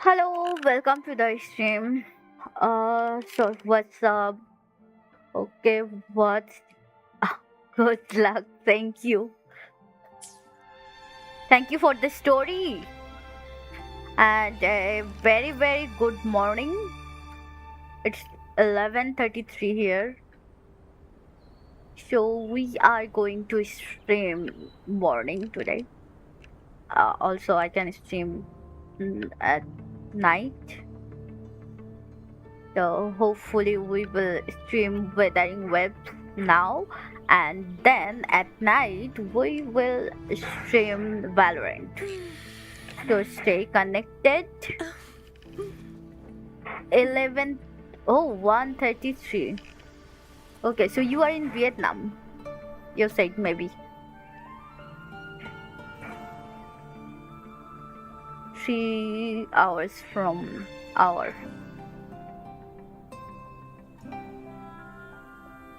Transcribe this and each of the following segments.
Hello, welcome to the stream. So what's up? Okay, what's good luck? Thank you. Thank you for the story. And a very very good morning. It's 11:33 here. So we are going to stream morning today. Also I can stream at night. So hopefully we will stream Weathering Web now, and then at night we will stream Valorant. So stay connected. 11 oh 1:33. Okay, so you are in Vietnam. You said maybe 3 hours from our.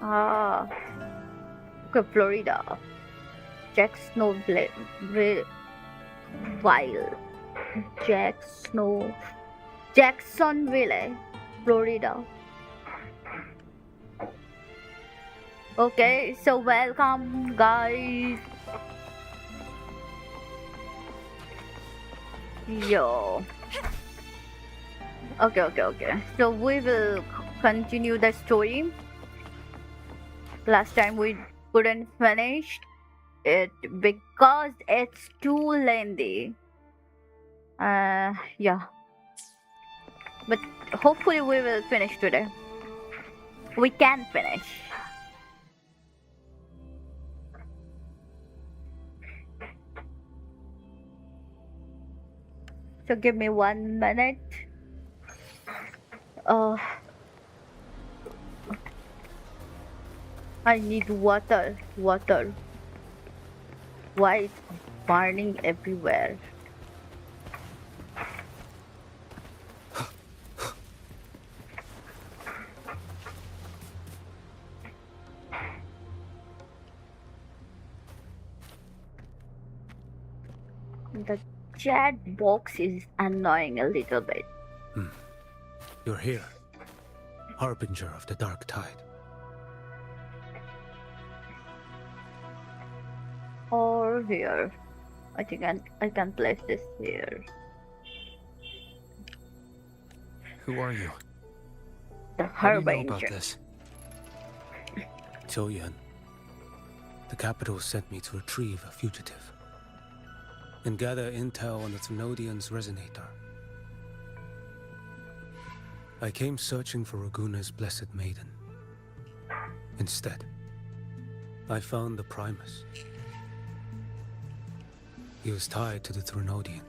Ah, okay, Florida. Jack Snowville. While Jack Snow. Jacksonville, Florida. Okay, so welcome, guys. Yo. Okay. So we will continue the story. Last time we couldn't finish it because it's too lengthy. Yeah. But hopefully we will finish today. We can finish. So give me 1 minute. I need water. Water. Why it's burning everywhere? The chat box is annoying a little bit. You're here, harbinger of the dark tide. or here. I think I can place this here. Who are you? The How do you know about Harbinger. this? Choyan, the capital sent me to retrieve a fugitive and gather intel on the Thenodian's resonator. I came searching for Raguna's blessed maiden. Instead, I found the Primus. He was tied to the Thenodian,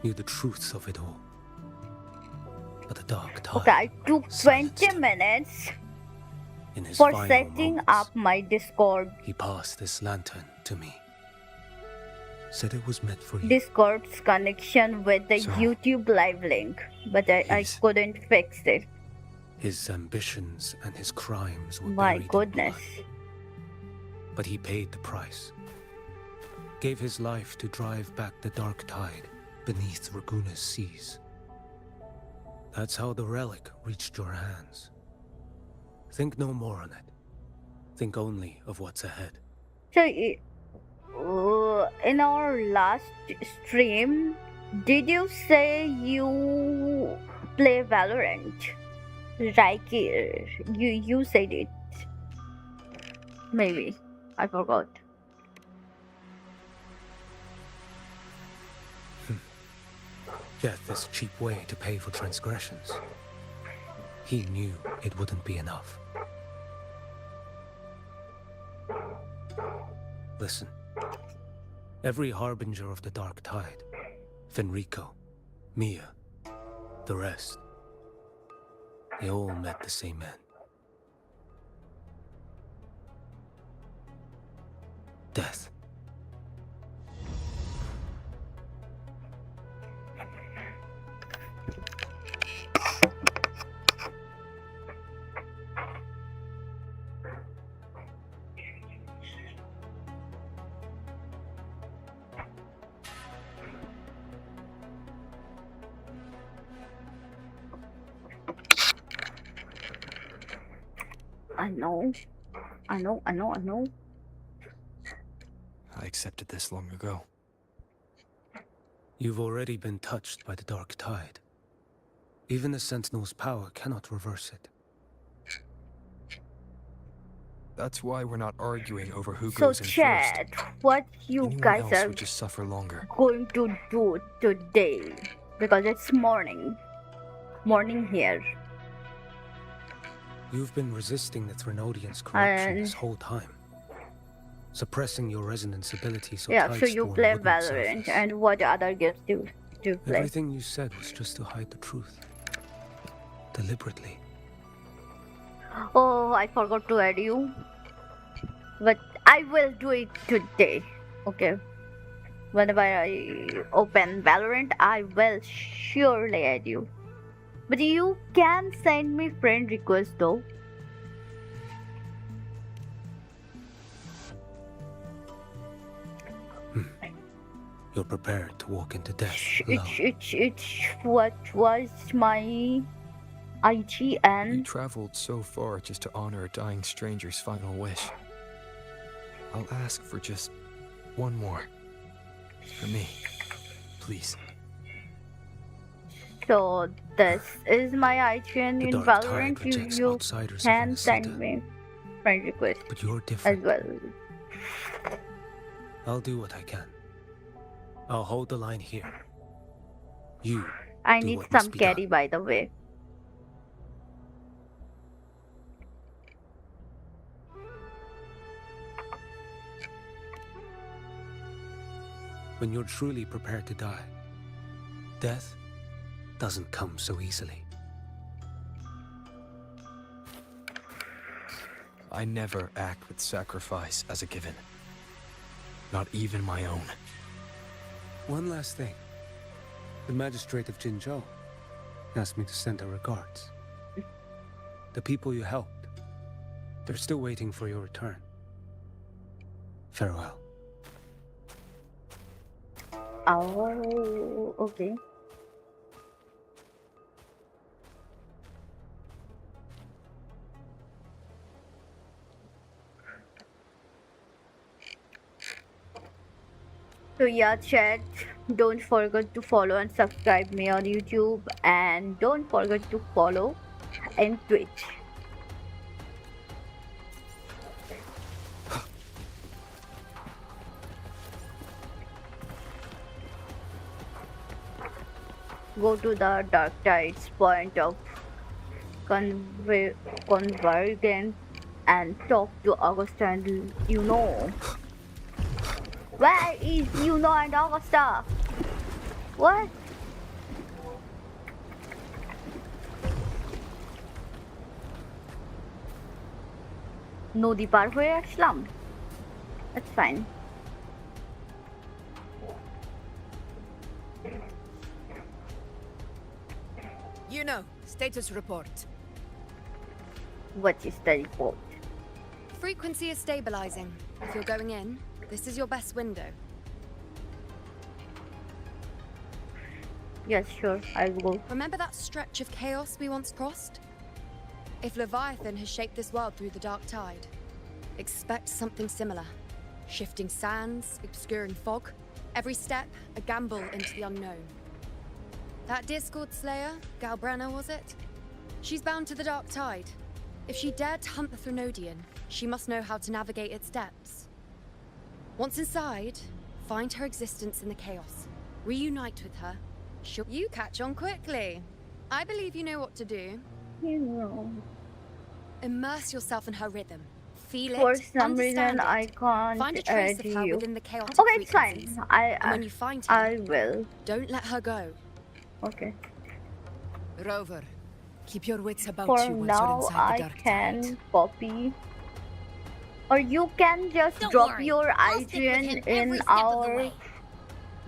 knew the truth of it all. But the dark tide Okay, I took silenced 20 him. minutes In his for final setting moments, up my Discord. he passed this lantern to me. Said it was meant for you. Discord's connection with the So, YouTube live link, but I he's- couldn't fix it. His ambitions and his crimes were My buried in goodness. blood. But he paid the price. Gave his life to drive back the dark tide beneath Raguna's seas. That's how the relic reached your hands. Think no more on it. Think only of what's ahead. So, in our last stream, did you say you play Valorant? Like, you said it. Maybe. I forgot. Death is a cheap way to pay for transgressions. He knew it wouldn't be enough. Listen. Every harbinger of the dark tide, Fenrico, Mia, the rest, they all met the same end. Death. I know. I accepted this long ago. You've already been touched by the dark tide. Even the Sentinel's power cannot reverse it. That's why we're not arguing over who So, goes in chat, what you first. Anyone guys else are would just suffer longer. going to do today? Because it's morning. Morning here. You've been resisting the Thenodian's corruption And- this whole time. Suppressing your resonance ability so Yeah, so you Tidestorm play wouldn't Valorant, surface. and what other games do you play? Everything you said was just to hide the truth. Deliberately. Oh, I forgot to add you. But I will do it today. Okay. Whenever I open Valorant, I will surely add you. But you can send me friend request though. You're prepared to walk into death alone. It's what was my You IGN. traveled so far just to honor a dying stranger's final wish. I'll ask for just one more. For me. Please. So this is my IGN The in dark tide Valorant. rejects You outsiders can of send Aniceta. me friend request But you're as different. well. I'll do what I can. I'll hold the line here. You I do need what must some be carry done. by the way. When you're truly prepared to die, death doesn't come so easily. I never act with sacrifice as a given. Not even my own. One last thing. The magistrate of Jinzhou asked me to send her regards. The people you helped, they're still waiting for your return. Farewell. Oh, okay. So yeah, chat, don't forget to follow and subscribe me on YouTube, and don't forget to follow in Twitch. Go to the Dark Tide's point of convergence and talk to Augusta and Yuno. Where is Yuno and Augusta? What? নদী পার হয়ে আসলাম? That's fine. You know, status report. What is the report? Frequency is stabilizing. If you're going in, this is your best window. Yes, sure, I'll go. Remember that stretch of chaos we once crossed? If Leviathan has shaped this world through the dark tide, expect something similar. Shifting sands, obscuring fog. Every step, a gamble into the unknown. That Discord Slayer, Galbrenna was it? She's bound to the dark tide. If she dared to hunt the Threnodian, she must know how to navigate its depths. Once inside, find her existence in the chaos. Reunite with her. You catch on quickly. I believe you know what to do. You know. Immerse yourself in her rhythm. Feel it. For some understand reason, it. I can't Find a trace add of her you. within the chaotic Okay, it's fine. frequencies. I And when you find her, I will. don't let her go. Okay. Rover, keep your wits about For you once you're now, inside the I dark can tide. copy. Or you can just Don't drop worry, your I'll stick with IGN him in every step of the our way.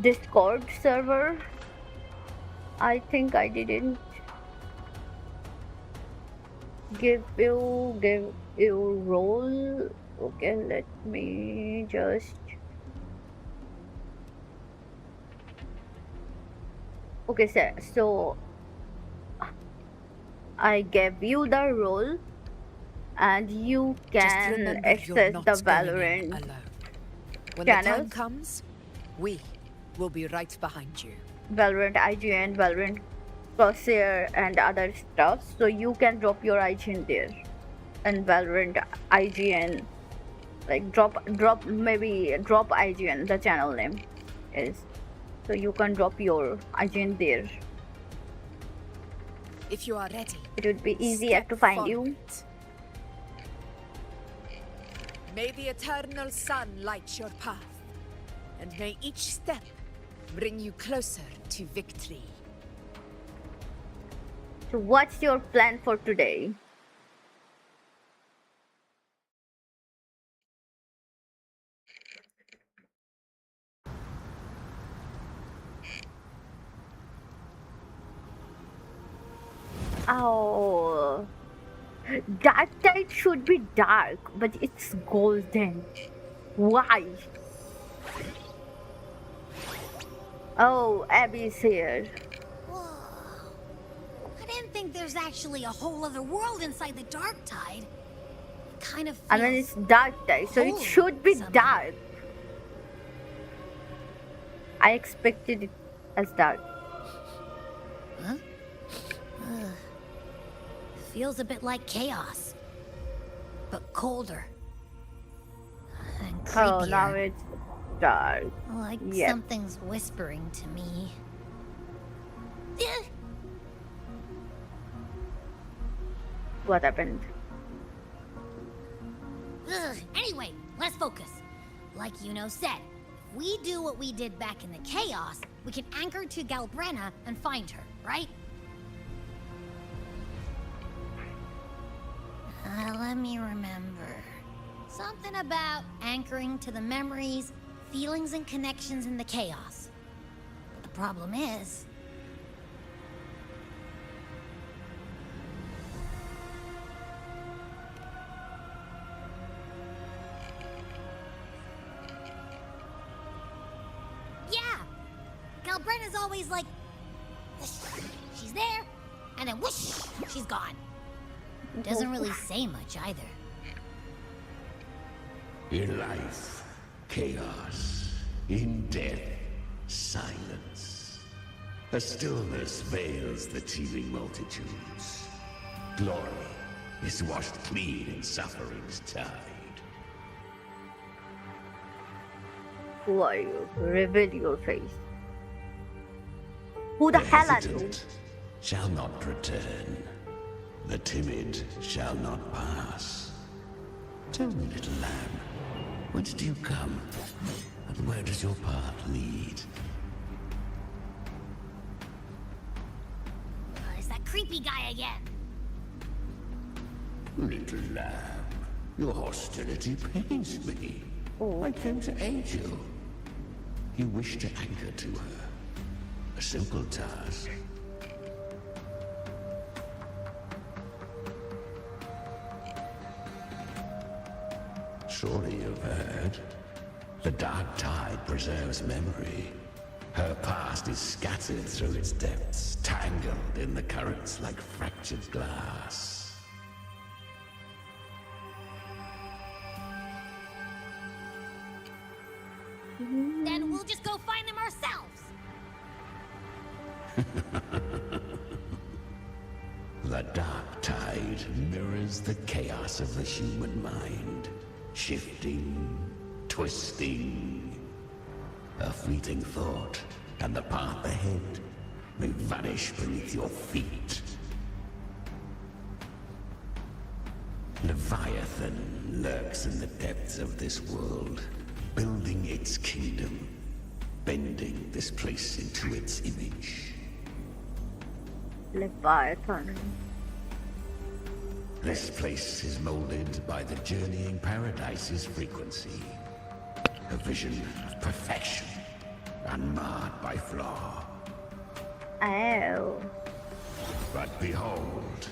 Discord server. I think I didn't give you role. Okay, let me just. Okay, sir. So I gave you the role, and you Just can remember you're access not the going in Valorant alone. When the time channels. comes, we will be right behind you. Valorant IGN, Valorant Crosshair, and other stuff. So you can drop your IGN there, and Valorant IGN, like drop maybe drop IGN. The channel name is, so you can drop your IGN there. If you are ready, It would be easier step to find you. forward. May the eternal sun light your path, and may each step bring you closer to victory. So what's your plan for today? Oh, dark tide should be dark, but it's golden. Why? Oh, Abby's here. Whoa. I didn't think there's actually a whole other world inside the dark tide. It kind of feels... I mean, it's dark tide, so it cold should be somehow. dark. I expected it as dark. Huh? Ugh. Feels a bit like chaos, but colder. And creepier. Oh, now it's dark. Like Yep. something's whispering to me. What happened? Ugh. Anyway, let's focus. Like Yuno said, if we do what we did back in the chaos, we can anchor to Galbrenna and find her, right? Let me remember. Something about anchoring to the memories, feelings, and connections in the chaos. But the problem is... Yeah! Galbrenna's always like... she's there, and then whoosh, she's gone. Doesn't really say much either. In life, chaos In death, silence. A stillness veils the teeming multitudes. Glory is washed clean in suffering's tide. Who are you? Reveal your face. Who the hell are you? hesitant shall not return. The timid shall not pass. Tell me, little lamb, whence do you come? And where does your path lead? It's that creepy guy again. Little lamb, your hostility pains me. I came to aid you. You wish to anchor to her. A simple task. Surely you've heard. The dark tide preserves memory. Her past is scattered through its depths, tangled in the currents like fractured glass. Then we'll just go find them ourselves. The dark tide mirrors the chaos of the human mind. Shifting, twisting. A fleeting thought, and the path ahead may vanish beneath your feet. Leviathan lurks in the depths of this world, building its kingdom, bending this place into its image. Leviathan. This place is molded by the journeying paradise's frequency. A vision of perfection, unmarred by flaw. Oh. But behold,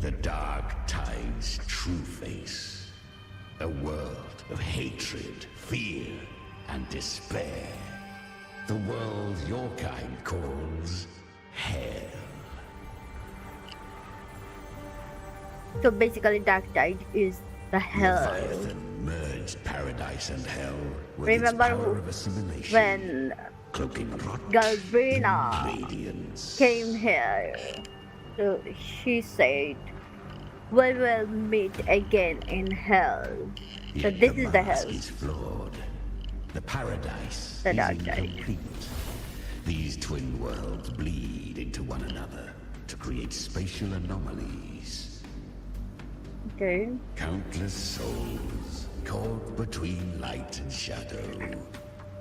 the dark tide's true face. A world of hatred, fear, and despair. The world your kind calls hell. So basically, Dark Tide is the hell. Leviathan merged paradise and hell with Remember its power of assimilation, when cloaking rot Galbrina in radiance. came here, so she said, "We will meet again in hell." So Yet this is the mask hell. is flawed. The paradise The is dark tide. incomplete. These twin worlds bleed into one another to create spatial anomalies. Okay. Countless souls caught between light and shadow,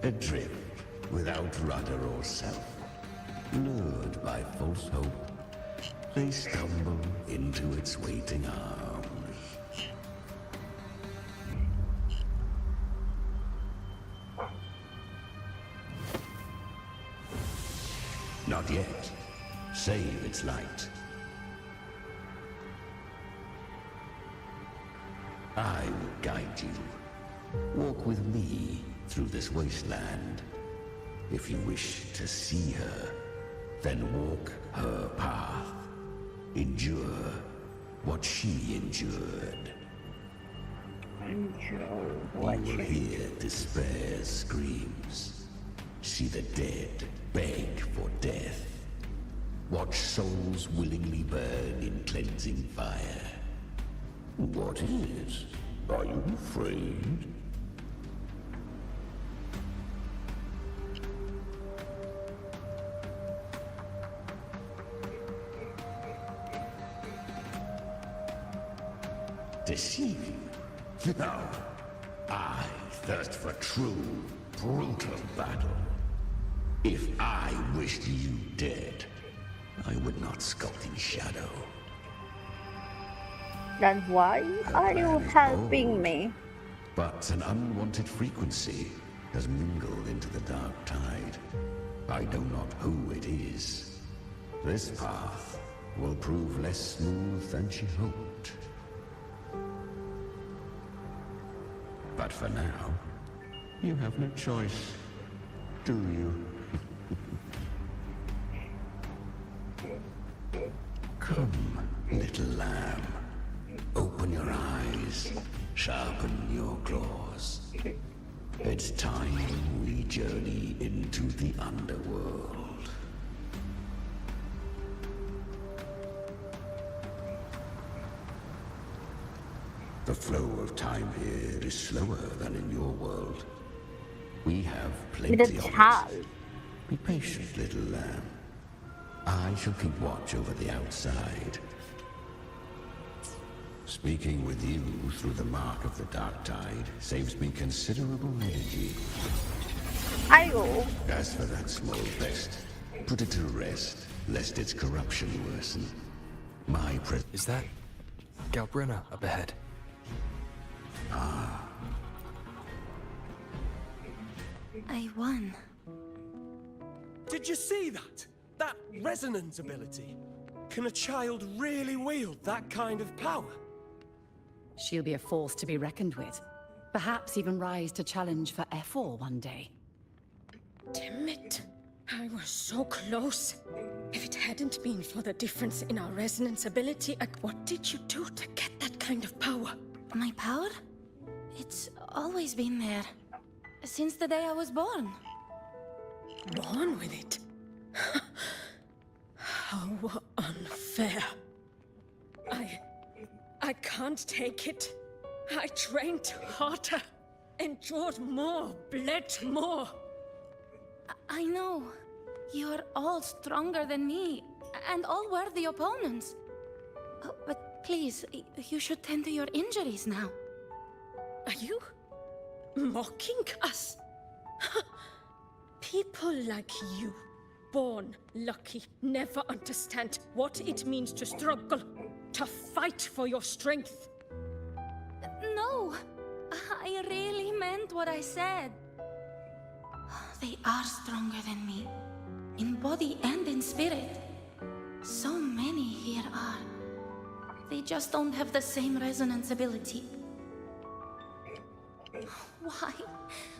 adrift without rudder or self, lured by false hope, they stumble into its waiting arms. Not yet. Save its light. I will guide you. Walk with me through this wasteland. If you wish to see her, then walk her path. Endure what she endured. You will hear despair's screams. See the dead beg for death. Watch souls willingly burn in cleansing fire. What is? Are you afraid? Deceive you? No. I thirst for true, brutal battle. If I wished you dead, I would not skulk in shadow. Then why are you helping me? But an unwanted frequency has mingled into the dark tide. I know not who it is. This path will prove less smooth than she hoped. But for now, you have no choice, do you? Come, little lamb. Open your eyes, sharpen your claws. It's time we journey into the underworld. The flow of time here is slower than in your world. We have With plenty a of child. it. Be patient, little lamb. I shall keep watch over the outside. Speaking with you through the mark of the Dark Tide saves me considerable energy. Ayo. As for that small pest, put it to rest, lest its corruption worsen. My Is that Galbrenna up ahead? I won. Did you see that? That resonance ability? Can a child really wield that kind of power? She'll be a force to be reckoned with. Perhaps even rise to challenge for F4 one day. Damn it. I was so close. If it hadn't been for the difference in our resonance ability, what did you do to get that kind of power? My power? It's always been there. Since the day I was born. Born with it? How unfair. I can't take it. I trained harder, endured more, bled more. I know. You're all stronger than me, and all worthy opponents. But please, you should tend to your injuries now. Are you mocking us? People like you, born lucky, never understand what it means to struggle, to fight for your strength. No, I really meant what I said. They are stronger than me, in body and in spirit. So many here are. They just don't have the same resonance ability. Why?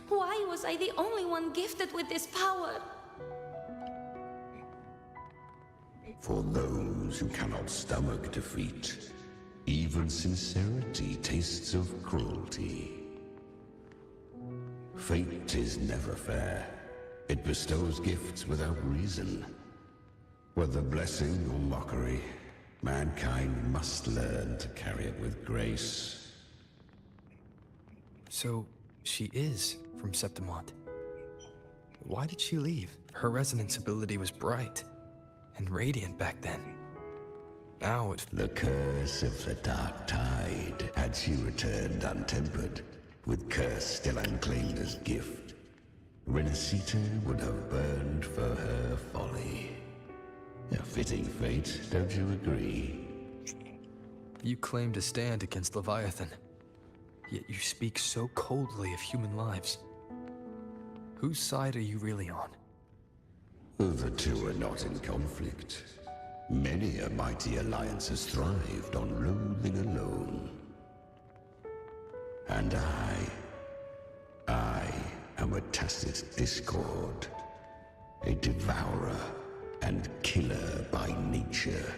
Why was I the only one gifted with this power? For those who cannot stomach defeat, even sincerity tastes of cruelty. Fate is never fair. It bestows gifts without reason. Whether blessing or mockery, mankind must learn to carry it with grace. So, she is from Septimont. Why did she leave? Her resonance ability was bright and radiant back then. Now it... The curse of the Dark Tide had she returned untempered, with curse still unclaimed as gift. Renacita would have burned for her folly. A fitting fate, don't you agree? You claim to stand against Leviathan, yet you speak so coldly of human lives. Whose side are you really on? The two are not in conflict. Many a mighty alliance has thrived on loathing alone. And I am a tacit discord, a devourer and killer by nature.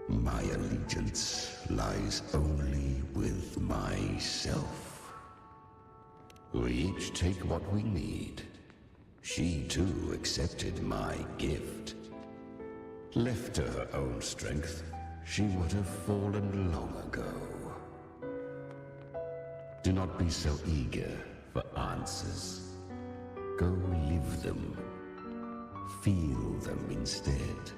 My allegiance lies only with myself. We each take what we need. She too accepted my gift. Left to her own strength, she would have fallen long ago. Do not be so eager for answers. Go live them. Feel them instead.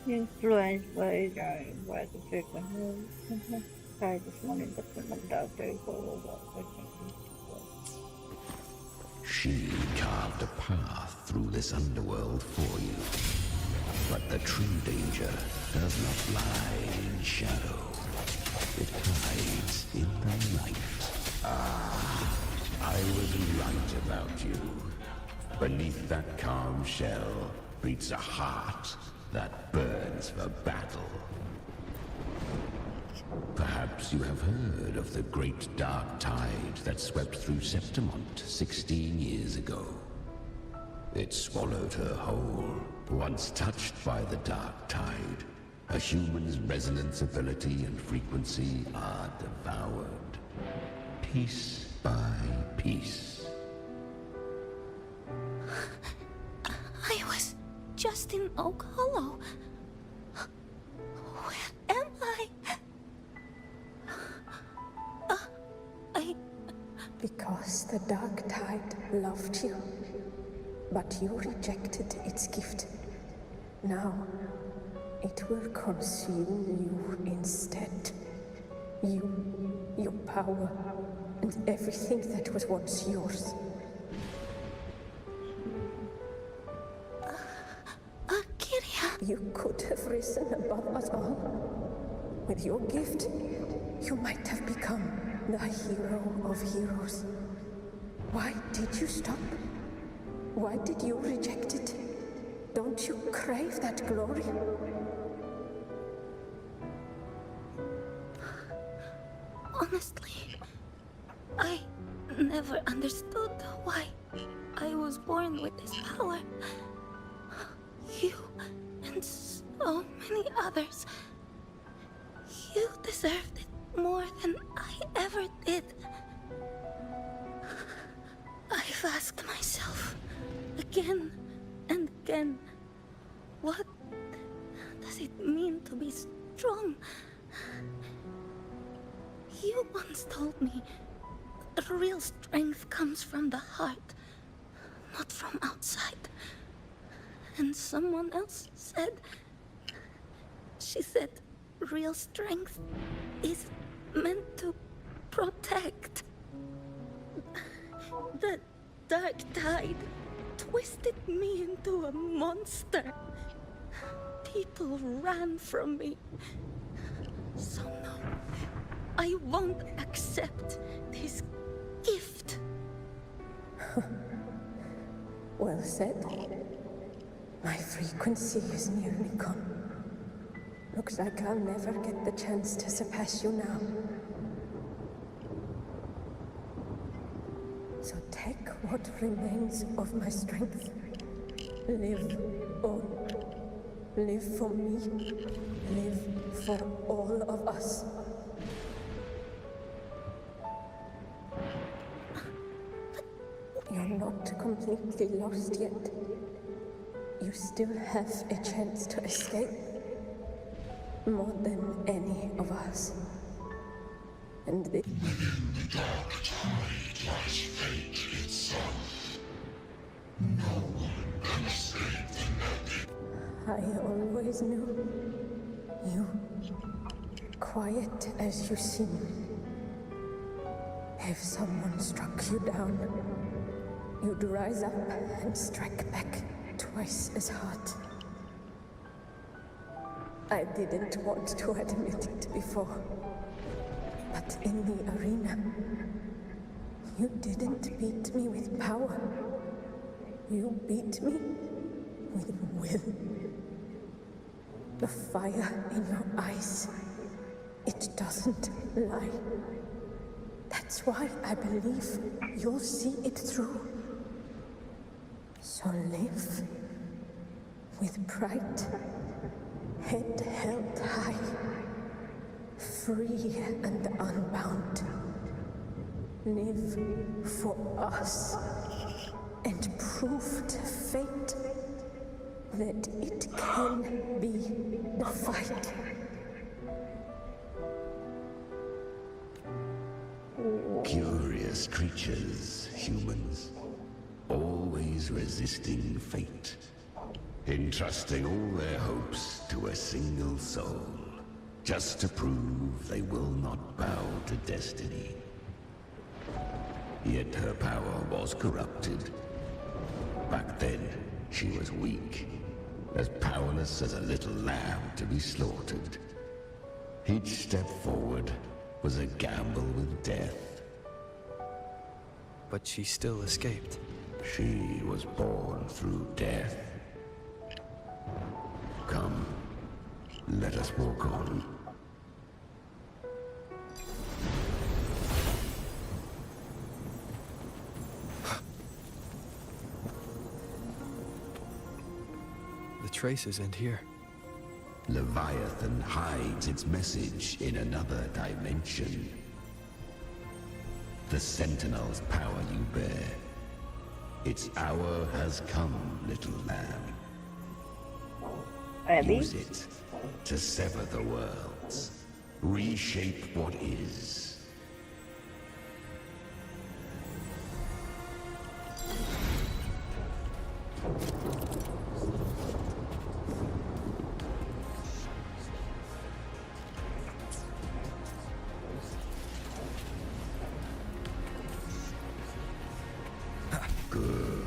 Influenced by the frequent I just wanted the criminal doctor She carved a path through this underworld for you. But the true danger does not lie in shadow. It hides in the light. I was right about you. Beneath that calm shell beats a heart that burns for battle. Perhaps you have heard of the great dark tide that swept through Septimont 16 years ago. It swallowed her whole, Once touched by the dark tide, a human's resonance ability and frequency are devoured, piece by piece. I was just in Oak Hollow. Where am I? Because the dark tide loved you, but you rejected its gift. Now, it will consume you instead. You, your power, and everything that was once yours. Kiria. You could have risen above us all. With your gift, you might have become the hero of heroes. Why did you stop? Why did you reject it? Don't you crave that glory? Honestly, I never understood why I was born with this power. You and so many others. You deserved it more than I ever did. I've asked myself again and again, what does it mean to be strong? You once told me real strength comes from the heart, not from outside. And someone else said, she said, real strength is meant to protect. The dark tide twisted me into a monster. People ran from me. So no, I won't accept this gift. Well said. My frequency is nearly gone. Looks like I'll never get the chance to surpass you now. So take what remains of my strength. Live on. Live for me. Live for all of us. You're not completely lost yet. You still have a chance to escape. More than any of us. And the... Within the dark tide lies fate itself. No one can escape the net. I always knew. You, quiet as you seem. If someone struck you down, you'd rise up and strike back twice as hard. I didn't want to admit it before, but in the arena, you didn't beat me with power. You beat me with will. The fire in your eyes, it doesn't lie. That's why I believe you'll see it through. So live with pride, head held high, free and unbound. Live for us and prove to fate that it can be the fight. Curious creatures, humans, always resisting fate, entrusting all their hopes to a single soul, just to prove they will not bow to destiny. Yet her power was corrupted. Back then, she was weak, as powerless as a little lamb to be slaughtered. Each step forward was a gamble with death. But she still escaped. She was born through death. Come, let us walk on. The traces end here. Leviathan hides its message in another dimension. The Sentinel's power you bear. Its hour has come, little lamb. Abby? Use it to sever the worlds. Reshape what is. Good.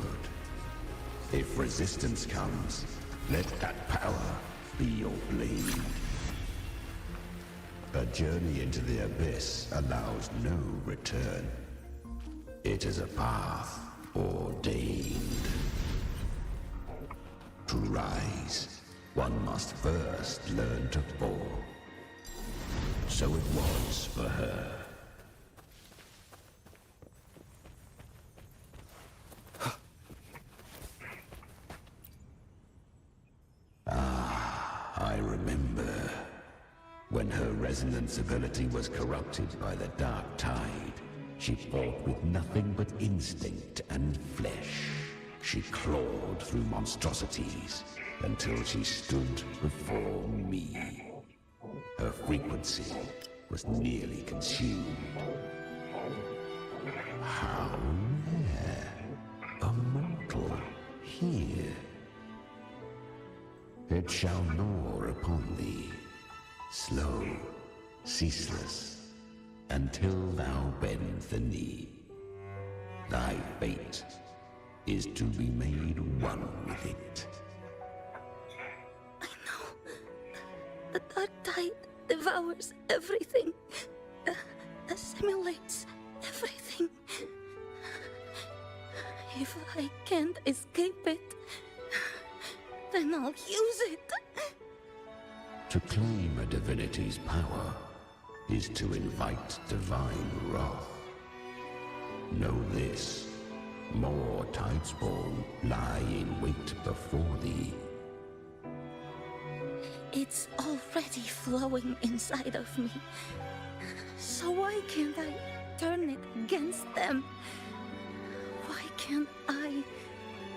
If resistance comes, let that power be your blade. A journey into the abyss allows no return. It is a path ordained. To rise, one must first learn to fall. So it was for her. I remember when her resonance ability was corrupted by the Dark Tide. She fought with nothing but instinct and flesh. She clawed through monstrosities until she stood before me. Her frequency was nearly consumed. How rare. A mortal here. It shall gnaw upon thee, slow, ceaseless, until thou bend the knee. Thy fate is to be made one with it. I know. The Dark Tide devours everything. Assimilates everything. If I can't escape it, then I'll use it. To claim a divinity's power is to invite divine wrath. Know this, more Tidespawn lie in wait before thee. It's already flowing inside of me. So why can't I turn it against them? Why can't I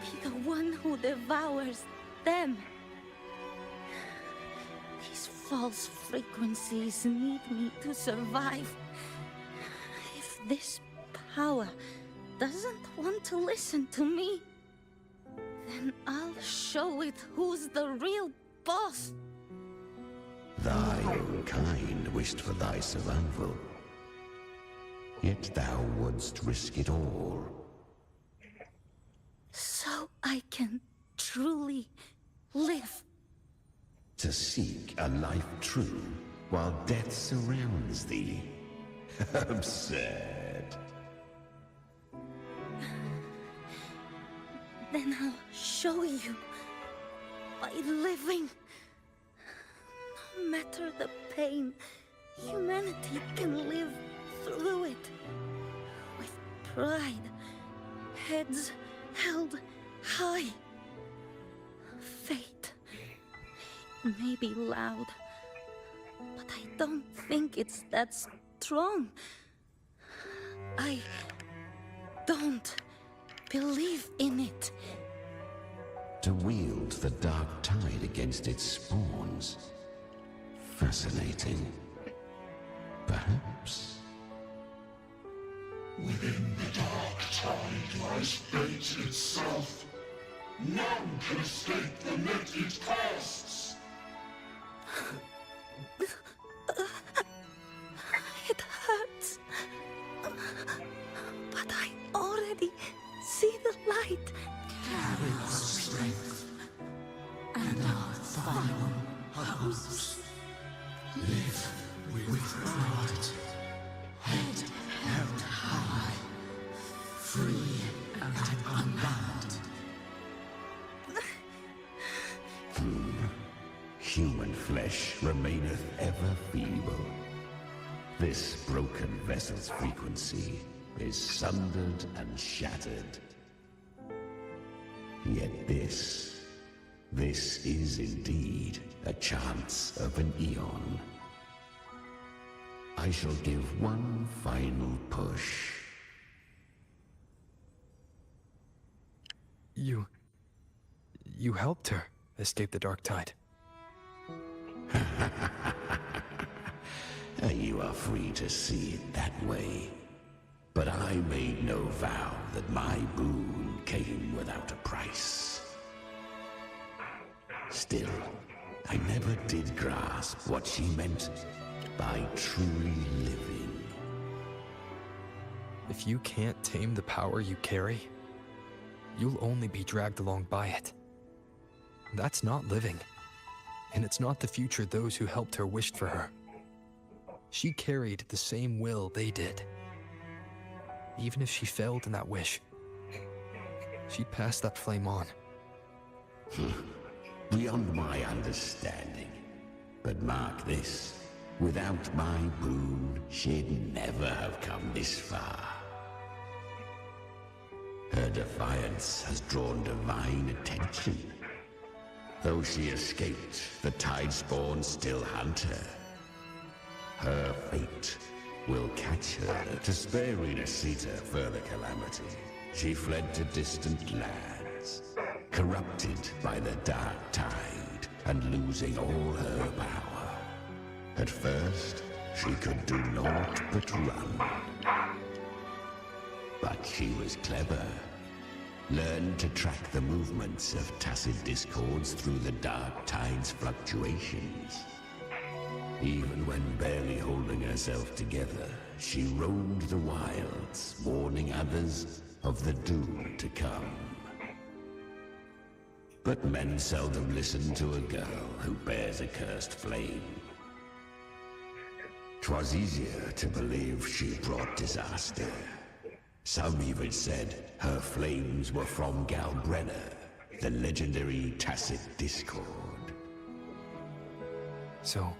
be the one who devours them? These false frequencies need me to survive. If this power doesn't want to listen to me, then I'll show it who's the real boss. Thy own kind wished for thy survival, yet thou wouldst risk it all. So I can truly live. To seek a life true while death surrounds thee. Absurd. Then I'll show you by living. No matter the pain, humanity can live through it. With pride, heads held high. Fate may be loud, but I don't think it's that strong. I don't believe in it. To wield the Dark Tide against its spawns. Fascinating. Perhaps. Within the Dark Tide lies fate itself. None can escape the net it casts. It hurts. But I already see the light. Carry our strength and our final hopes. Live with pride. Head held high. Free and unbound. Human flesh remaineth ever feeble. This broken vessel's frequency is sundered and shattered. Yet this, This is indeed a chance of an eon. I shall give one final push. You helped her escape the dark tide. You are free to see it that way. But I made no vow that my boon came without a price. Still, I never did grasp what she meant by truly living. If you can't tame the power you carry, you'll only be dragged along by it. That's not living. And it's not the future those who helped her wished for her. She carried the same will they did. Even if she failed in that wish, she passed that flame on. Beyond my understanding. But mark this, without my boon, she'd never have come this far. Her defiance has drawn divine attention. Though she escaped, the Tidespawn still hunt her. Her fate will catch her. To spare Renacita further calamity, she fled to distant lands, corrupted by the dark tide and losing all her power. At first, she could do naught but run. But she was clever. Learned to track the movements of tacit discords through the dark tide's fluctuations. Even when barely holding herself together, she roamed the wilds, warning others of the doom to come. But men seldom listen to a girl who bears a cursed flame. 'Twas easier to believe she brought disaster. Some even said her flames were from Galbrenna, the legendary tacit discord. So,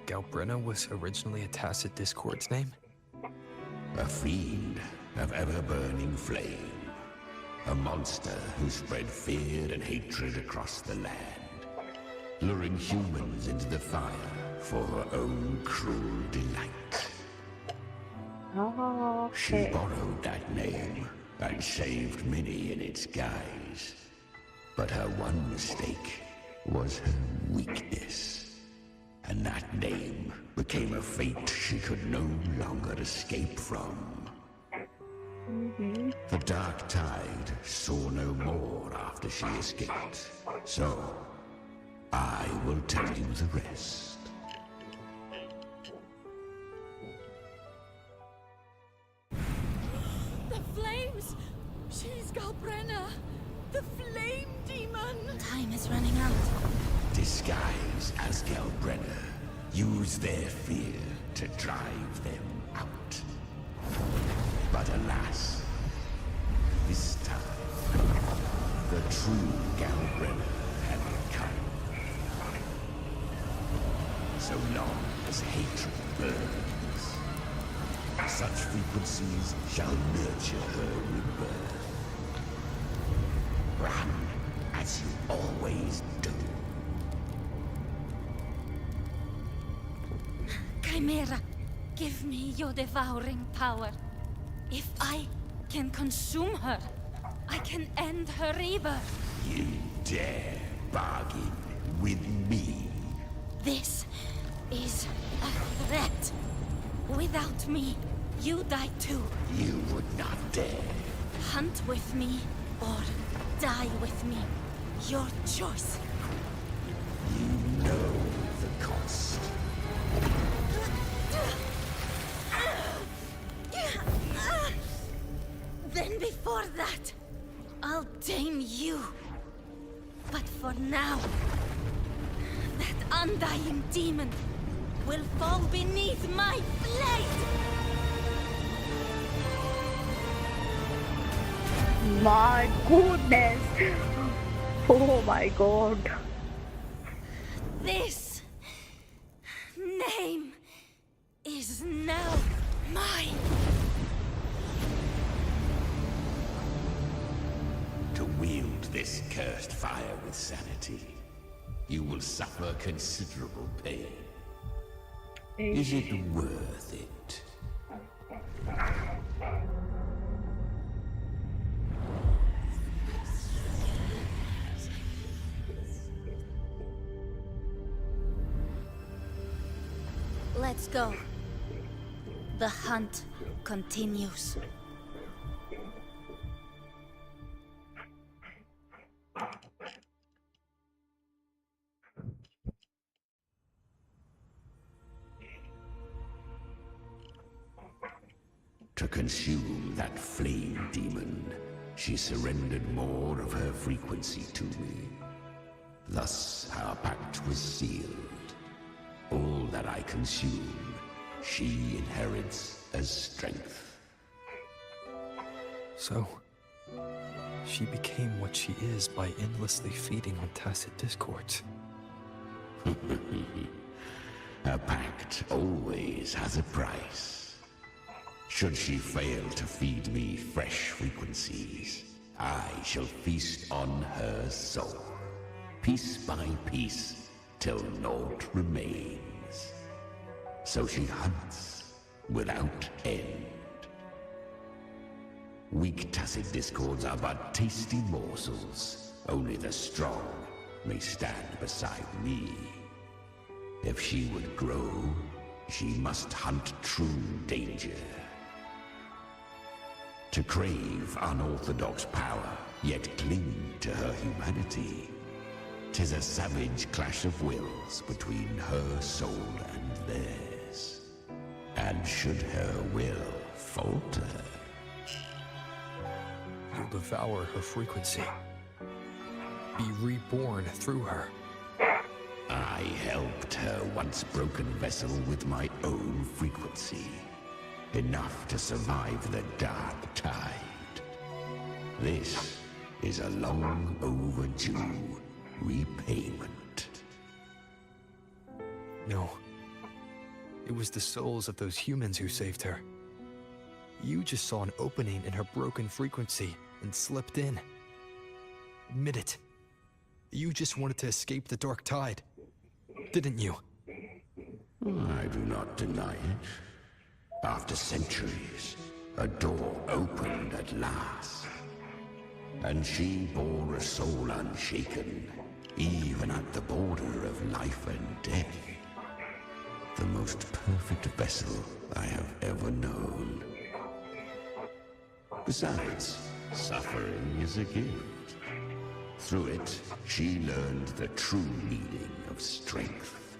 Galbrenna was originally a tacit discord's name? A fiend of ever-burning flame. A monster who spread fear and hatred across the land, luring humans into the fire for her own cruel delight. Oh, She okay. borrowed that name and saved many in its guise. But her one mistake was her weakness. And that name became a fate she could no longer escape from. The dark tide saw no more after she escaped. So, I will tell you the rest. The flames! She's Galbrenna! The flame demon! Time is running out. Disguise as Galbrenna. Use their fear to drive them out. But alas, this time, the true Galbrenna had come. So long as hatred burns, such frequencies shall nurture her rebirth. Run as you always do. Chimera, give me your devouring power. If I can consume her, I can end her rebirth. You dare bargain with me? This is a threat. Without me, you die too. You would not dare. Hunt with me or die with me. Your choice. You know the cost. Then before that, I'll tame you. But for now, that undying demon will fall beneath my blade! My goodness. Oh my god. This name is now mine. to wield this cursed fire with sanity, you will suffer considerable pain. Is it worth it? Let's go. The hunt continues. To consume that flame demon, she surrendered more of her frequency to me. Thus our pact was sealed. All that I consume, she inherits as strength. So, she became what she is by endlessly feeding on tacit discords. A pact always has a price. Should she fail to feed me fresh frequencies, I shall feast on her soul, piece by piece, till naught remains. So she hunts without end. Weak tacit discords are but tasty morsels. Only the strong may stand beside me. If she would grow, she must hunt true danger. To crave unorthodox power, yet cling to her humanity, 'tis a savage clash of wills between her soul and theirs. And should her will falter, You'll devour her frequency. Be reborn through her. I helped her once broken vessel with my own frequency. Enough to survive the dark tide. This is a long overdue repayment. No. It was the souls of those humans who saved her. You just saw an opening in her broken frequency and slipped in. Admit it. You just wanted to escape the dark tide, didn't you? I do not deny it. After centuries, a door opened at last. And she bore a soul unshaken, even at the border of life and death. The most perfect vessel I have ever known. Besides, suffering is a gift. Through it, she learned the true meaning of strength.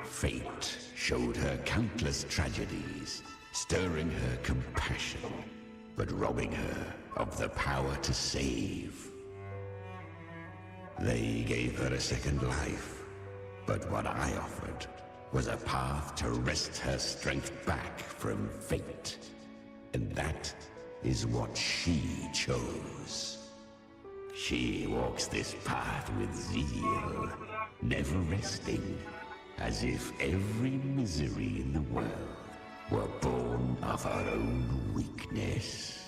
Fate showed her countless tragedies, stirring her compassion, but robbing her of the power to save. They gave her a second life, but what I offered was a path to wrest her strength back from fate. And that is what she chose. She walks this path with zeal, never resting, as if every misery in the world were born of her own weakness.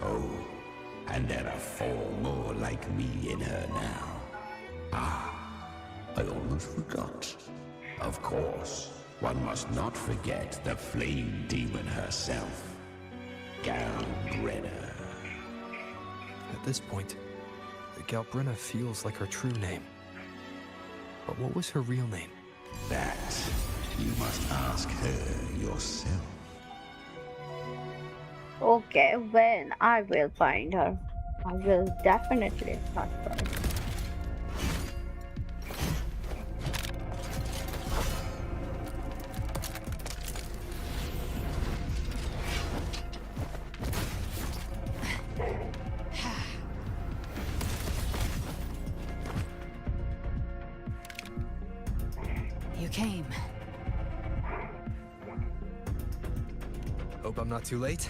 Oh, and there are 4 more like me in her now. Ah, I almost forgot. Of course, one must not forget the flame demon herself, Galbrenna. At this point, Galbrenna feels like her true name. But what was her real name? That you must ask her yourself. Okay, when I will find her, I will definitely ask her. You came. Hope I'm not too late.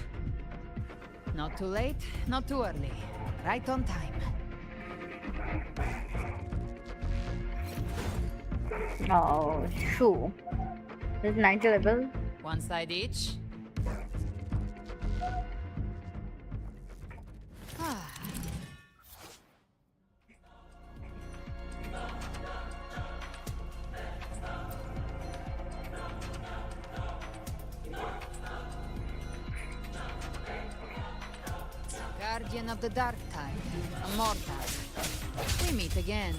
Not too late, not too early. Right on time. Oh, shoo. This is 90 level. One side each. Guardian of the Dark Tide, a mortal. We meet again.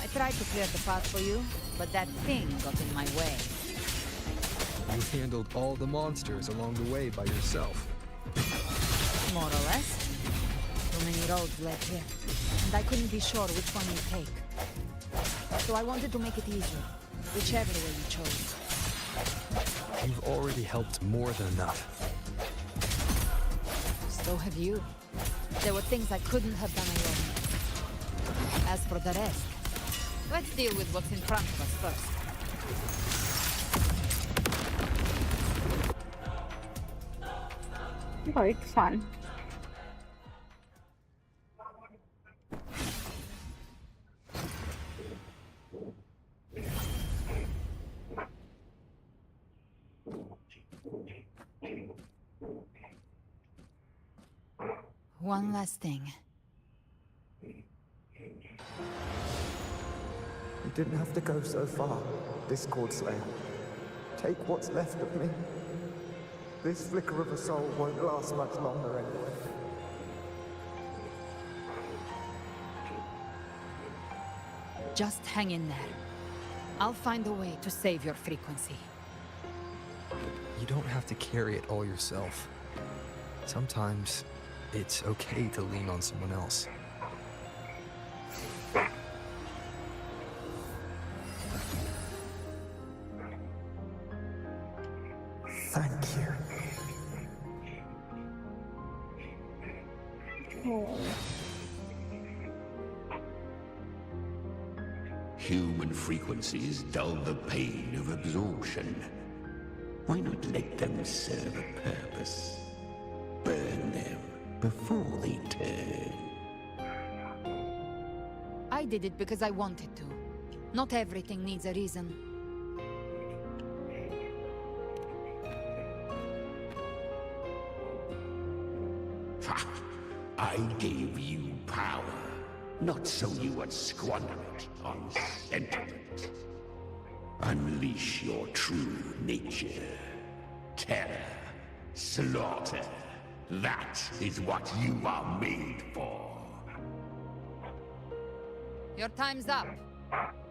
I tried to clear the path for you, but that thing got in my way. You handled all the monsters along the way by yourself. More or less. Too many roads led here, and I couldn't be sure which one you take. So I wanted to make it easy, whichever way you chose. You've already helped more than enough. So have you. There were things I couldn't have done alone. As for the rest, let's deal with what's in front of us first. Oh, it's fun. One last thing. You didn't have to go so far, Discord Slayer. Take what's left of me. This flicker of a soul won't last much longer anyway. Just hang in there. I'll find a way to save your frequency. You don't have to carry it all yourself. Sometimes it's okay to lean on someone else. Thank you. Human frequencies dull the pain of absorption. Why not let them serve a purpose? Burn them before they turn. I did it because I wanted to. Not everything needs a reason. Ha! I gave you power, not so you would squander it on sentiment. Unleash your true nature. Terror, slaughter. That is what you are made for. Your time's up.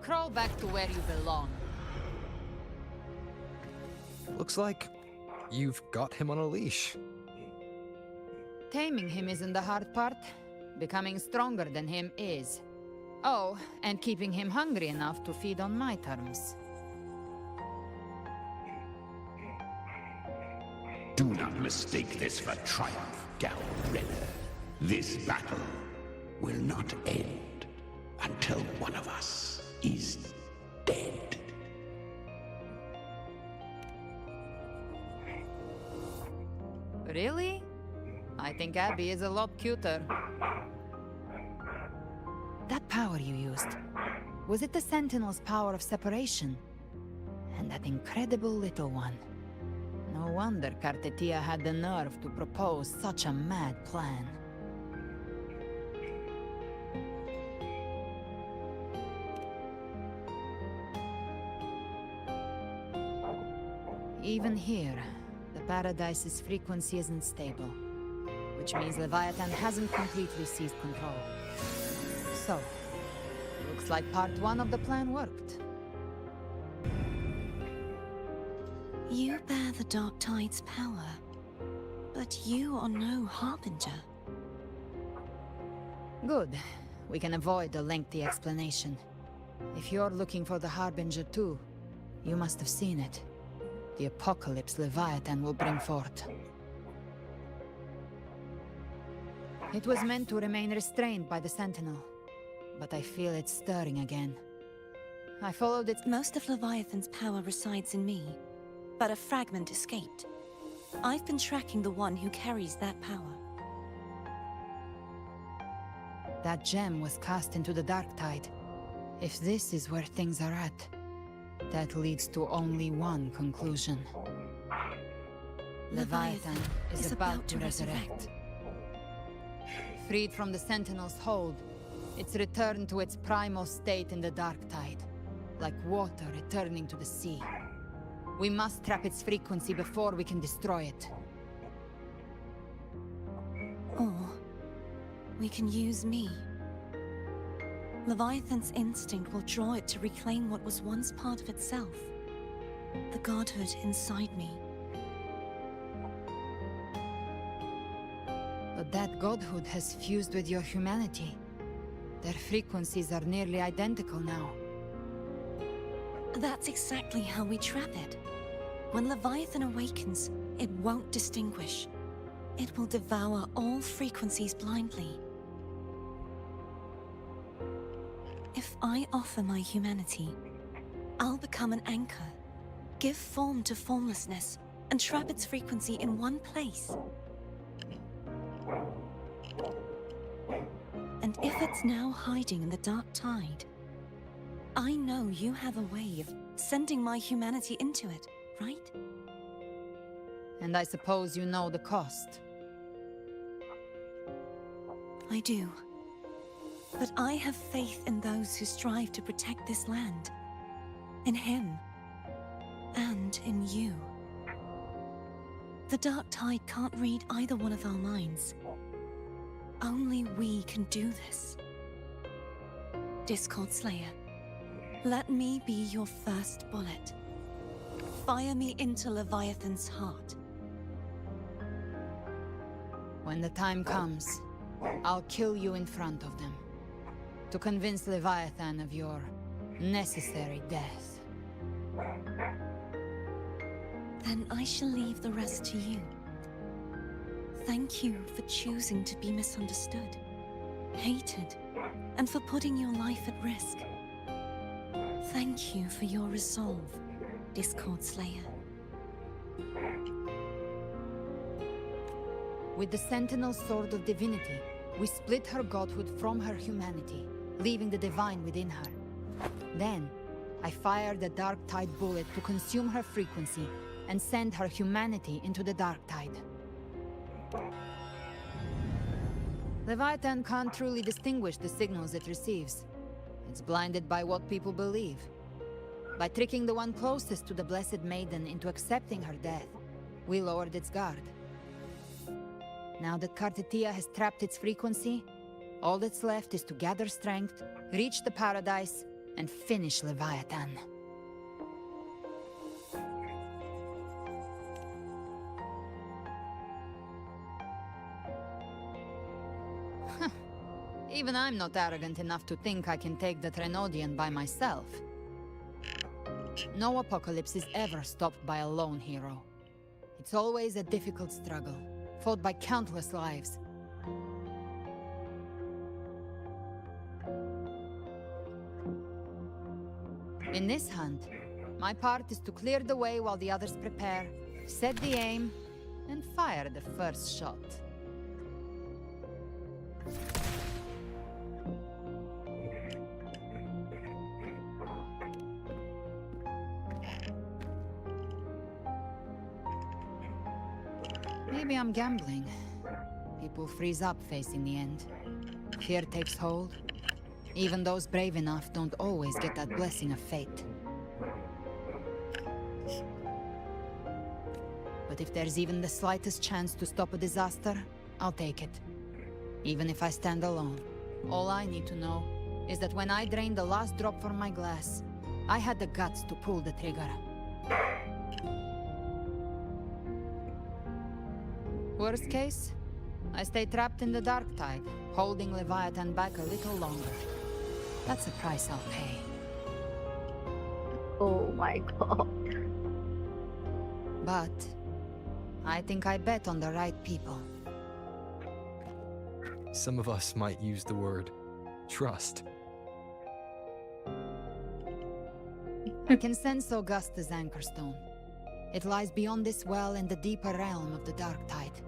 Crawl back to where you belong. Looks like you've got him on a leash. Taming him isn't the hard part. Becoming stronger than him is. Oh, and keeping him hungry enough to feed on my terms. Do not mistake this for triumph, Gal Renner. This battle will not end until one of us is dead. Really? I think Abby is a lot cuter. That power you used, was it the Sentinel's power of separation? And that incredible little one. No wonder Kartetia had the nerve to propose such a mad plan. Even here, the Paradise's frequency isn't stable, which means Leviathan hasn't completely seized control. So, looks like part 1 of the plan worked. You bear the Dark Tide's power, but you are no Harbinger. Good. We can avoid a lengthy explanation. If you're looking for the Harbinger too, you must have seen it. The apocalypse Leviathan will bring forth. It was meant to remain restrained by the Sentinel, but I feel it's stirring again. I followed its... Most of Leviathan's power resides in me, but a fragment escaped. I've been tracking the one who carries that power. That gem was cast into the Dark Tide. If this is where things are at, that leads to only one conclusion. Leviathan is about to resurrect. Freed from the Sentinel's hold, it's returned to its primal state in the Dark Tide, like water returning to the sea. We must trap its frequency before we can destroy it. Or we can use me. Leviathan's instinct will draw it to reclaim what was once part of itself. The godhood inside me. But that godhood has fused with your humanity. Their frequencies are nearly identical now. That's exactly how we trap it. When Leviathan awakens, it won't distinguish. It will devour all frequencies blindly. If I offer my humanity, I'll become an anchor, give form to formlessness, and trap its frequency in one place. And if it's now hiding in the dark tide, I know you have a way of sending my humanity into it, right? And I suppose you know the cost. I do. But I have faith in those who strive to protect this land. In him. And in you. The dark tide can't read either one of our minds. Only we can do this. Discord Slayer, let me be your first bullet. Fire me into Leviathan's heart. When the time comes, I'll kill you in front of them. To convince Leviathan of your necessary death. Then I shall leave the rest to you. Thank you for choosing to be misunderstood, hated, and for putting your life at risk. Thank you for your resolve, Discord Slayer. With the Sentinel Sword of Divinity, we split her godhood from her humanity, leaving the divine within her. Then, I fired the Dark Tide bullet to consume her frequency and send her humanity into the Dark Tide. Leviathan can't truly distinguish the signals it receives. It's blinded by what people believe. By tricking the one closest to the Blessed Maiden into accepting her death, we lowered its guard. Now that Kartetia has trapped its frequency, all that's left is to gather strength, reach the paradise, and finish Leviathan. Even I'm not arrogant enough to think I can take the Trenodian by myself. No apocalypse is ever stopped by a lone hero. It's always a difficult struggle, fought by countless lives. In this hunt, my part is to clear the way while the others prepare, set the aim, and fire the first shot. Maybe I'm gambling. People freeze up facing the end. Fear takes hold. Even those brave enough don't always get that blessing of fate. But if there's even the slightest chance to stop a disaster, I'll take it. Even if I stand alone. All I need to know is that when I drained the last drop from my glass, I had the guts to pull the trigger. Worst case, I stay trapped in the Dark Tide, holding Leviathan back a little longer. That's a price I'll pay. Oh my god. But I think I bet on the right people. Some of us might use the word trust. I can sense Augusta's Anchorstone. It lies beyond this well in the deeper realm of the Dark Tide.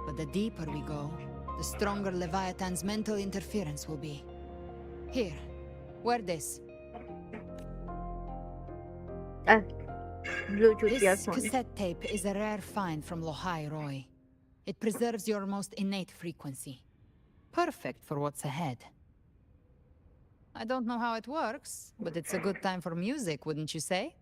But the deeper we go, the stronger Leviathan's mental interference will be. Here, wear this. Bluetooth This earphone. cassette tape is a rare find from Lohai Roy. It preserves your most innate frequency. Perfect for what's ahead. I don't know how it works, but it's a good time for music, wouldn't you say?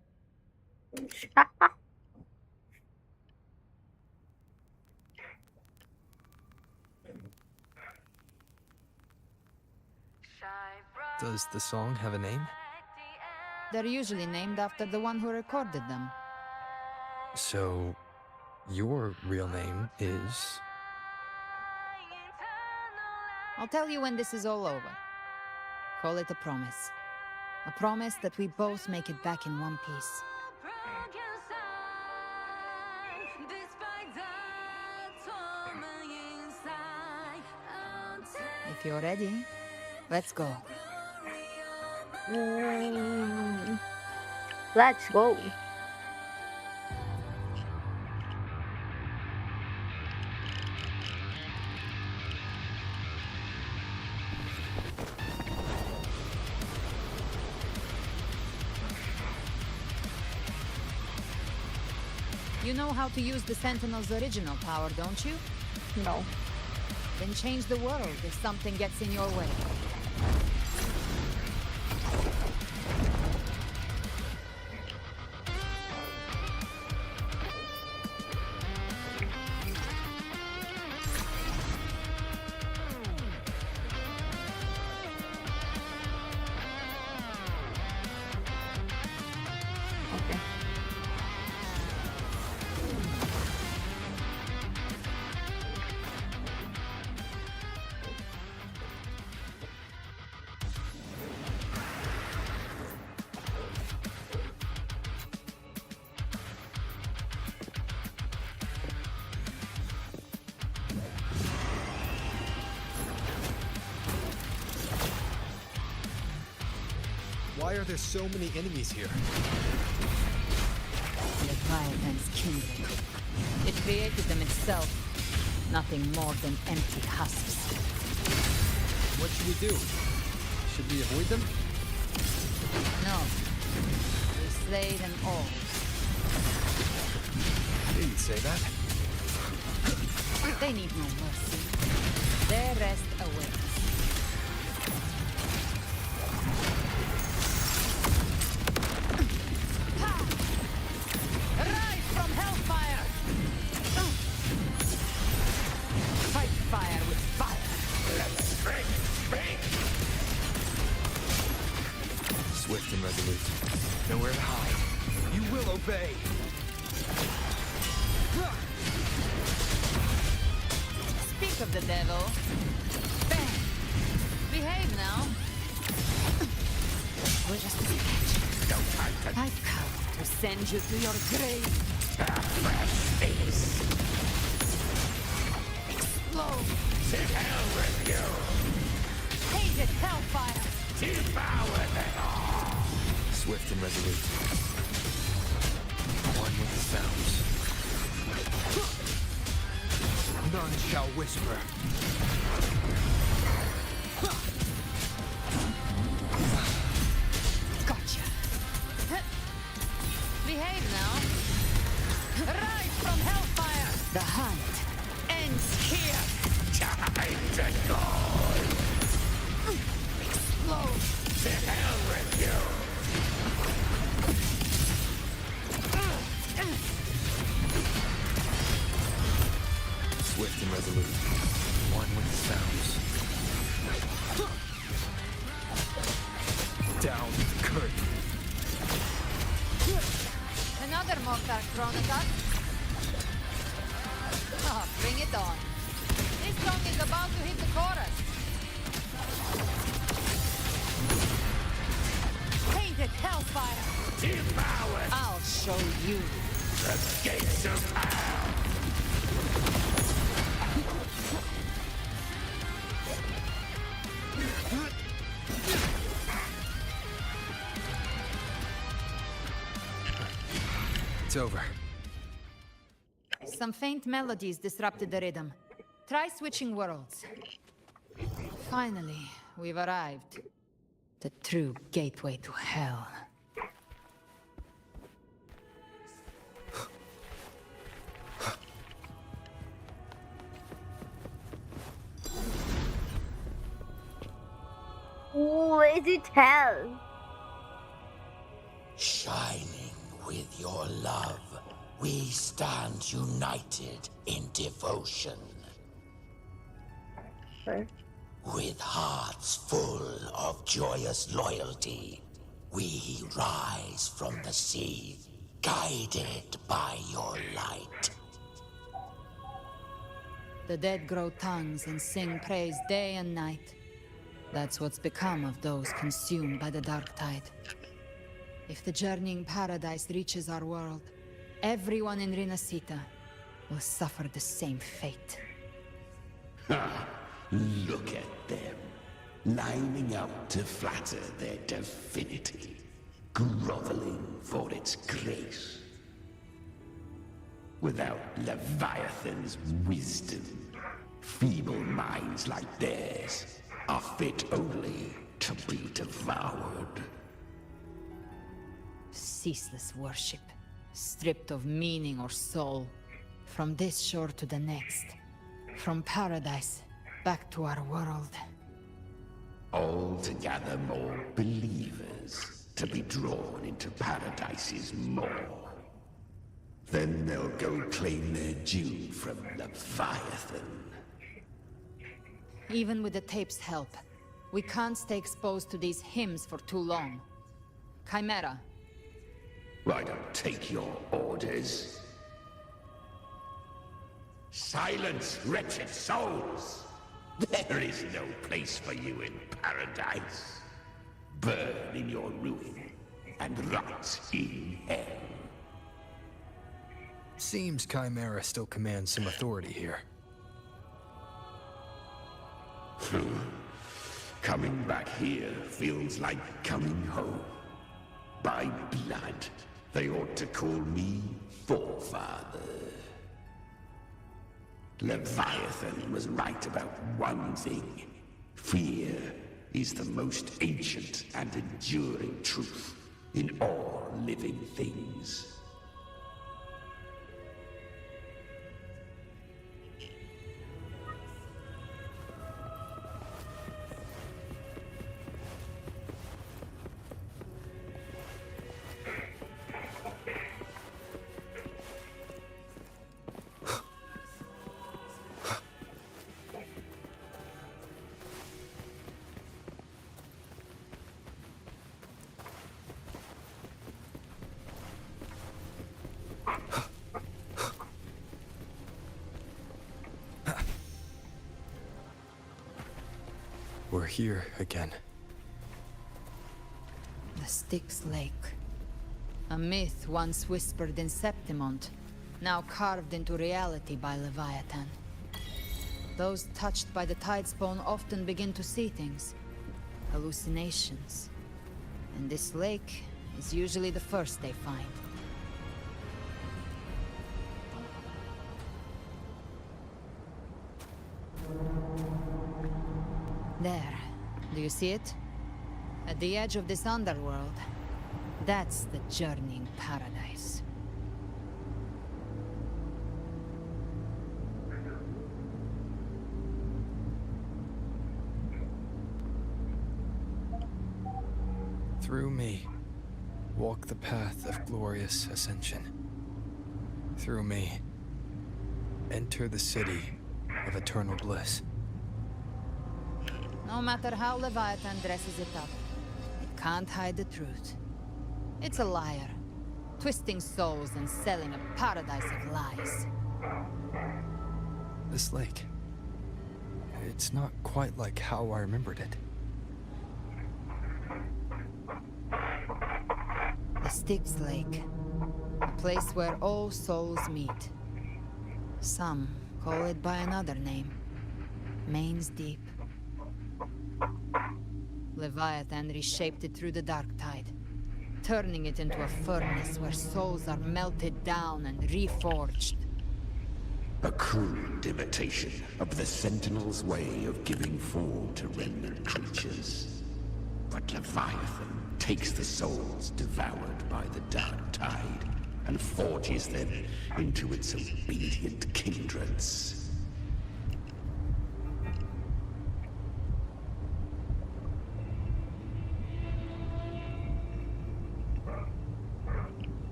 Does the song have a name? They're usually named after the one who recorded them. So, your real name is... I'll tell you when this is all over. Call it a promise. A promise that we both make it back in one piece. If you're ready, let's go. Let's go. You know how to use the Sentinel's original power, don't you? No. Then change the world if something gets in your way. Okay. Why are there so many enemies here? Leviathan's kindred. It created them itself. Nothing more than empty husks. What should we do? Should we avoid them? No. We slay them all. Didn't say that. They need no mercy. Their rest awaits. Rise from hellfire! Fight fire with fire! Swift and resolute. Nowhere to hide. You will obey! Speak of the devil. Bang! Behave now. We're just a sketch. I've come to send you to your grave. Explode! To hell with you! Hated hellfire! Devour them all! Swift and resolute. One with the sounds. None shall whisper. Gotcha. Behave now. Rise from hellfire! The hunt ends here! Time to go! Explode! To hell with you! Swift and resolute. One with the sounds. Down with the curtain. Another Mokhtar Chronotas. Oh, bring it on. This song is about to hit the chorus. Painted hellfire. Devour I'll show you. the gates of hell! It's over. Some faint melodies disrupted the rhythm. Try switching worlds. Finally, we've arrived. The true gateway to hell. Ooh, is it hell? Shining with your love, we stand united in devotion. Sure. With hearts full of joyous loyalty, we rise from the sea, guided by your light. The dead grow tongues and sing praise day and night. That's what's become of those consumed by the dark tide. If the journeying paradise reaches our world, everyone in Rinascita will suffer the same fate. Ha! Look at them, lining up to flatter their divinity, groveling for its grace. Without Leviathan's wisdom, feeble minds like theirs are fit only to be devoured. Ceaseless worship, stripped of meaning or soul, from this shore to the next, from paradise back to our world. All to gather more believers to be drawn into Paradise's maw. Then they'll go claim their due from Leviathan. Even with the tape's help, we can't stay exposed to these hymns for too long. Chimera. I don't take your orders. Silence, wretched souls! There is no place for you in paradise. Burn in your ruin and rot in hell. Seems Chimera still commands some authority here. Coming back here feels like coming home. By blood, they ought to call me Forefather. Leviathan was right about one thing. Fear is the most ancient and enduring truth in all living things. We're here again. The Styx Lake. A myth once whispered in Septimont, now carved into reality by Leviathan. Those touched by the Tidespawn often begin to see things. Hallucinations. And this lake is usually the first they find. There. Do you see it? At the edge of this underworld. That's the journeying paradise. Through me, walk the path of glorious ascension. Through me, enter the city of eternal bliss. No matter how Leviathan dresses it up, it can't hide the truth. It's a liar, twisting souls and selling a paradise of lies. This lake, it's not quite like how I remembered it. The Styx Lake, a place where all souls meet. Some call it by another name, Main's Deep. Leviathan reshaped it through the dark tide, turning it into a furnace where souls are melted down and reforged. A crude imitation of the Sentinel's way of giving form to remnant creatures. But Leviathan takes the souls devoured by the dark tide and forges them into its obedient kindreds.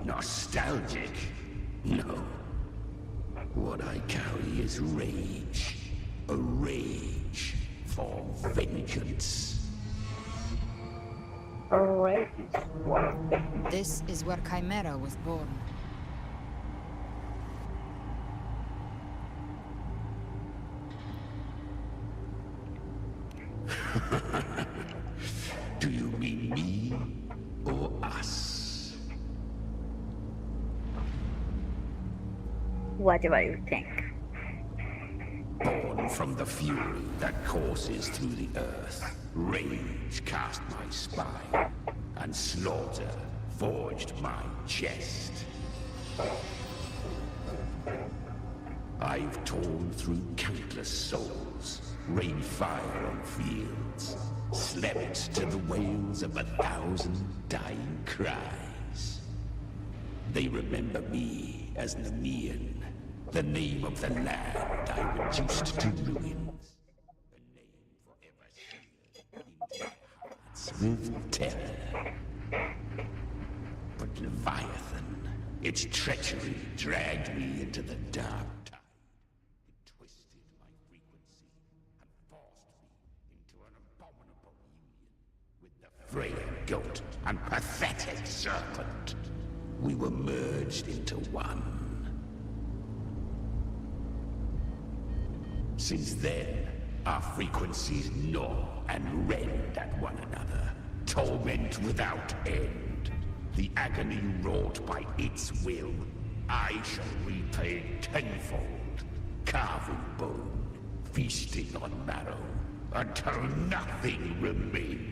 Nostalgic? No. What I carry is rage. A rage for vengeance. Alright. This is where Chimera was born. Do you mean me or us? Whatever you think. Born from the fury that courses through the earth, rage cast my spine, and slaughter forged my chest. I've torn through countless souls, rained fire on fields, slept to the wails of 1,000 dying cries. They remember me as Nemean, the name of the land I reduced to ruins. A name forever seared in their hearts with terror. But Leviathan, its treachery dragged me into the dark tide. It twisted my frequency and forced me into an abominable union with the frail goat and pathetic serpent. We were merged into one. Since then, our frequencies gnaw and rend at one another, torment without end. The agony wrought by its will, I shall repay tenfold, carving bone, feasting on marrow, until nothing remains.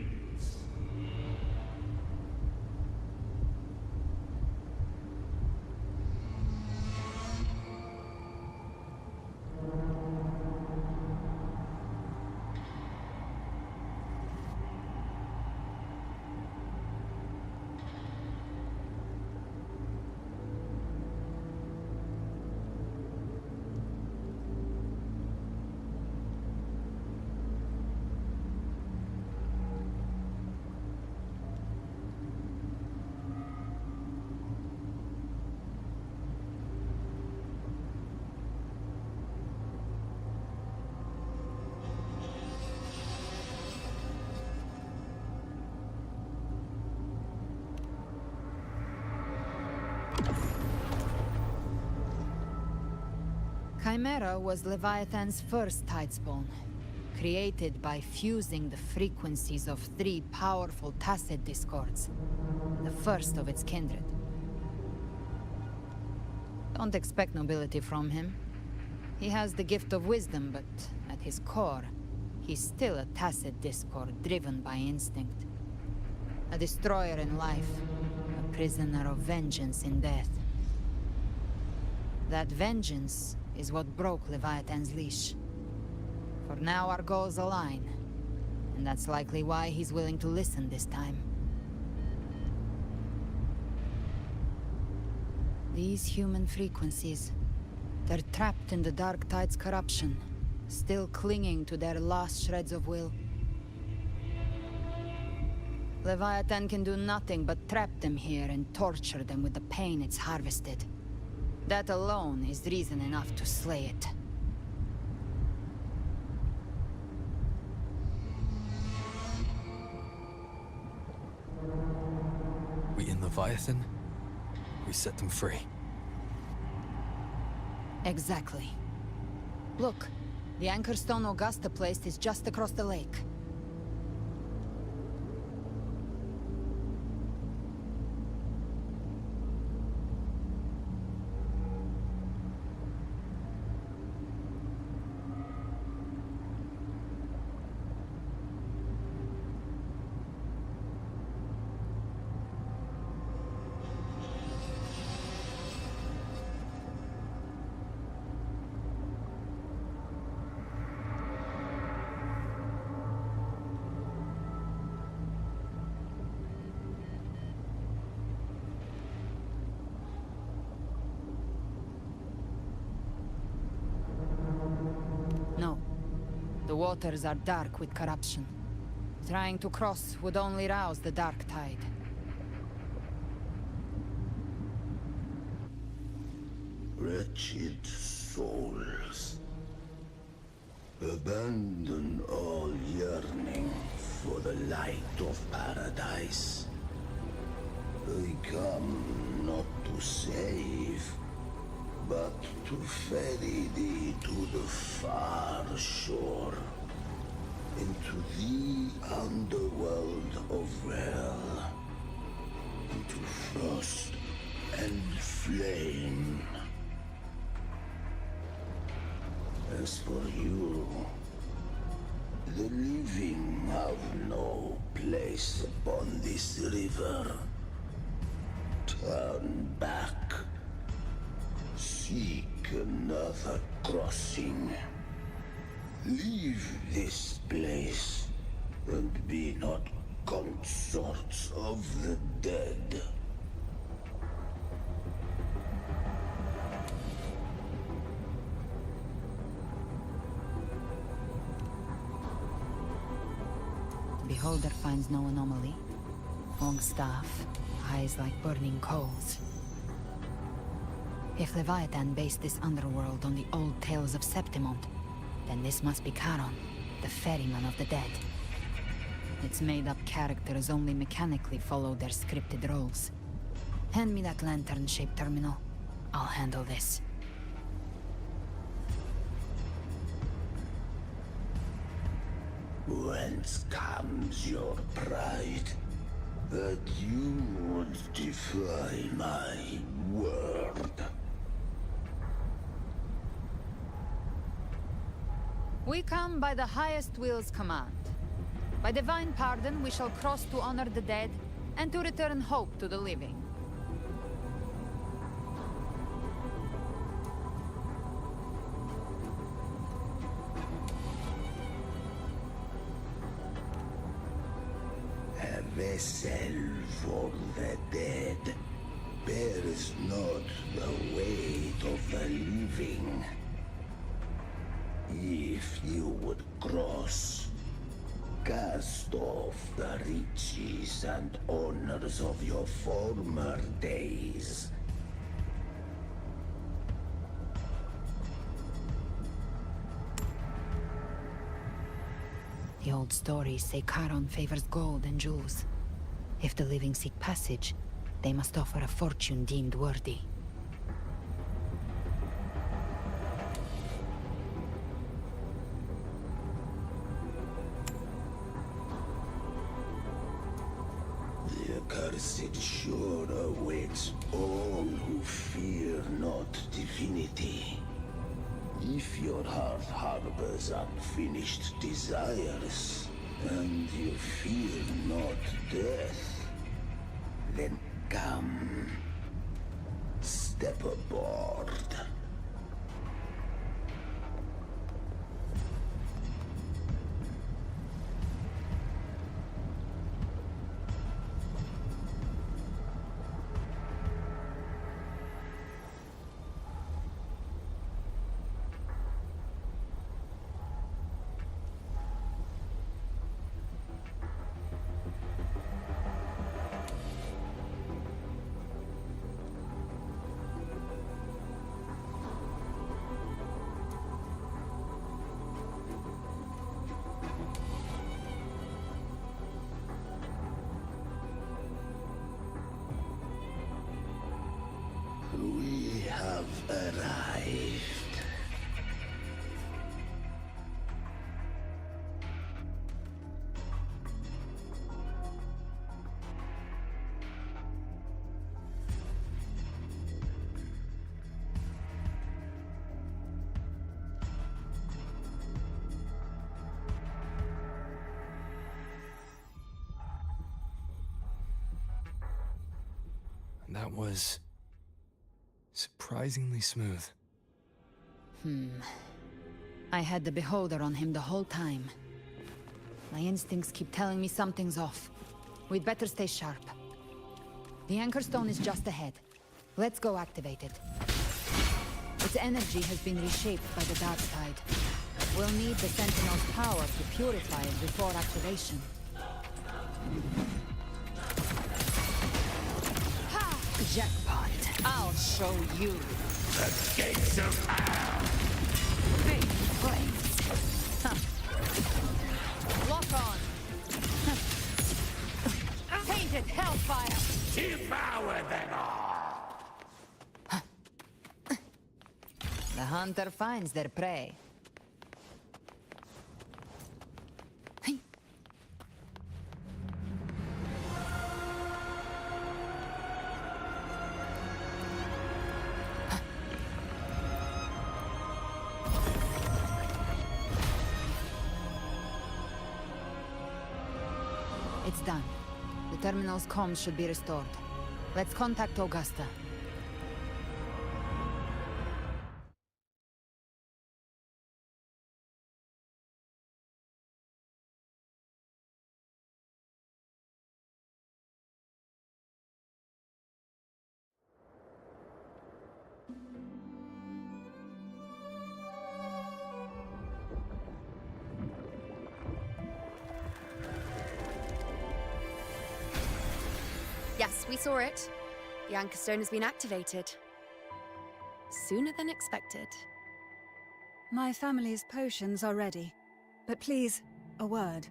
Chimera was Leviathan's first tidespawn, created by fusing the frequencies of 3 powerful Tacet discords, the first of its kindred. Don't expect nobility from him. He has the gift of wisdom, but at his core, he's still a Tacet discord driven by instinct. A destroyer in life, a prisoner of vengeance in death. That vengeance is what broke Leviathan's leash. For now our goals align, and that's likely why he's willing to listen this time. These human frequencies, they're trapped in the Dark Tide's corruption, still clinging to their last shreds of will. Leviathan can do nothing but trap them here and torture them with the pain it's harvested. That alone is reason enough to slay it. We in Leviathan? We set them free. Exactly. Look, the anchor stone Augusta placed is just across the lake. No. The waters are dark with corruption. Trying to cross would only rouse the Dark Tide. Wretched souls. Abandon all yearning for the light of paradise. I come not to save, but to ferry thee to the far shore, into the underworld of Hell, into frost and flame. As for you, the living have no place upon this river. Turn back. Seek another crossing. Leave this place, and be not consorts of the dead. Beholder finds no anomaly. Long staff, eyes like burning coals. If Leviathan based this underworld on the old tales of Septimont, then this must be Charon, the ferryman of the dead. Its made-up characters only mechanically follow their scripted roles. Hand me that lantern-shaped terminal. I'll handle this. Whence comes your pride? That you would defy my word? We come by the highest will's command. By divine pardon, we shall cross to honor the dead, and to return hope to the living. A vessel for the dead bears not the weight of the living. If you would cross, cast off the riches and honors of your former days. The old stories say Charon favors gold and jewels. If the living seek passage, they must offer a fortune deemed worthy. The accursed shore awaits all who fear not divinity. If your heart harbors unfinished desires, and you fear not death, then come, step aboard. We have arrived. That was surprisingly smooth. I had the Beholder on him the whole time. My instincts keep telling me something's off. We'd better stay sharp. The Anchor Stone is just ahead. Let's go activate it. Its energy has been reshaped by the Dark Tide. We'll need the Sentinel's power to purify it before activation. Jackpot. I'll show you. The gates of hell! Big flames. Lock on! Tainted hellfire! Devour them all! The hunter finds their prey. It's done. The terminal's comms should be restored. Let's contact Augusta. Yes, we saw it. The Anchor Stone has been activated. Sooner than expected. My family's potions are ready. But please, a word.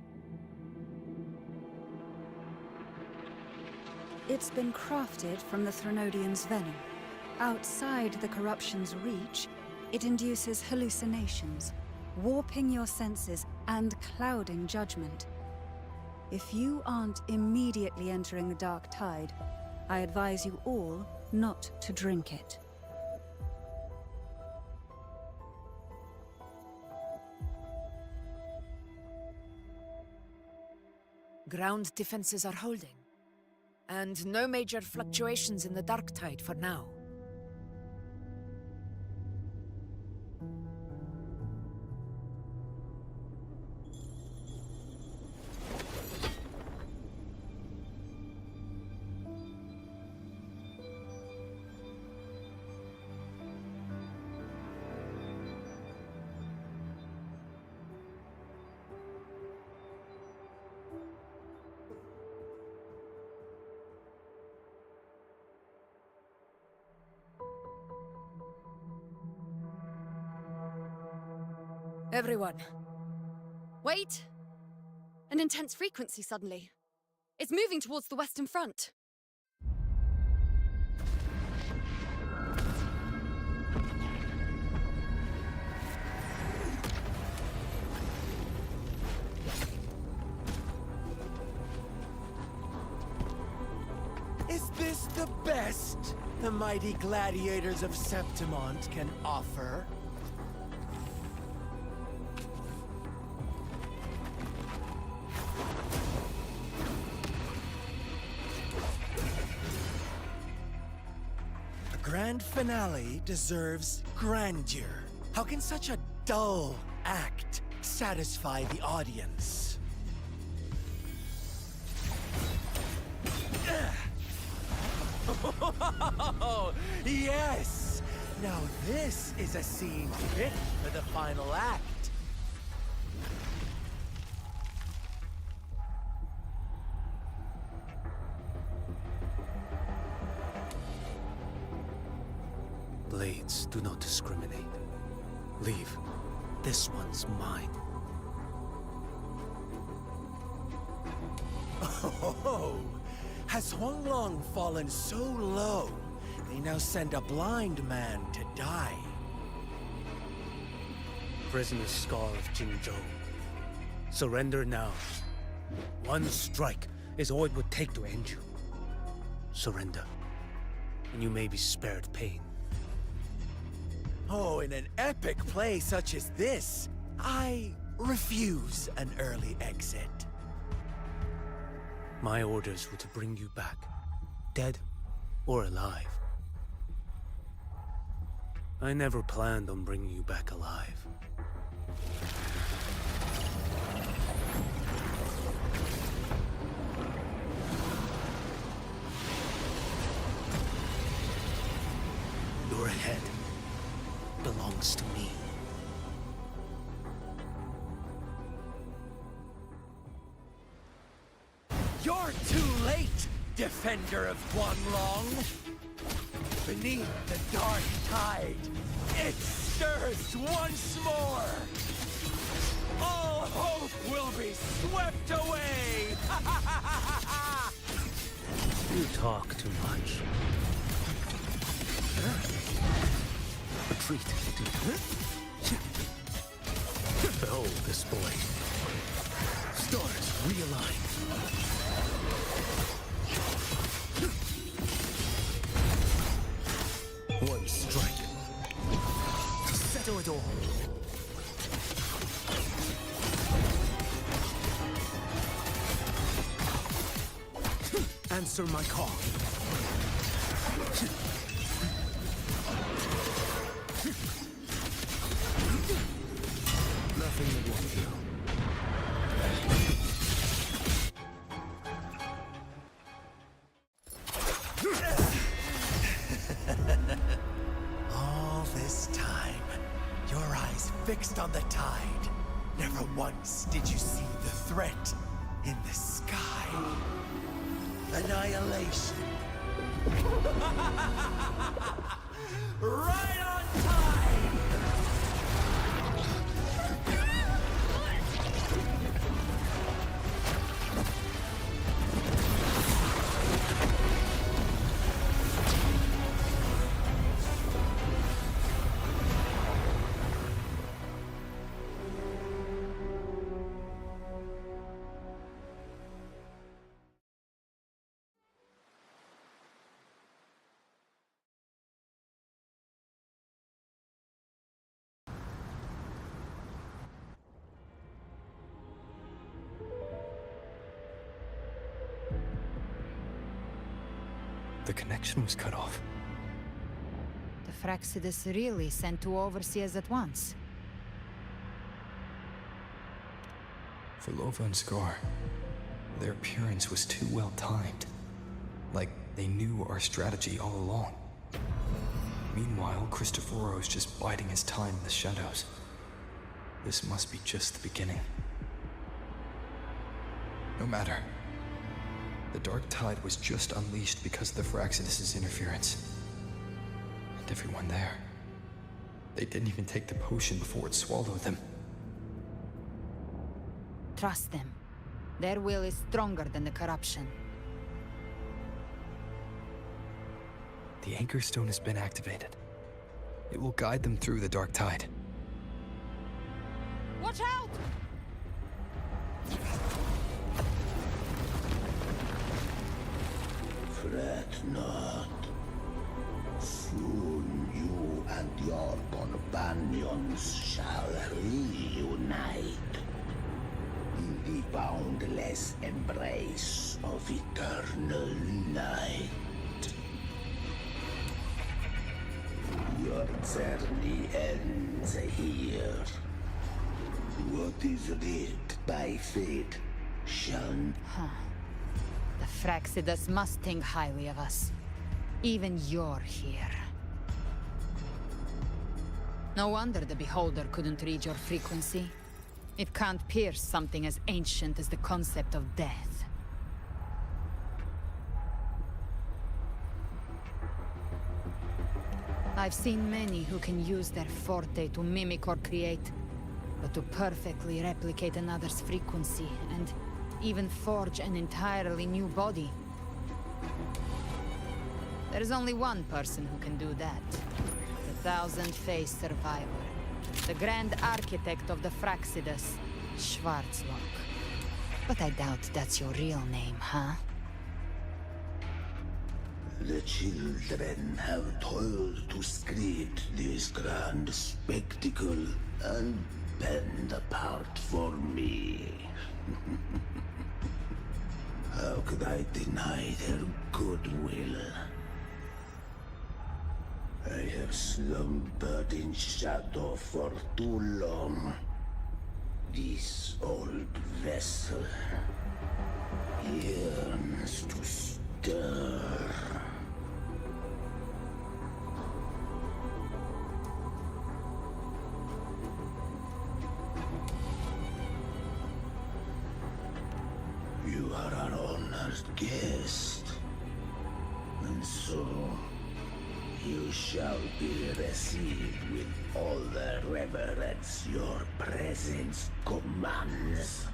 It's been crafted from the Threnodian's venom. Outside the corruption's reach, it induces hallucinations, warping your senses and clouding judgment. If you aren't immediately entering the Dark Tide, I advise you all not to drink it. Ground defenses are holding. And no major fluctuations in the Dark Tide for now. Everyone. Wait! An intense frequency suddenly. It's moving towards the Western Front. Is this the best the mighty gladiators of Septimont can offer? A grand finale deserves grandeur. How can such a dull act satisfy the audience? Oh, yes! Now this is a scene fit for the final act. Blades do not discriminate. Leave. This one's mine. Oh, has Huanglong fallen so low, they now send a blind man to die? Prisoner Scar of Jingzhou. Surrender now. One strike is all it would take to end you. Surrender, and you may be spared pain. Oh, in an epic play such as this, I refuse an early exit. My orders were to bring you back, dead or alive. I never planned on bringing you back alive. Your head belongs to me. You're too late, defender of Huanglong. Beneath the dark tide, it stirs once more. Hope will be swept away! You talk too much. Retreat. Behold this boy. Stars realign. One strike to settle it all. Answer my call. Nothing that won't do. All this time, your eyes fixed on the tide. Never once did you see the threat in the sky. Annihilation. Right on time! The connection was cut off. The Fraxidus really sent two overseers at once. For Lova and Scar, their appearance was too well timed. Like they knew our strategy all along. Meanwhile, Christophero's just biding his time in the shadows. This must be just the beginning. No matter. The Dark Tide was just unleashed because of the Fraxidus' interference. And everyone there. They didn't even take the potion before it swallowed them. Trust them. Their will is stronger than the corruption. The Anchor Stone has been activated. It will guide them through the Dark Tide. Watch out! Fret not. Soon you and your companions shall reunite in the boundless embrace of eternal night. Your journey ends here. What is writ by fate shall... The Fraxidus must think highly of us. Even you're here. No wonder the Beholder couldn't read your frequency. It can't pierce something as ancient as the concept of death. I've seen many who can use their forte to mimic or create, but to perfectly replicate another's frequency and even forge an entirely new body. There's only one person who can do that. The Thousand-Faced Survivor. The Grand Architect of the Fraxidus, Schwarzlock. But I doubt that's your real name, huh? The children have toiled to create this grand spectacle and bend apart for me. How could I deny their goodwill? I have slumbered in shadow for too long. This old vessel yearns to stir. You are our honored guest, and so you shall be received with all the reverence your presence commands.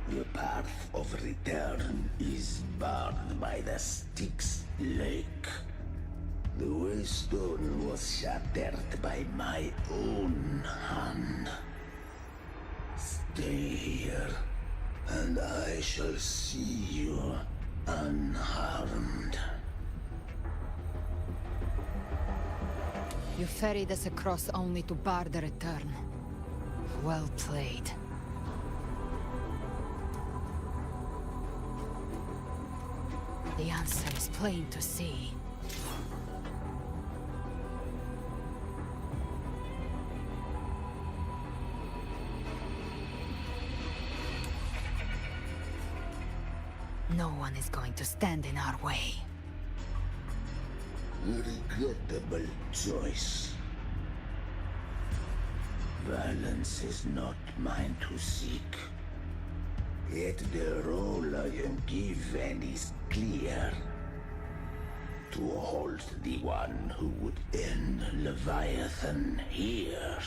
The path of return is barred by the Styx Lake. The Waystone was shattered by my own hand. Stay here, and I shall see you unharmed. You ferried us across only to bar the return. Well played. The answer is plain to see. No one is going to stand in our way. Regrettable choice. Violence is not mine to seek. Yet the role I am given is clear. To halt the one who would end Leviathan here.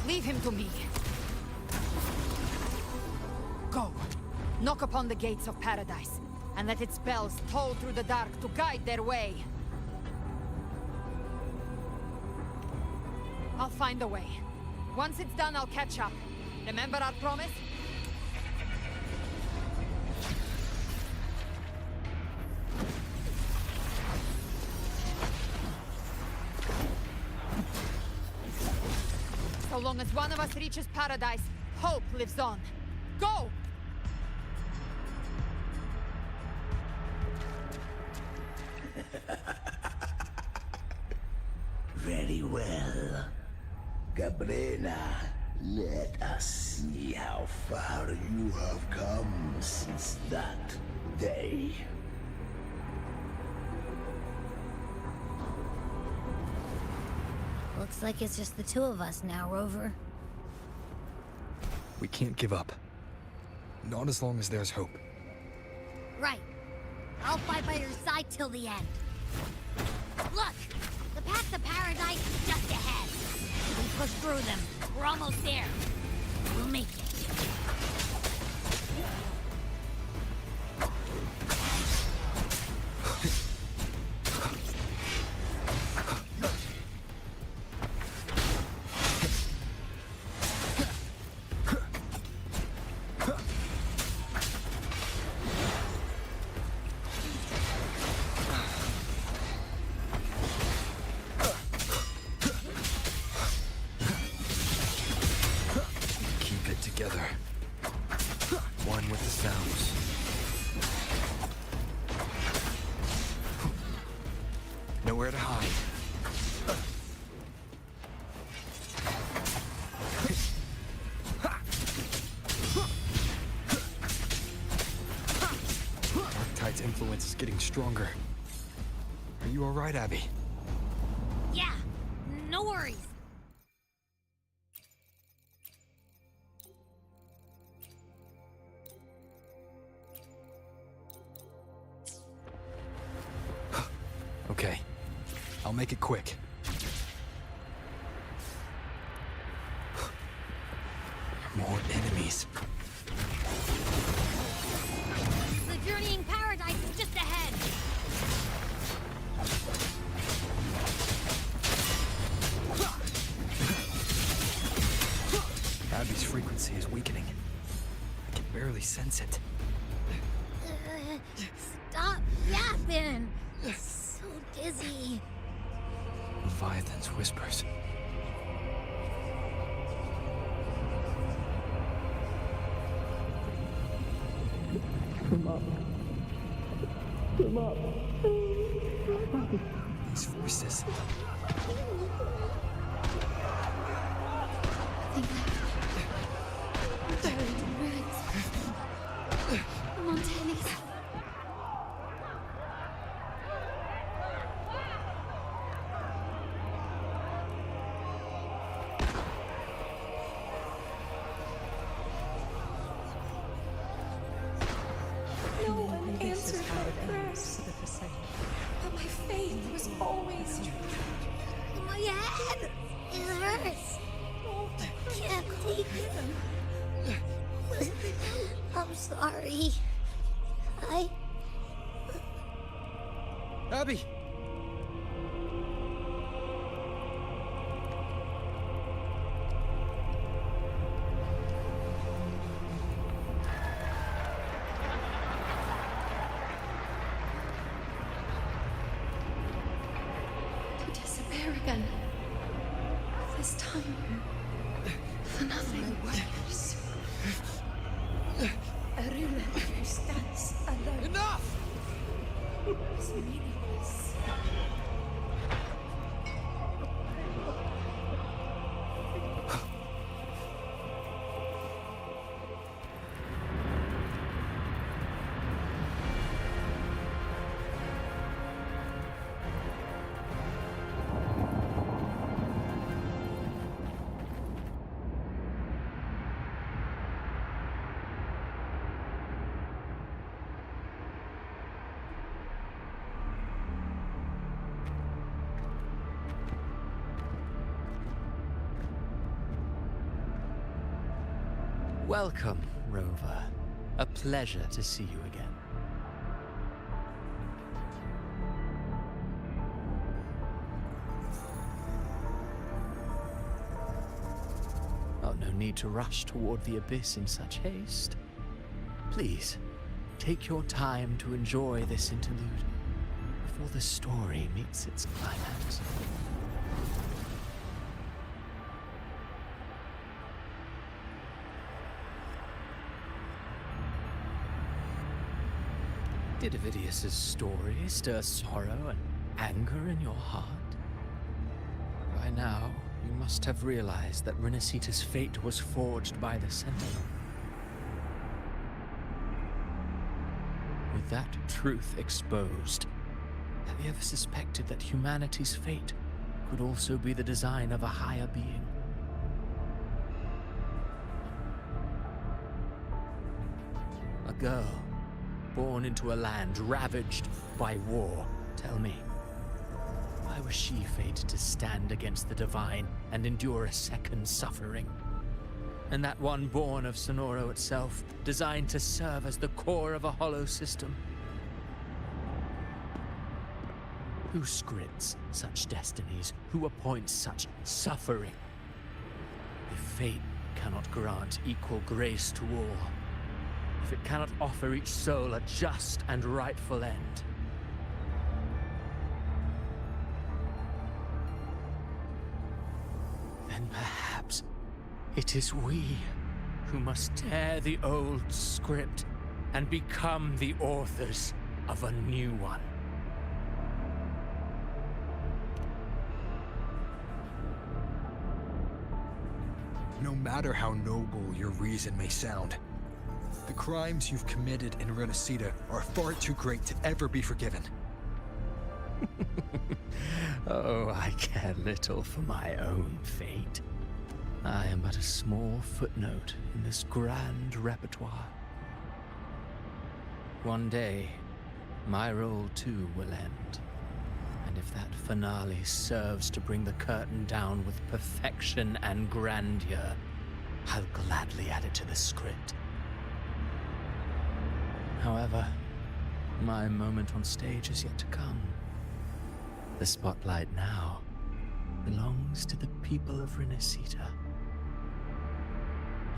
Leave him to me. Go. Knock upon the gates of paradise, and let its bells toll through the dark to guide their way. I'll find a way. Once it's done, I'll catch up. Remember our promise? So long as one of us reaches paradise, hope lives on. Go! Very well. Cabrera, let us see how far you have come since that day. Looks like it's just the two of us now, Rover. We can't give up. Not as long as there's hope. Right. I'll fight by your side till the end. Look! The path to paradise is just ahead. We push through them. We're almost there. We'll make it. Together. One with the sounds. Nowhere to hide. Darktide's influence is getting stronger. Are you all right, Abby? Yeah, no worries. Okay. I'll make it quick. More enemies. The journeying paradise is just ahead. Abby's frequency is weakening. I can barely sense it. Stop yapping. So dizzy. Leviathan's whispers. Come up. Come up. These voices. Buried in ruins. Montanis. always true. My head! It hurts! Can't take it. I'm sorry. Abby! To disappear again. This time, for nothing. Worse. Aruna who stands alone. Enough! Is meaningless. Welcome, Rover. A pleasure to see you again. Oh, no need to rush toward the abyss in such haste. Please, take your time to enjoy this interlude before the story meets its climax. Did Avidius's story stir sorrow and anger in your heart? By now, you must have realized that Renacita's fate was forged by the Sentinel. With that truth exposed, have you ever suspected that humanity's fate could also be the design of a higher being? A girl born into a land ravaged by war. Tell me, why was she fated to stand against the divine and endure a second suffering? And that one born of Sonoro itself, designed to serve as the core of a hollow system? Who scripts such destinies? Who appoints such suffering? If fate cannot grant equal grace to all, if it cannot offer each soul a just and rightful end, then perhaps it is we who must tear the old script and become the authors of a new one. No matter how noble your reason may sound, the crimes you've committed in Renacita are far too great to ever be forgiven. Oh, I care little for my own fate. I am but a small footnote in this grand repertoire. One day, my role too will end. And if that finale serves to bring the curtain down with perfection and grandeur, I'll gladly add it to the script. However, my moment on stage is yet to come. The spotlight now belongs to the people of Renacita.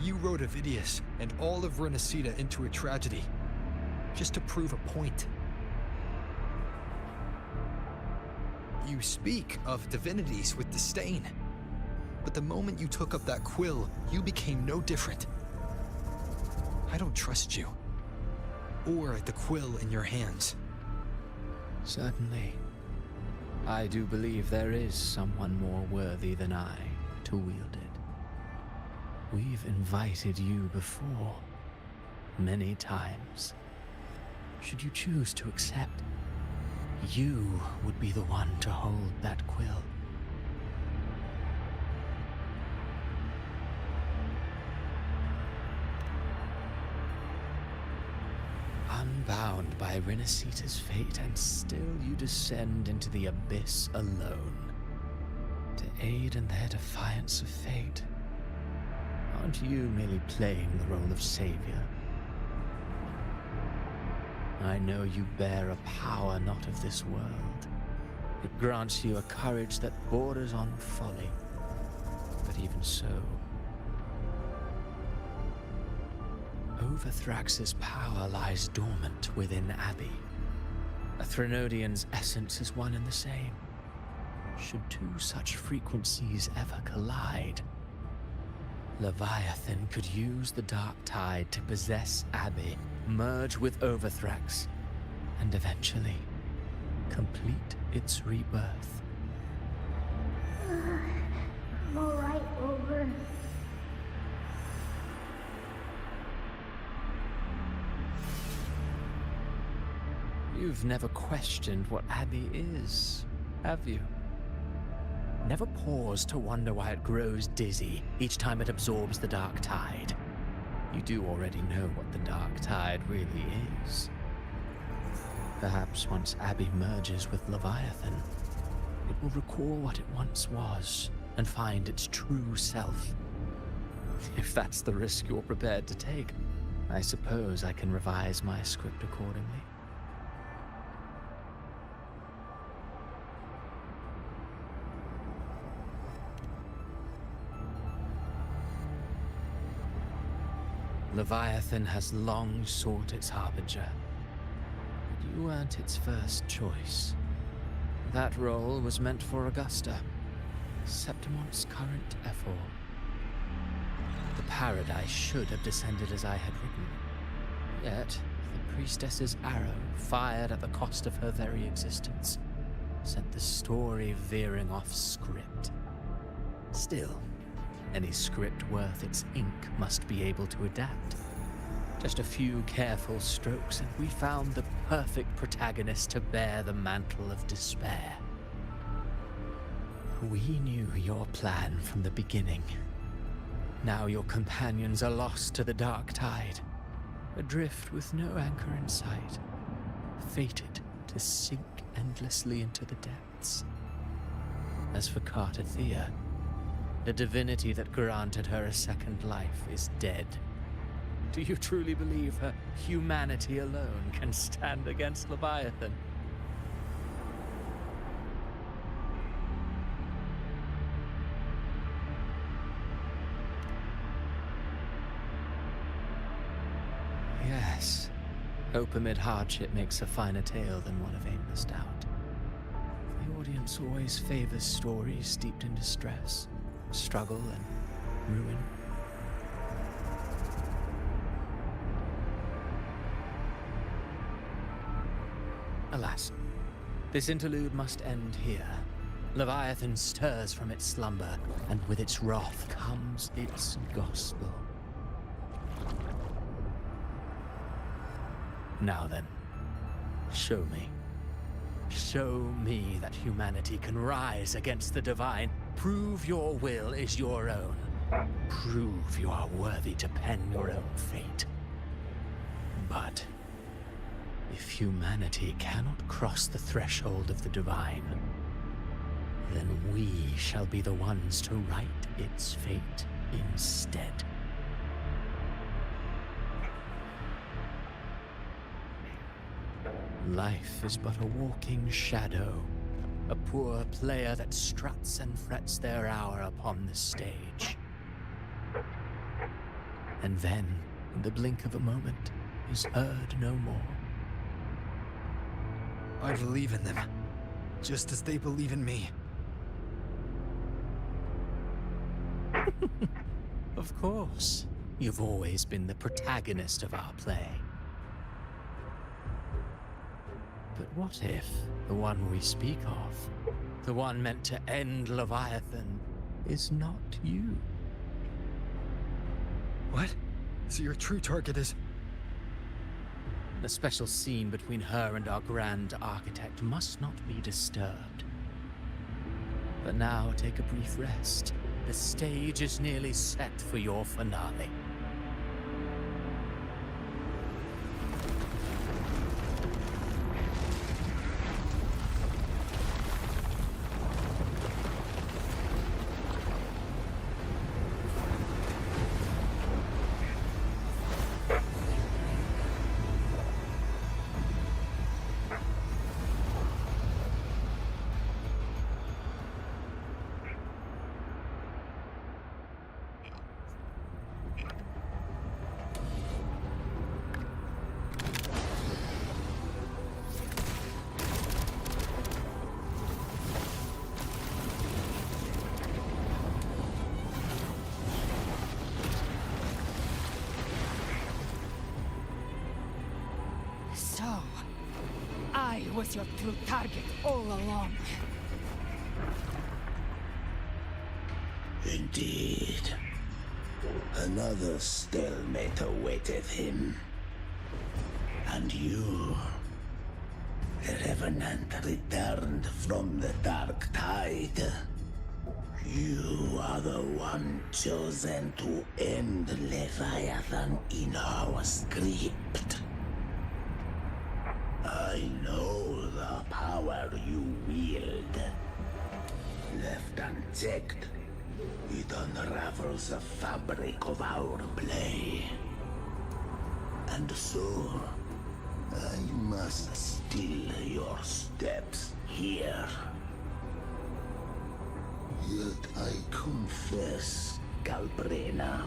You wrote Avidius and all of Renacita into a tragedy, just to prove a point. You speak of divinities with disdain, but the moment you took up that quill, you became no different. I don't trust you, or the quill in your hands. Certainly. I do believe there is someone more worthy than I to wield it. We've invited you before, many times. Should you choose to accept, you would be the one to hold that quill. unbound by Renacita's fate, and still you descend into the abyss alone to aid in their defiance of fate. Aren't you merely playing the role of savior? I know you bear a power not of this world. It grants you a courage that borders on folly. But even so, Overthrax's power lies dormant within Abby. A Threnodian's essence is one and the same. Should two such frequencies ever collide, Leviathan could use the Dark Tide to possess Abby, merge with Overthrax, and eventually complete its rebirth. I'm alright, Over. You've never questioned what Abby is, have you? Never paused to wonder why it grows dizzy each time it absorbs the Dark Tide. You do already know what the Dark Tide really is. Perhaps once Abby merges with Leviathan, it will recall what it once was and find its true self. If that's the risk you're prepared to take, I suppose I can revise my script accordingly. Leviathan has long sought its harbinger, but you weren't its first choice. That role was meant for Augusta, Septimon's current Ephor. The Paradise should have descended as I had written, yet the priestess's arrow, fired at the cost of her very existence, sent the story veering off script. Still, any script worth its ink must be able to adapt. Just a few careful strokes and we found the perfect protagonist to bear the mantle of despair. We knew your plan from the beginning. Now your companions are lost to the Dark Tide, adrift with no anchor in sight, fated to sink endlessly into the depths. As for Cartathea, the divinity that granted her a second life is dead. Do you truly believe her humanity alone can stand against Leviathan? Yes. Hope amid hardship makes a finer tale than one of aimless doubt. The audience always favors stories steeped in distress, struggle, and ruin. Alas, this interlude must end here. Leviathan stirs from its slumber, and with its wrath comes its gospel. Now then, show me. Show me that humanity can rise against the divine. Prove your will is your own. Prove you are worthy to pen your own fate. But if humanity cannot cross the threshold of the divine, then we shall be the ones to write its fate instead. Life is but a walking shadow, a poor player that struts and frets their hour upon the stage. And then, in the blink of a moment, is heard no more. I believe in them, just as they believe in me. Of course. You've always been the protagonist of our play. But what if the one we speak of, the one meant to end Leviathan, is not you? What? So your true target is... The special scene between her and our Grand Architect must not be disturbed. But now take a brief rest. The stage is nearly set for your finale. So, I was your true target all along. Indeed. Another stalemate awaited him. And you, the Revenant, returned from the Dark Tide. You are the one chosen to end Leviathan in our script. I know the power you wield. Left unchecked, it unravels the fabric of our play. And so, I must still your steps here. Yet I confess, Galbrena,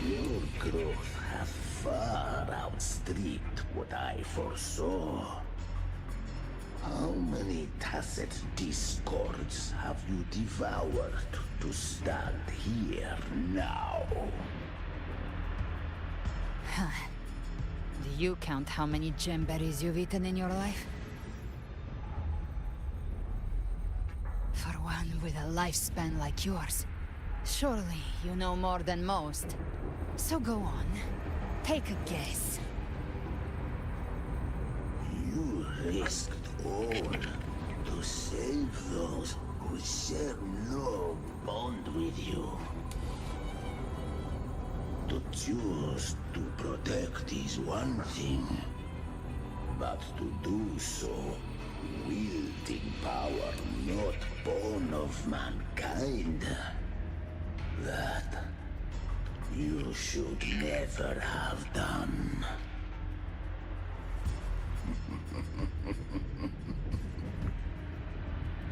your growth hath far outstripped what I foresaw. How many tacit discords have you devoured to stand here now? Do you count how many gemberries you've eaten in your life? For one with a lifespan like yours, surely you know more than most. So go on, take a guess. You risked all to save those who share no bond with you. To choose to protect is one thing, but to do so wielding power not born of mankind, that you should never have done.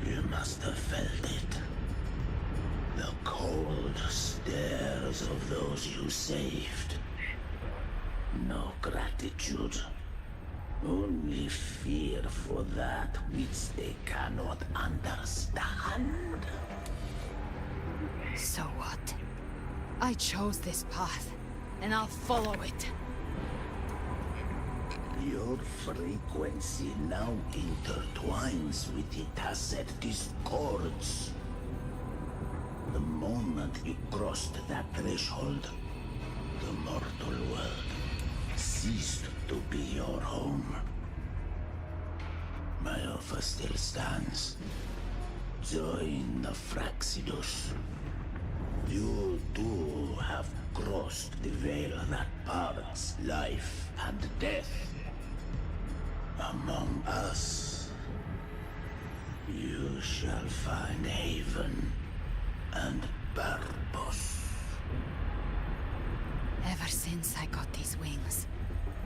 You must have felt it. The cold stares of those you saved. No gratitude. Only fear for that which they cannot understand. So what? I chose this path, and I'll follow it. Your frequency now intertwines with the tacit discords. The moment you crossed that threshold, the mortal world ceased to be your home. My offer still stands. Join the Fraxidus. You too have crossed the veil that parts life and death. Among us, you shall find haven and purpose. Ever since I got these wings,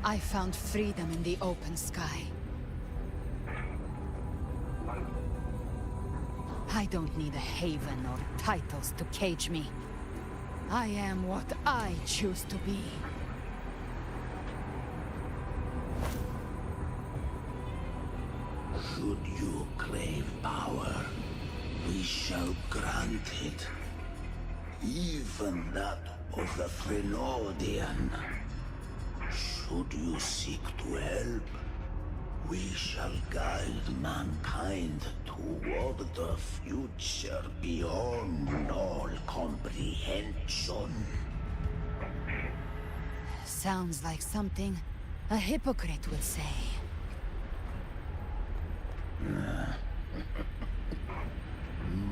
I found freedom in the open sky. I don't need a haven or titles to cage me. I am what I choose to be. Should you crave power, we shall grant it. Even that of the Frenodian. Should you seek to help, we shall guide mankind toward the future beyond all comprehension. Sounds like something a hypocrite would say.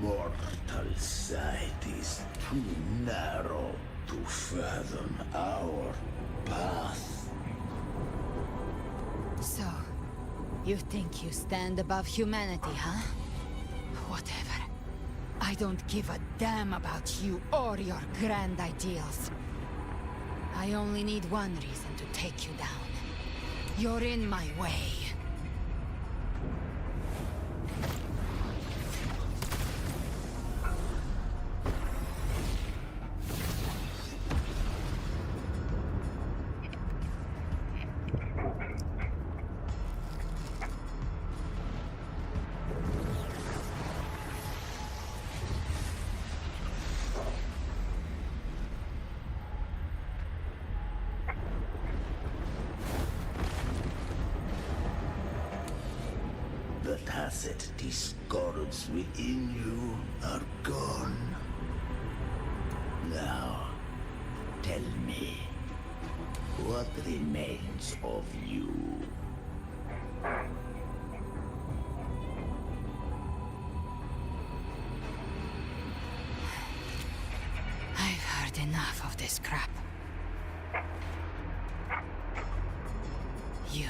Mortal sight is too narrow to fathom our path. So, you think you stand above humanity, huh? Whatever. I don't give a damn about you or your grand ideals. I only need one reason to take you down. You're in my way. the tacit discords within you are gone. Now, tell me, what remains of you? I've heard enough of this crap. You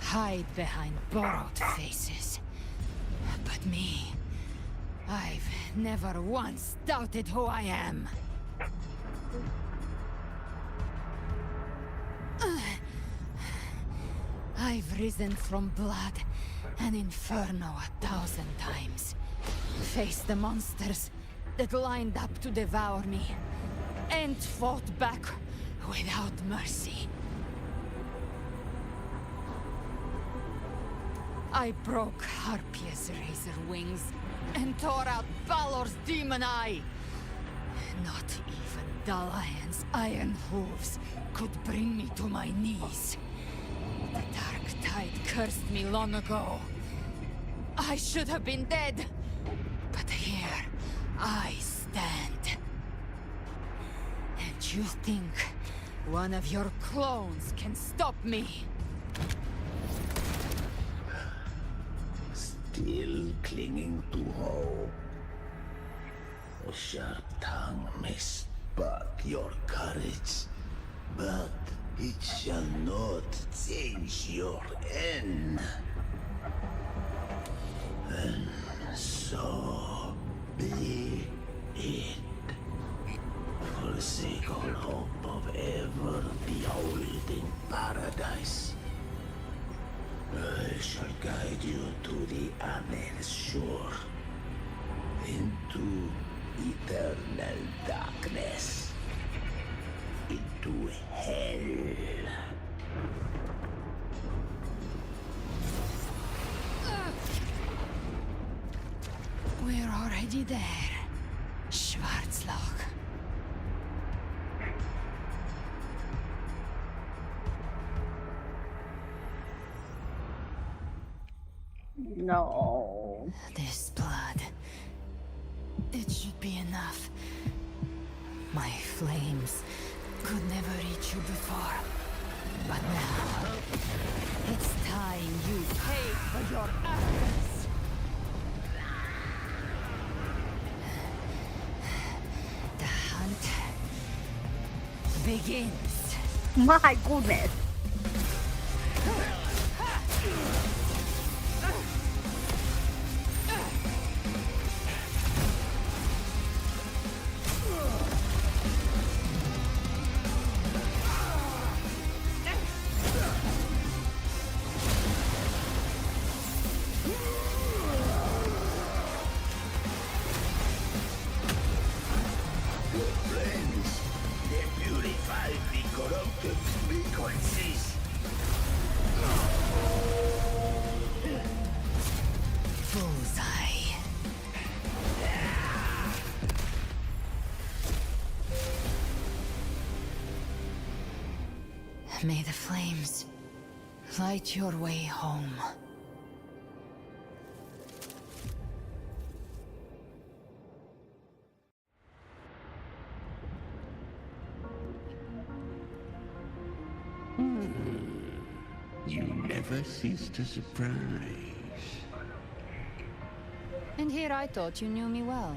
hide behind borrowed faces. But me, I've never once doubted who I am. I've risen from blood and inferno 1,000 times. Faced the monsters that lined up to devour me, and fought back without mercy. I broke Harpia's razor wings and tore out Balor's demon eye. Not even Dalahan's iron hooves could bring me to my knees. The Dark Tide cursed me long ago. I should have been dead, but here I stand. And you think one of your clones can stop me? Still clinging to hope. A sharp tongue may spark your courage, but it shall not change your end. And so be it. Forsake all hope of ever beholding paradise. I shall guide you to the Amel's shore, into eternal darkness, into hell. We're already there, Schwarzloch. No. This blood. It should be enough. My flames could never reach you before. But now, it's time you pay for your actions. The hunt begins. My goodness. May the flames light your way home. You never cease to surprise. And here I thought you knew me well.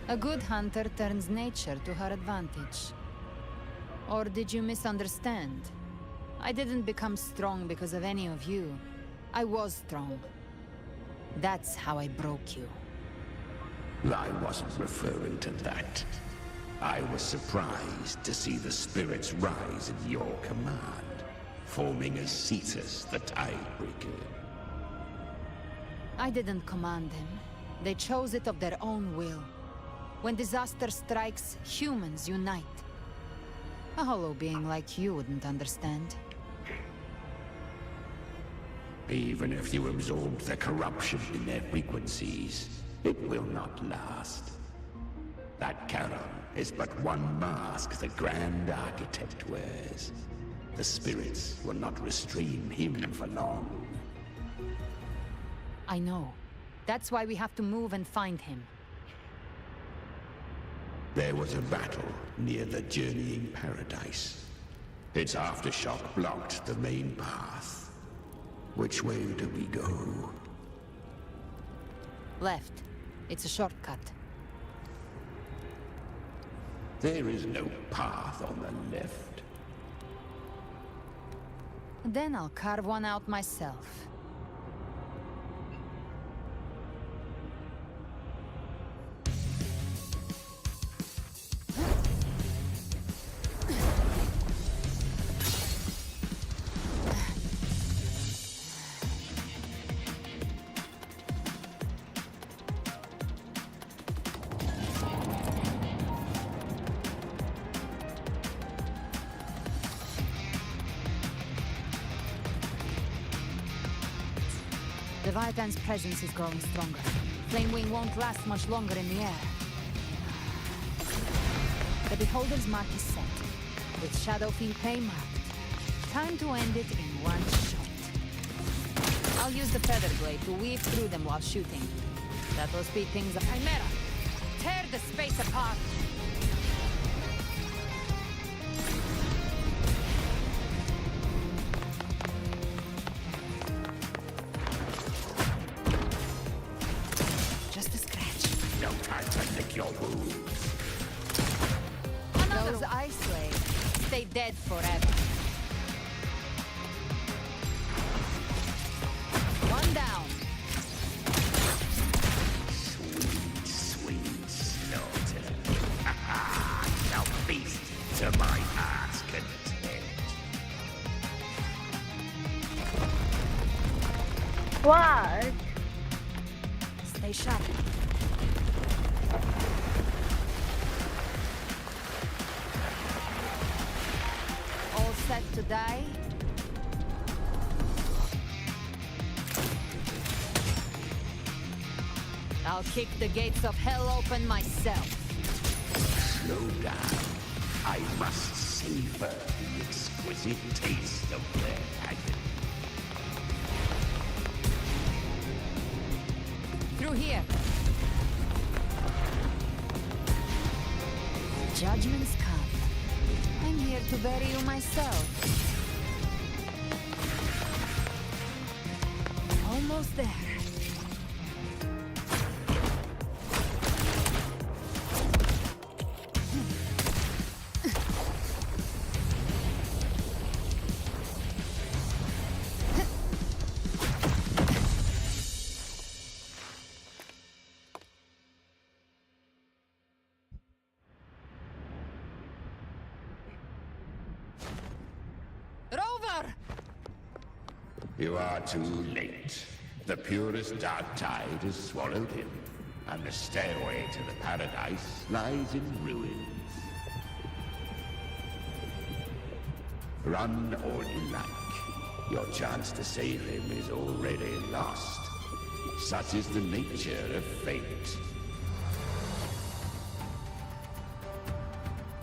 A good hunter turns nature to her advantage. Or did you misunderstand? I didn't become strong because of any of you. I was strong. That's how I broke you. I wasn't referring to that. I was surprised to see the spirits rise at your command, forming as Cetus the Tidebreaker. I didn't command them. They chose it of their own will. When disaster strikes, humans unite. A hollow being like you wouldn't understand. Even if you absorb the corruption in their frequencies, it will not last. That Charon is but one mask the Grand Architect wears. The spirits will not restrain him for long. I know. That's why we have to move and find him. There was a battle near the Journeying Paradise. Its aftershock blocked the main path. Which way do we go? Left. It's a shortcut. There is no path on the left. Then I'll carve one out myself. Leviathan's presence is growing stronger. Flamewing won't last much longer in the air. The Beholder's mark is set, with Shadowfiend Prey marked. Time to end it in one shot. I'll use the Feather Blade to weave through them while shooting. That'll speed things up. Chimera! Tear the space apart! Those ice slaves stay dead forever. One down. Sweet slaughter. Now feast to my heart's content. What? Stay sharp. All set to die? I'll kick the gates of hell open myself. Slow down. I must savor the exquisite taste of their agony. Through here. Judgments come. I'm here to bury you myself. Almost there. You are too late. The purest dark tide has swallowed him, and the stairway to the paradise lies in ruins. Run all you like. Your chance to save him is already lost. Such is the nature of fate.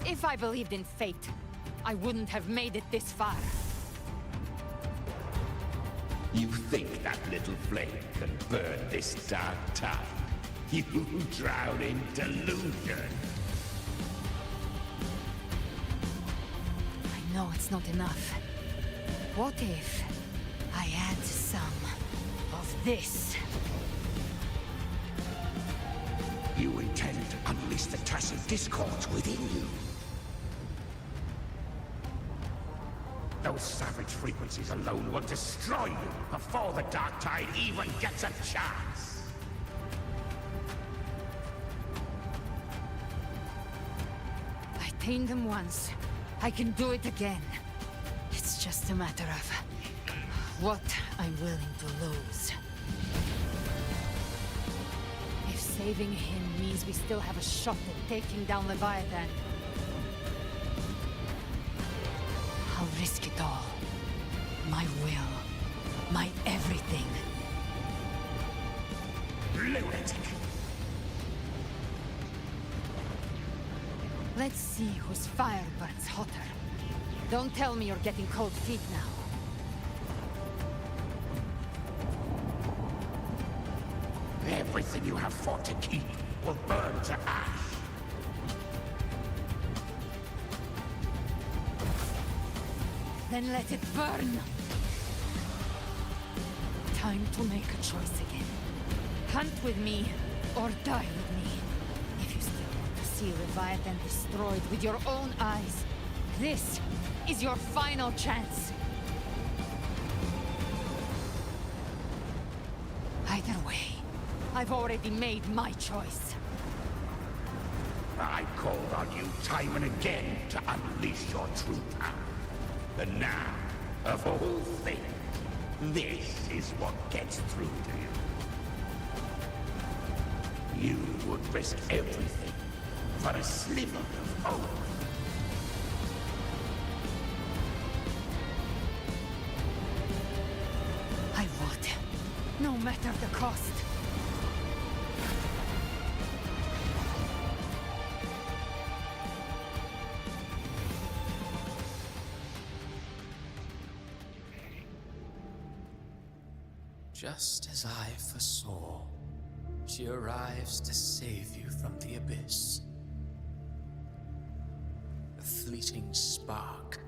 If I believed in fate, I wouldn't have made it this far. You think that little flame can burn this dark tide? You drown in delusion. I know it's not enough. What if I add some of this? You intend to unleash the tacit discords within you. Those savage frequencies alone will destroy you before the Dark Tide even gets a chance. I tamed them once. I can do it again. It's just a matter of what I'm willing to lose. If saving him means we still have a shot at taking down Leviathan, I'll risk it all. My will. My everything. Lunatic! Let's see whose fire burns hotter. Don't tell me you're getting cold feet now. Everything you have fought to keep will burn to ash. Then let it burn! Time to make a choice again. Hunt with me, or die with me. If you still want to see Leviathan destroyed with your own eyes, this is your final chance. Either way, I've already made my choice. I called on you time and again to unleash your true power. And now, of all things, this is what gets through to you. You would risk everything for a sliver of hope. I would, no matter the cost. Just as I foresaw, she arrives to save you from the abyss. A fleeting spark,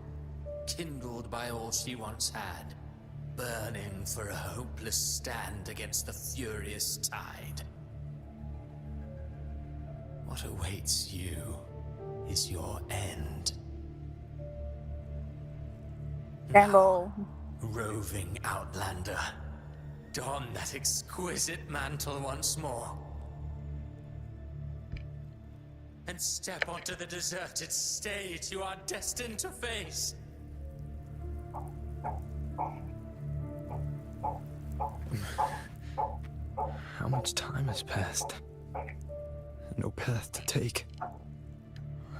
kindled by all she once had, burning for a hopeless stand against the furious tide. What awaits you is your end. Tango. Roving outlander, don that exquisite mantle once more. And step onto the deserted stage you are destined to face. How much time has passed? No path to take.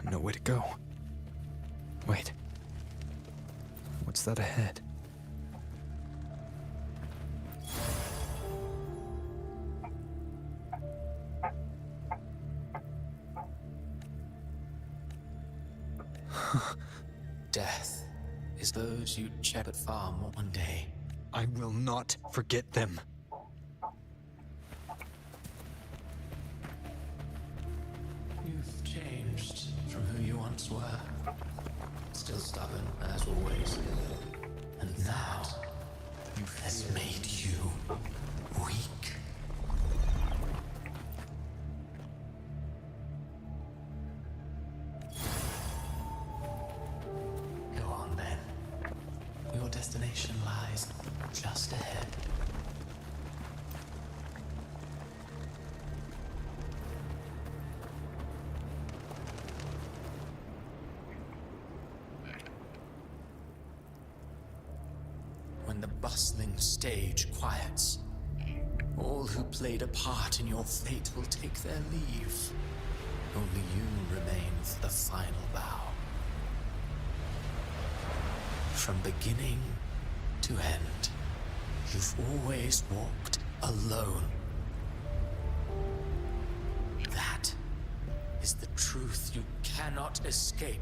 Nowhere to go. Wait. What's that ahead? Death is those you shepherd farm one day. I will not forget them. You've changed from who you once were. Still stubborn, as always. And now, youth has made you weak. Go on then. Your destination lies just ahead. When the bustling stage quiets, all who played a part in your fate will take their leave. Only you remain for the final bow. From beginning to end, you've always walked alone. That is the truth you cannot escape.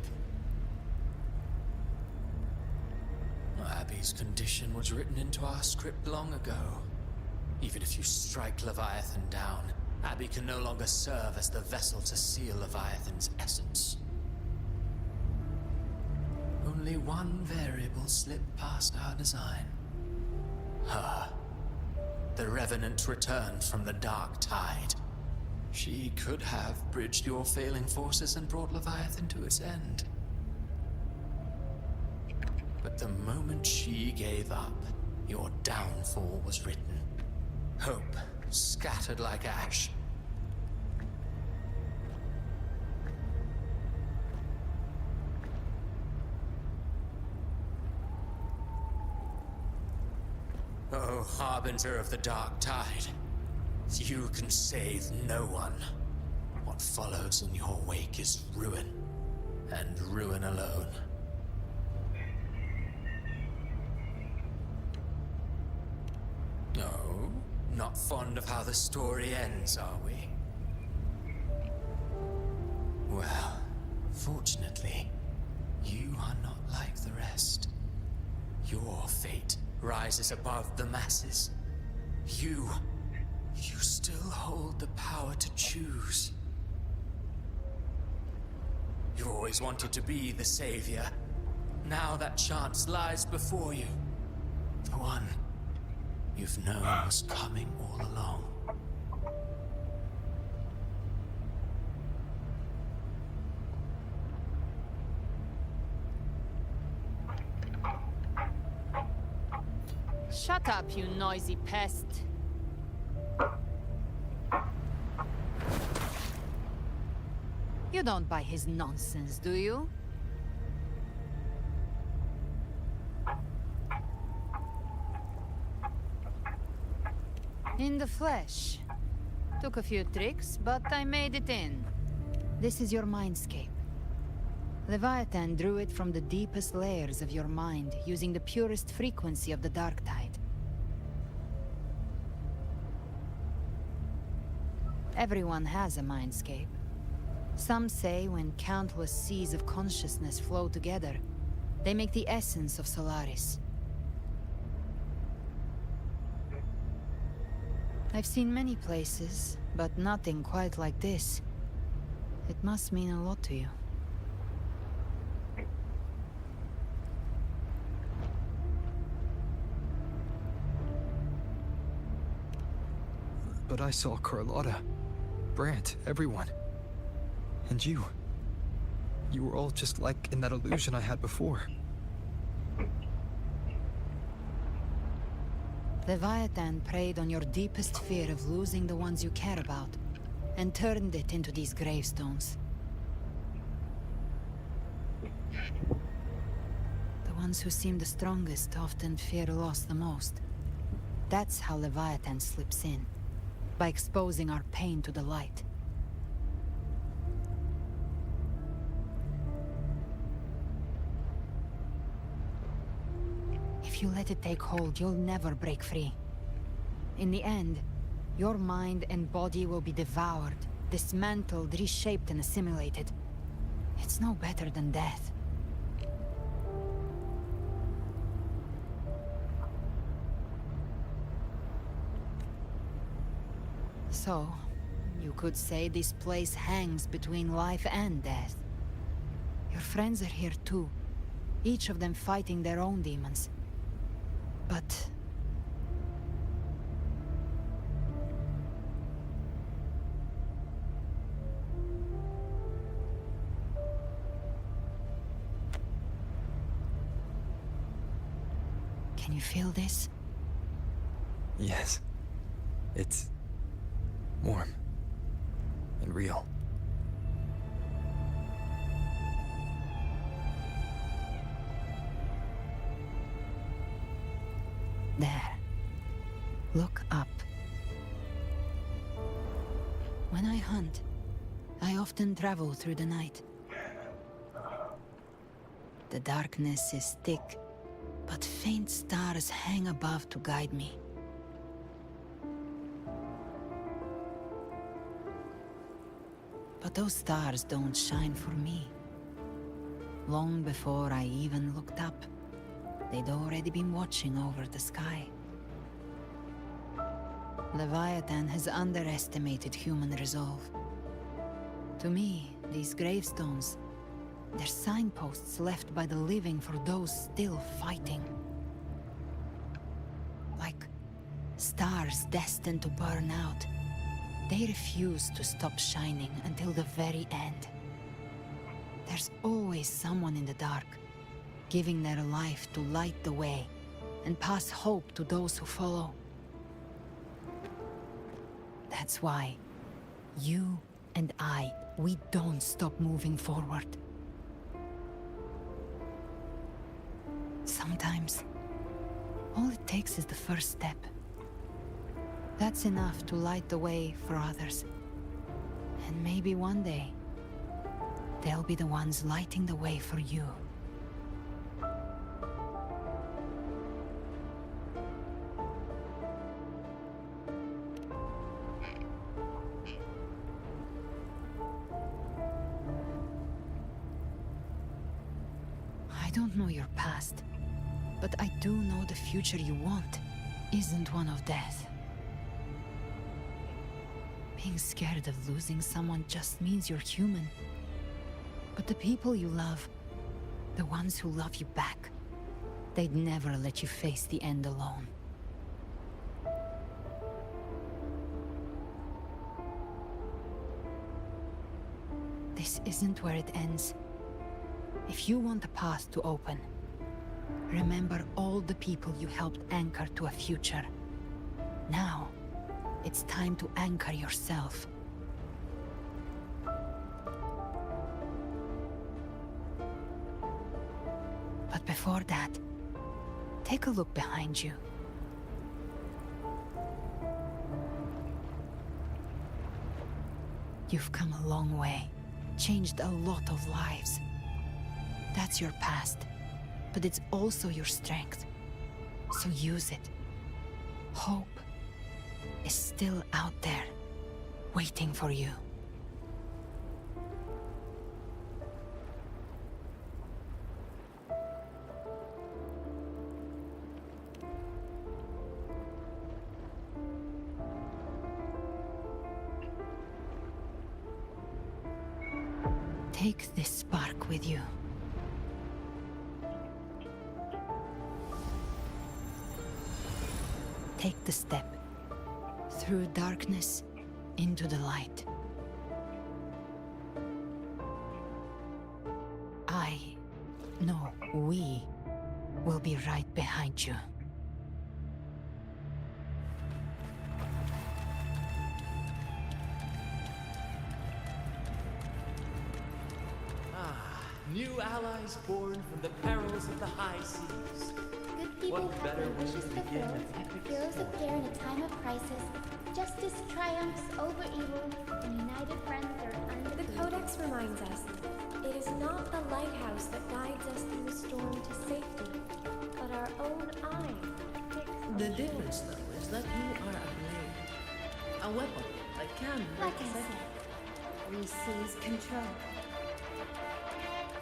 Abby's condition was written into our script long ago. Even if you strike Leviathan down, Abby can no longer serve as the vessel to seal Leviathan's essence. Only one variable slipped past our design. Her. The Revenant returned from the Dark Tide. She could have bridged your failing forces and brought Leviathan to its end. But the moment she gave up, your downfall was written. Hope scattered like ash. Oh, harbinger of the Dark Tide, you can save no one. What follows in your wake is ruin, and ruin alone. No, not fond of how the story ends, are we? Well, fortunately, you are not like the rest. Your fate rises above the masses. You stood still hold the power to choose. You always wanted to be the savior. Now that chance lies before you. The one you've known was coming all along. Shut up, you noisy pest. You don't buy his nonsense, do you? In the flesh. Took a few tricks, but I made it in. This is your mindscape. Leviathan drew it from the deepest layers of your mind, using the purest frequency of the Dark Tide. Everyone has a mindscape. Some say when countless seas of consciousness flow together, they make the essence of Solaris. I've seen many places, but nothing quite like this. It must mean a lot to you. But I saw Carlotta, Brant, everyone. And you. You were all just like in that illusion I had before. Leviathan preyed on your deepest fear of losing the ones you care about, and turned it into these gravestones. The ones who seem the strongest often fear loss the most. That's how Leviathan slips in, by exposing our pain to the light. If you let it take hold, you'll never break free. In the end, your mind and body will be devoured, dismantled, reshaped, and assimilated. It's no better than death. So, you could say this place hangs between life and death. Your friends are here too, each of them fighting their own demons. But... can you feel this? Yes. It's warm and real. There. Look up. When I hunt, I often travel through the night. The darkness is thick, but faint stars hang above to guide me. But those stars don't shine for me. Long before I even looked up, they'd already been watching over the sky. Leviathan has underestimated human resolve. To me, these gravestones, they're signposts left by the living for those still fighting. Like stars destined to burn out, they refuse to stop shining until the very end. There's always someone in the dark, giving their life to light the way and pass hope to those who follow. That's why you and I, we don't stop moving forward. Sometimes, all it takes is the first step. That's enough to light the way for others. And maybe one day, they'll be the ones lighting the way for you. I don't know your past, but I do know the future you want isn't one of death. Being scared of losing someone just means you're human. But the people you love, the ones who love you back, they'd never let you face the end alone. This isn't where it ends. If you want the path to open, remember all the people you helped anchor to a future. Now, it's time to anchor yourself. But before that, take a look behind you. You've come a long way, changed a lot of lives. That's your past, but it's also your strength. So use it. Hope is still out there, waiting for you. Take this spark with you. Take the step. Through darkness, into the light. We will be right behind you. New allies born from the perils of the high seas. Good people What have better their way wishes to begin fulfilled. an epic Heroes story? appear in a time of crisis. Justice triumphs over evil, and united friends are undefeated. The Codex reminds us, it is not the lighthouse that guides us through the storm to safety, but our own eyes. The difference, though, is that you are a blade. A weapon that can Like break I the said, we seize control.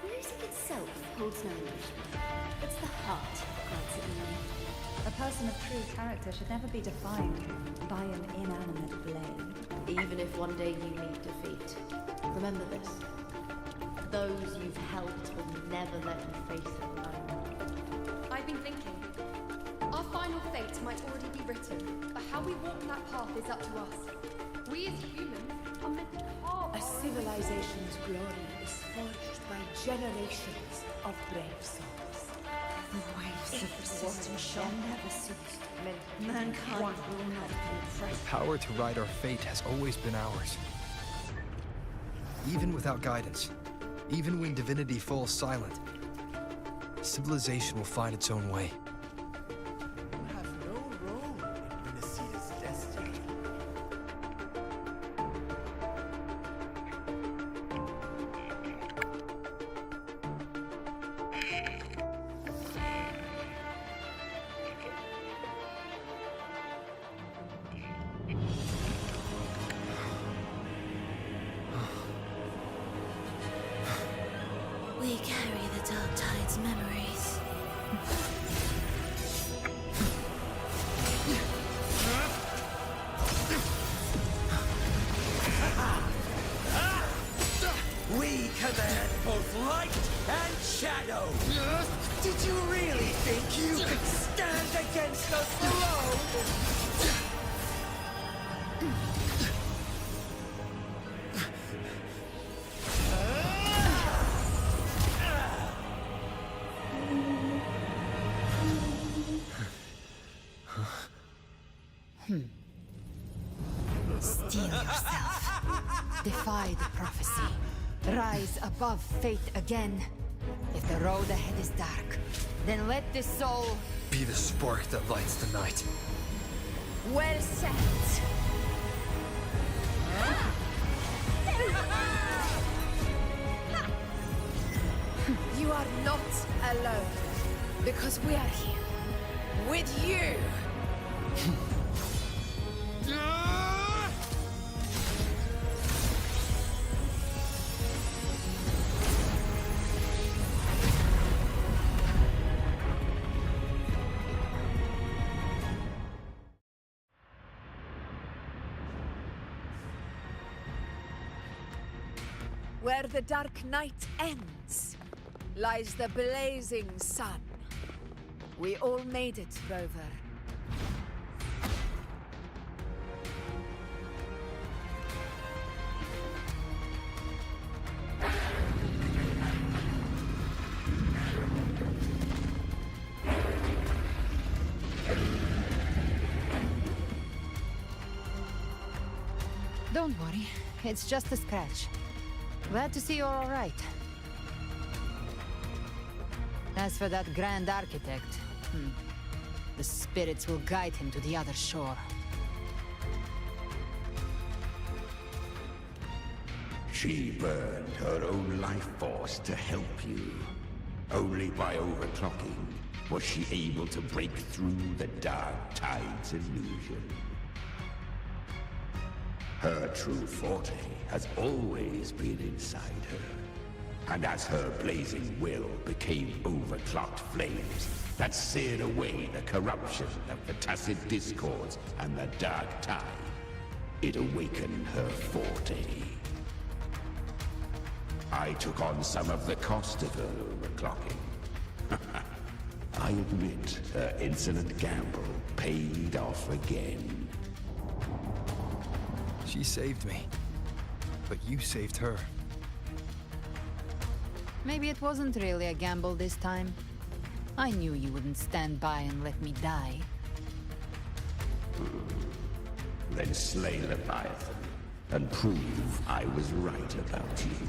Music itself holds no emotion. It's the heart that grants it meaning. A person of true character should never be defined by an inanimate blade. Even if one day you meet defeat, remember this. Those you've helped will never let you face it alone. I've been thinking. Our final fate might already be written, but how we walk that path is up to us. We as humans are meant to carve A civilization's glory is forged by generations of brave souls. The waves of resistance shall never cease. Mankind will not be The oppressed. power to ride our fate has always been ours. Even without guidance, even when divinity falls silent, civilization will find its own way. You have no role in Minnesita's destiny. We carry the Dark Tide's memories. We command both light and shadow! Did you really think you could stand against us alone? Steel yourself. Defy the prophecy. Rise above fate again. If the road ahead is dark, then let this soul Be the spark that lights the night. Well said. You are not alone, because we are here with you. Where the dark night ends, lies the blazing sun. We all made it, Rover. Don't worry, it's just a scratch. Glad to see you're all right. As for that Grand Architect, the spirits will guide him to the other shore. She burned her own life force to help you. Only by overclocking was she able to break through the Dark Tide's illusion. Her true forte has always been inside her. And as her blazing will became overclocked flames that seared away the corruption of the Tacit Discords and the Dark Tide, it awakened her forte. I took on some of the cost of her overclocking. I admit her insolent gamble paid off again. She saved me. But you saved her. Maybe it wasn't really a gamble this time. I knew you wouldn't stand by and let me die. Then slay Leviathan and prove I was right about you.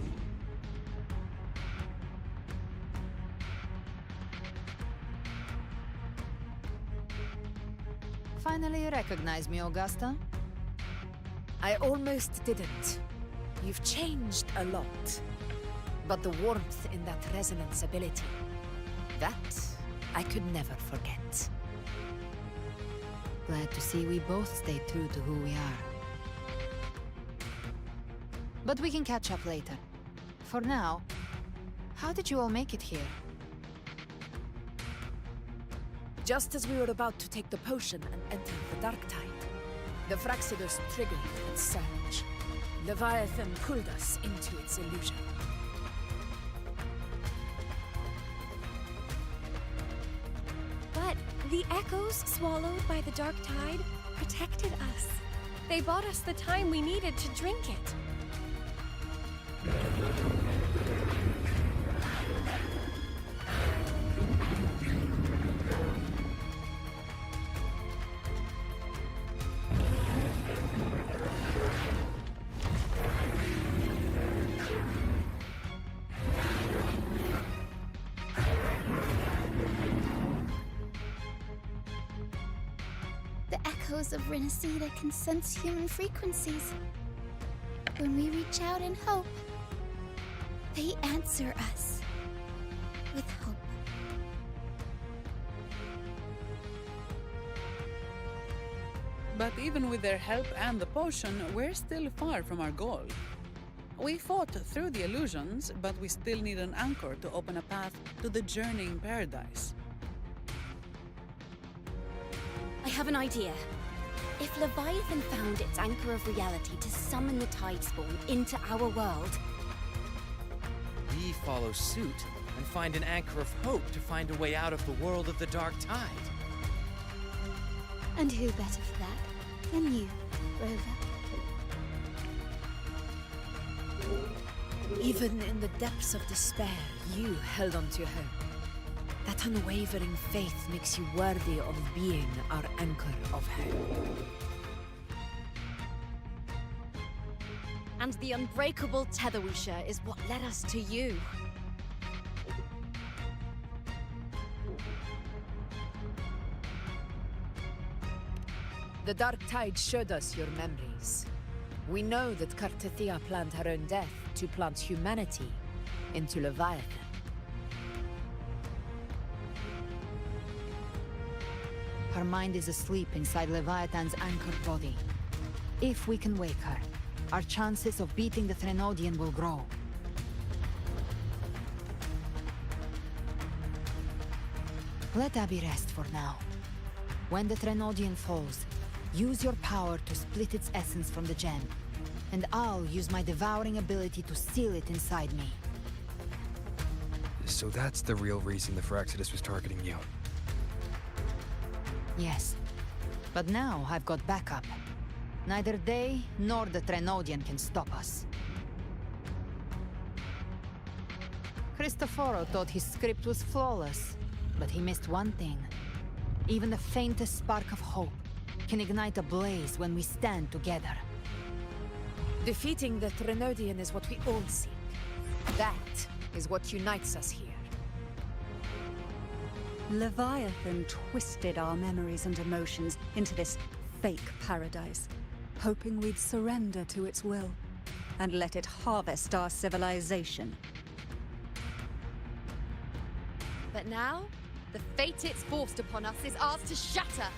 Finally you recognize me, Augusta? I almost didn't. You've changed a lot. But the warmth in that resonance ability, that I could never forget. Glad to see we both stayed true to who we are. But we can catch up later. For now, how did you all make it here? Just as we were about to take the potion and enter the Dark Tide, the Fraxidus triggered its surge. Leviathan pulled us into its illusion. But the echoes swallowed by the Dark Tide protected us. They bought us the time we needed to drink it. Echoes of Renacida can sense human frequencies. When we reach out in hope, they answer us with hope. But even with their help and the potion, we're still far from our goal. We fought through the illusions, but we still need an anchor to open a path to the journeying paradise. I have an idea. If Leviathan found its anchor of reality to summon the Tidespawn into our world, we follow suit and find an anchor of hope to find a way out of the world of the Dark Tide. And who better for that than you, Rover? Even in the depths of despair, you held on to hope. That unwavering faith makes you worthy of being our anchor of hope. and the unbreakable tether we share is what led us to you. The Dark Tide showed us your memories. We know that Kartathea planned her own death to plant humanity into Leviathan. Her mind is asleep inside Leviathan's anchored body. If we can wake her, our chances of beating the Threnodian will grow. Let Abby rest for now. When the Threnodian falls, use your power to split its essence from the gem, and I'll use my devouring ability to seal it inside me. So that's the real reason the Phyrexidus was targeting you. Yes. But now I've got backup. Neither they nor the Trenodian can stop us. Cristoforo thought his script was flawless, but he missed one thing. Even the faintest spark of hope can ignite a blaze when we stand together. Defeating the Trenodian is what we all seek. That is what unites us here. Leviathan twisted our memories and emotions into this fake paradise, hoping we'd surrender to its will and let it harvest our civilization. But now, the fate it's forced upon us is ours to shatter.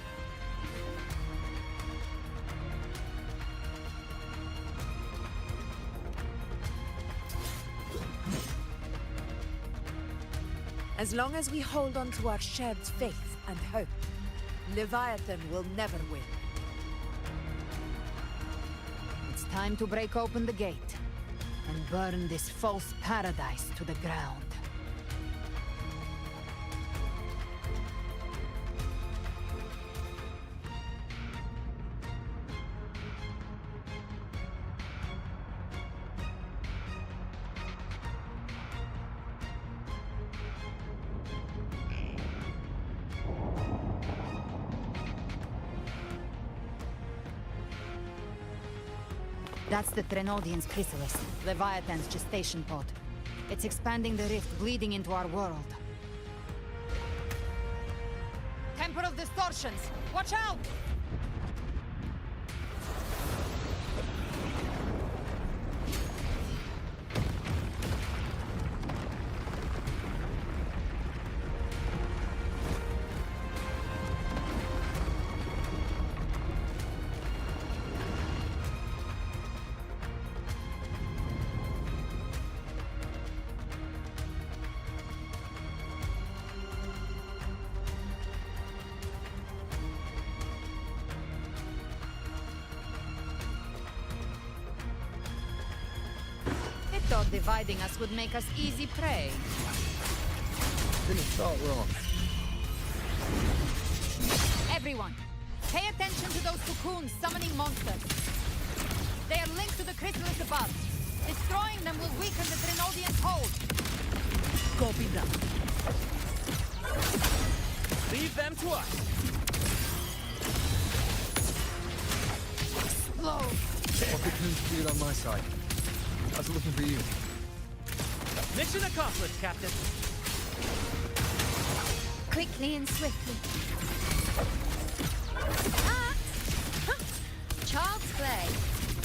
As long as we hold on to our shared faith and hope, Leviathan will never win. It's time to break open the gate and burn this false paradise to the ground. That's the Trenodian's chrysalis, Leviathan's gestation pod. It's expanding the rift, bleeding into our world. Temper of Distortions! Watch out! Thought dividing us would make us easy prey. Didn't start wrong. Everyone, pay attention to those cocoons summoning monsters. They are linked to the chrysalis above. Destroying them will weaken the Trenodian's hold. Copy that. Leave them to us. Explode! More cocoons cleared on my side. I was looking for you. Mission accomplished, Captain. Quickly and swiftly. Child's play.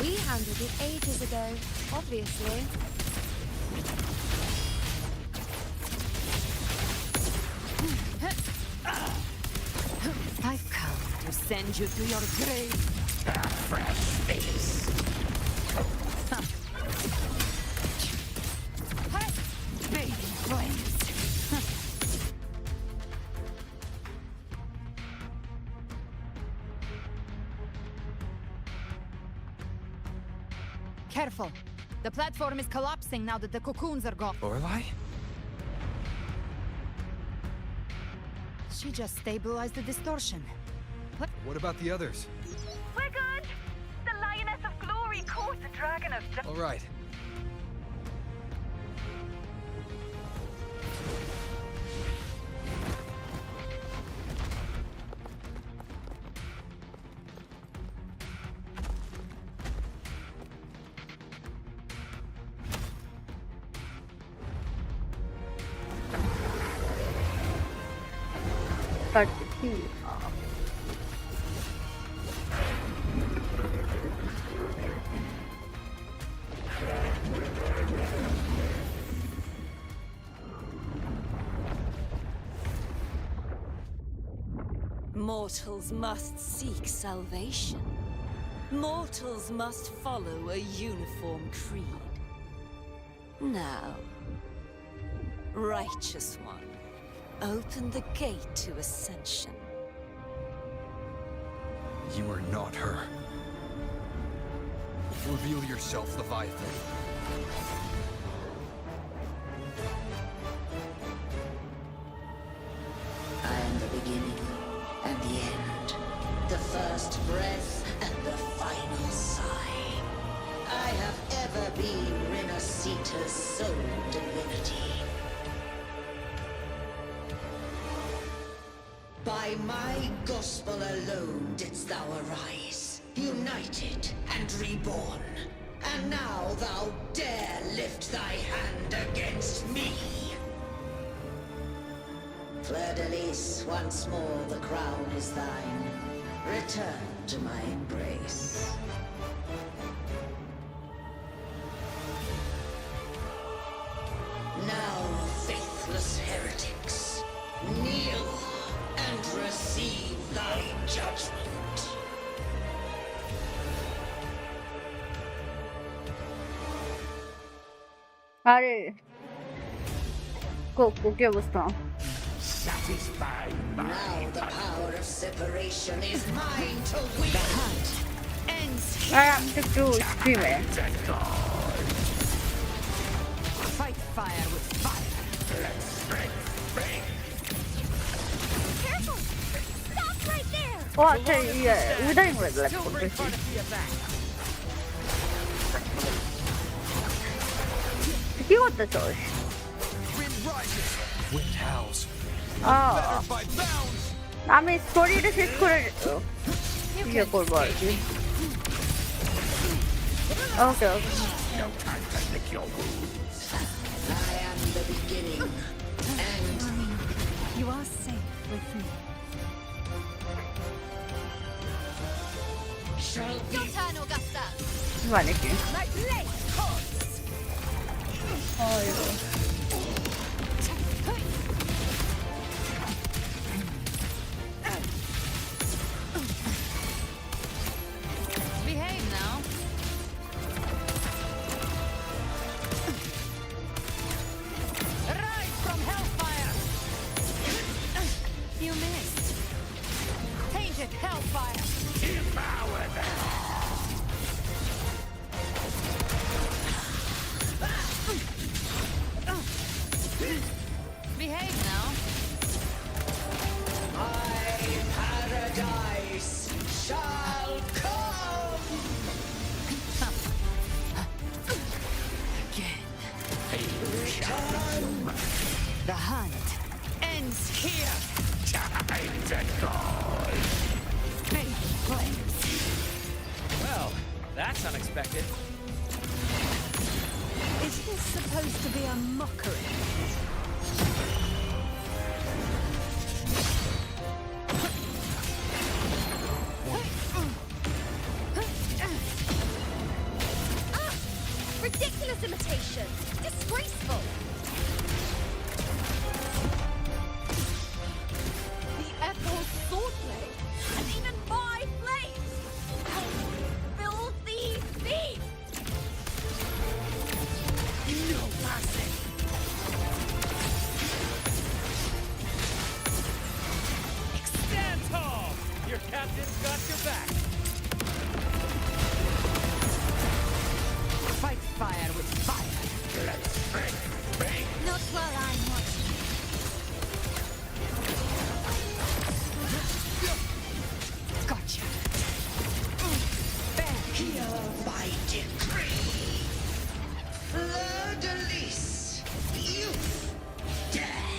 We handled it ages ago, obviously. I've come to send you to your grave. Fresh face. Baby flames. Careful. The platform is collapsing now that the cocoons are gone. Lorelei? She just stabilized the distortion. What about the others? We're good! The Lioness of Glory caught the Dragon of Death. All right. But see, Mortals must seek salvation. Mortals must follow a uniform creed. Now, Righteous One, open the gate to ascension. You are not her. Reveal yourself, Leviathan. I am the beginning and the end, the first breath and the final sigh. I have ever been Renacita's sole divinity. By my gospel alone didst thou arise, united and reborn. And now thou dare lift thy hand against me! Fleur-de-Lis, once more the crown is thine. Return to my embrace. Now, faithless heretics, kneel and receive thy judgment. আরে কি অবস্থা? Satisfied. Now the power of separation is mine to wield. The hunt ends here. I'm just do streamer. Fight fire with fire. Let's break. Careful! Stop right there! ও আচ্ছা উইদারিং red light করতেছি। কি করতেছস? আমি স্টোরিটা শেষ করে ইয়ে করবো আর কি। ওকে No time to lick your wounds. I am the beginning, and you are safe with me. Shall Your turn, Augusta. মানে কি? My blade calls. Behave now. Rise from hellfire. You missed. Tainted hellfire. devour them. Behave now. My paradise shall come. Again. Return. The hunt ends here. Time to go. Big flames. Well, that's unexpected. Is this supposed to be a mockery? Ridiculous imitation! Disgraceful! The Ethel's swordblade, and even my blades! Filthy thief! No mercy. Stand tall! Your captain's got your back. Fight fire with fire. Let's break. Not while I'm watching. Gotcha. Here by decree. Fleur-de-Lis, you dare.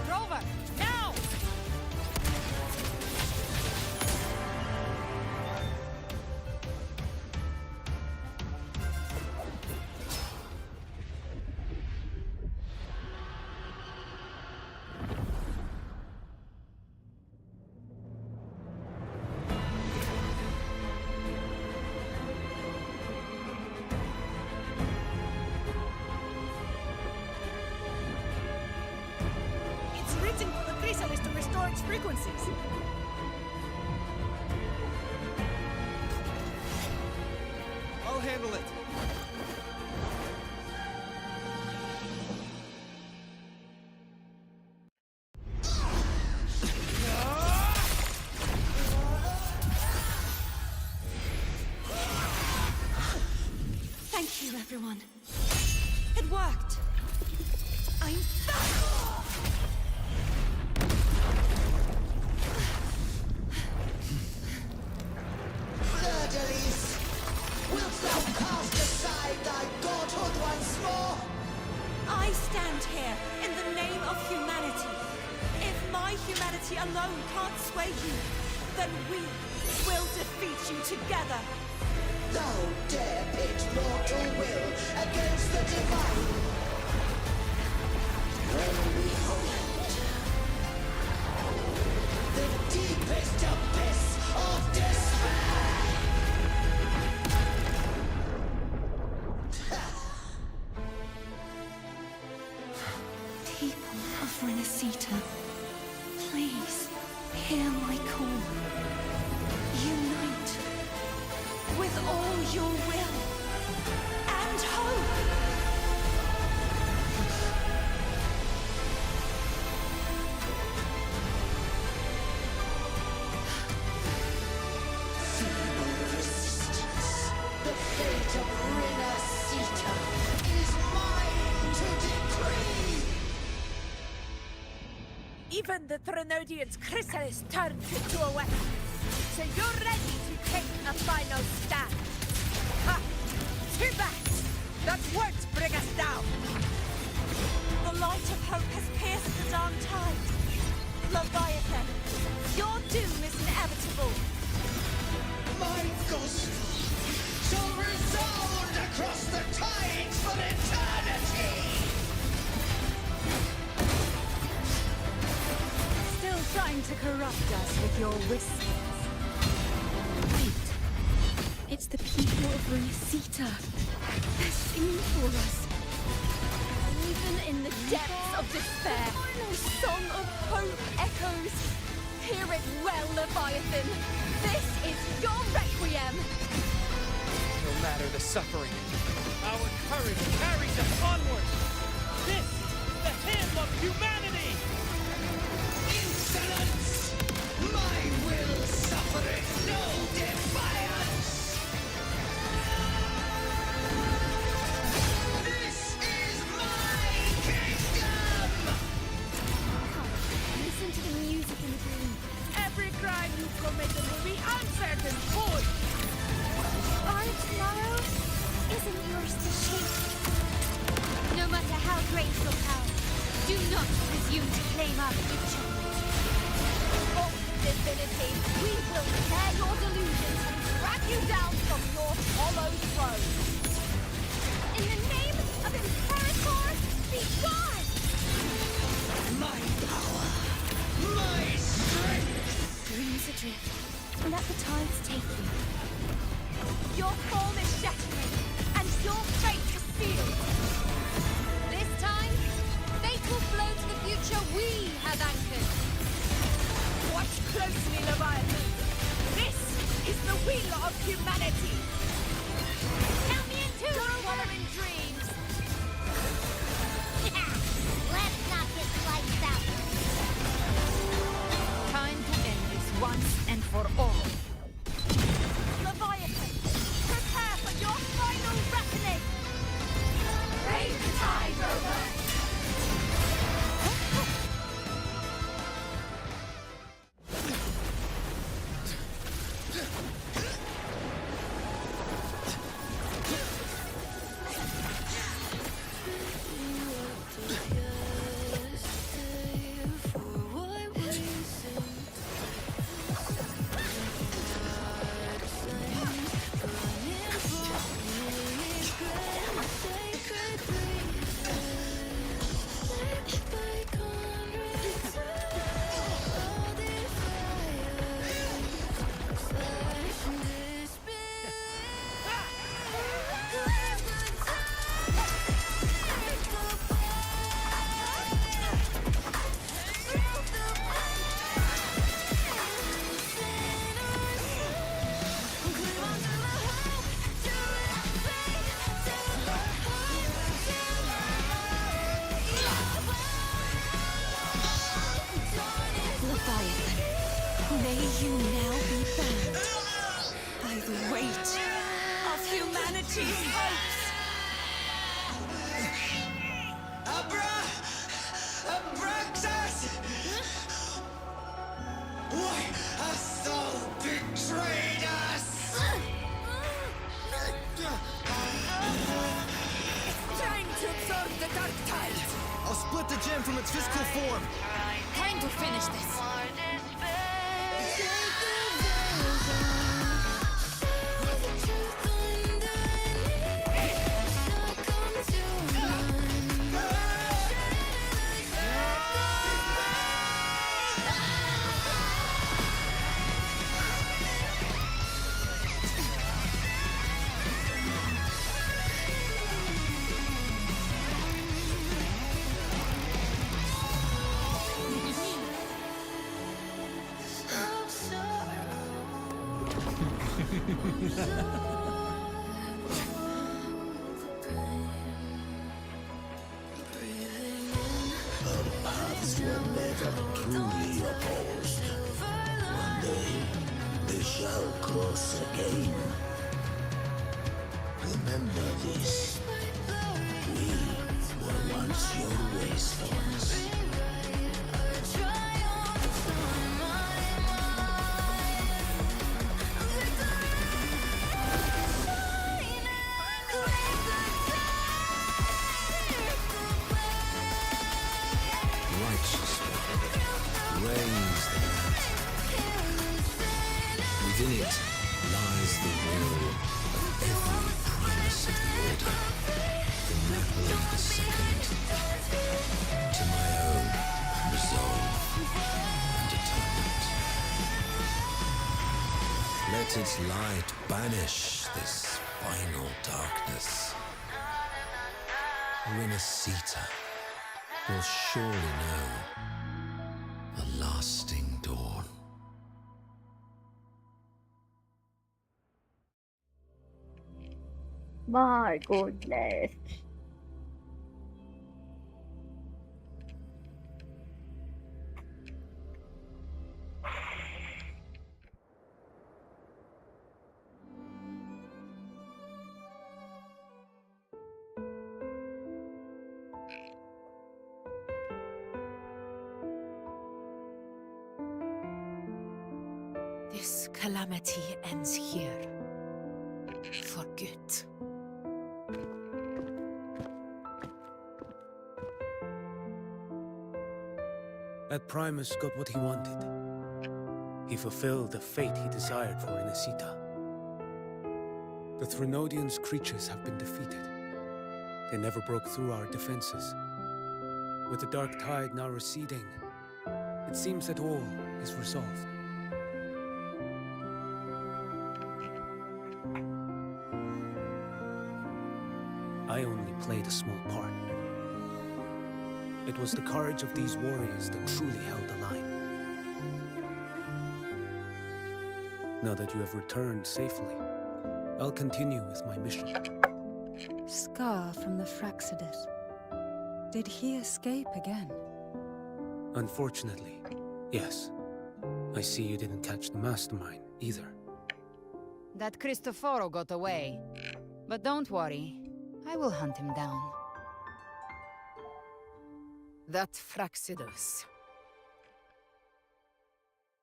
Rover, now! It's written for the chrysalis to restore its frequencies. I'll handle it. I stand here in the name of humanity. If my humanity alone can't sway you, then we will defeat you together. Thou dare pit mortal will against the divine. When we hold the deepest abyss of despair. People of Renacita, please hear my call. Unite with all your will and hope. Feeble resistance. The fate of Renacita is mine to decree. Even the Threnodian's chrysalis turned into a weapon. So you're ready to take a final stand. Ha! Too bad! That won't bring us down! The light of hope has pierced the dark tide. Leviathan, your doom is inevitable. My gospel shall resound across the tides for eternity. Still trying to corrupt us with your whispers. Wait. It's the people of Renacita. They're singing for us. Even in the depths of despair, The song of hope echoes. Hear it well, Leviathan. This is your requiem. No matter the suffering, our courage carries us onward. This is the hymn of humanity! Insolence! My will suffereth no defiance! This is my kingdom! listen to the music in the dream. Every crime you committed will be answered in full! Our tomorrow isn't yours to shape. No matter how great your power, do not presume to claim our future. Oh, divinity, we will tear your delusions and drag you down from your hollow throne. In the name of Imperator, be gone! My power! My strength! Dreams adrift. Let the tides take you. Your form is shattering, and your fate is sealed. This time, fate will flow to the future we have anchored. Watch closely, Leviathan. This is the wheel of humanity. Count me in two! Don't wallow in dreams. Let's not get sliced out. Time to end this once and for all. Leviathan, prepare for your final reckoning! Raise the tide, Rover! May you now be bound by the weight Of humanity's hopes! Abraxas! Why hast thou betrayed us? It's time to absorb the dark tide. return from its physical form. Time to finish this. Our paths were never truly opposed. One day, they shall cross again. Remember this. We were once your wastelands. Reigns the night. Within it lies the will of every primus of the Order, from Napoli II to my own resolve and atonement. Let its light banish this final darkness. Renacita will surely know a lasting dawn. My goodness. This calamity ends here. For good. That Primus got what he wanted. He fulfilled the fate he desired for Renacita. The Threnodians' creatures have been defeated. They never broke through our defenses. With the dark tide now receding, it seems that all is resolved. I only played a small part. It was the courage of these warriors that truly held the line. Now that you have returned safely, I'll continue with my mission. Scar from the Fraxidus. Did he escape again? Unfortunately, yes. I see you didn't catch the mastermind either. That Cristoforo got away. But don't worry, I will hunt him down. That Fraxidus.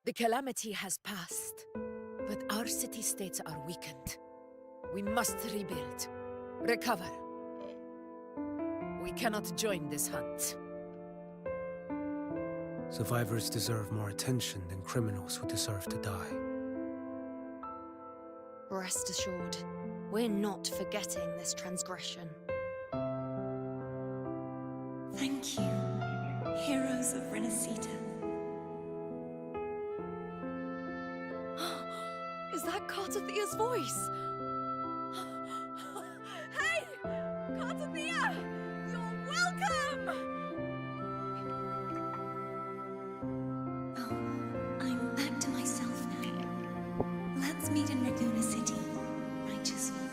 The calamity has passed, but our city-states are weakened. We must rebuild, recover. We cannot join this hunt. Survivors deserve more attention than criminals who deserve to die. Rest assured, we're not forgetting this transgression. Thank you, heroes of Renacita. Is that Cartathea's voice? Hey! Cartathea! You're welcome! Oh, I'm back to myself now. Let's meet in Raguna City, righteous one.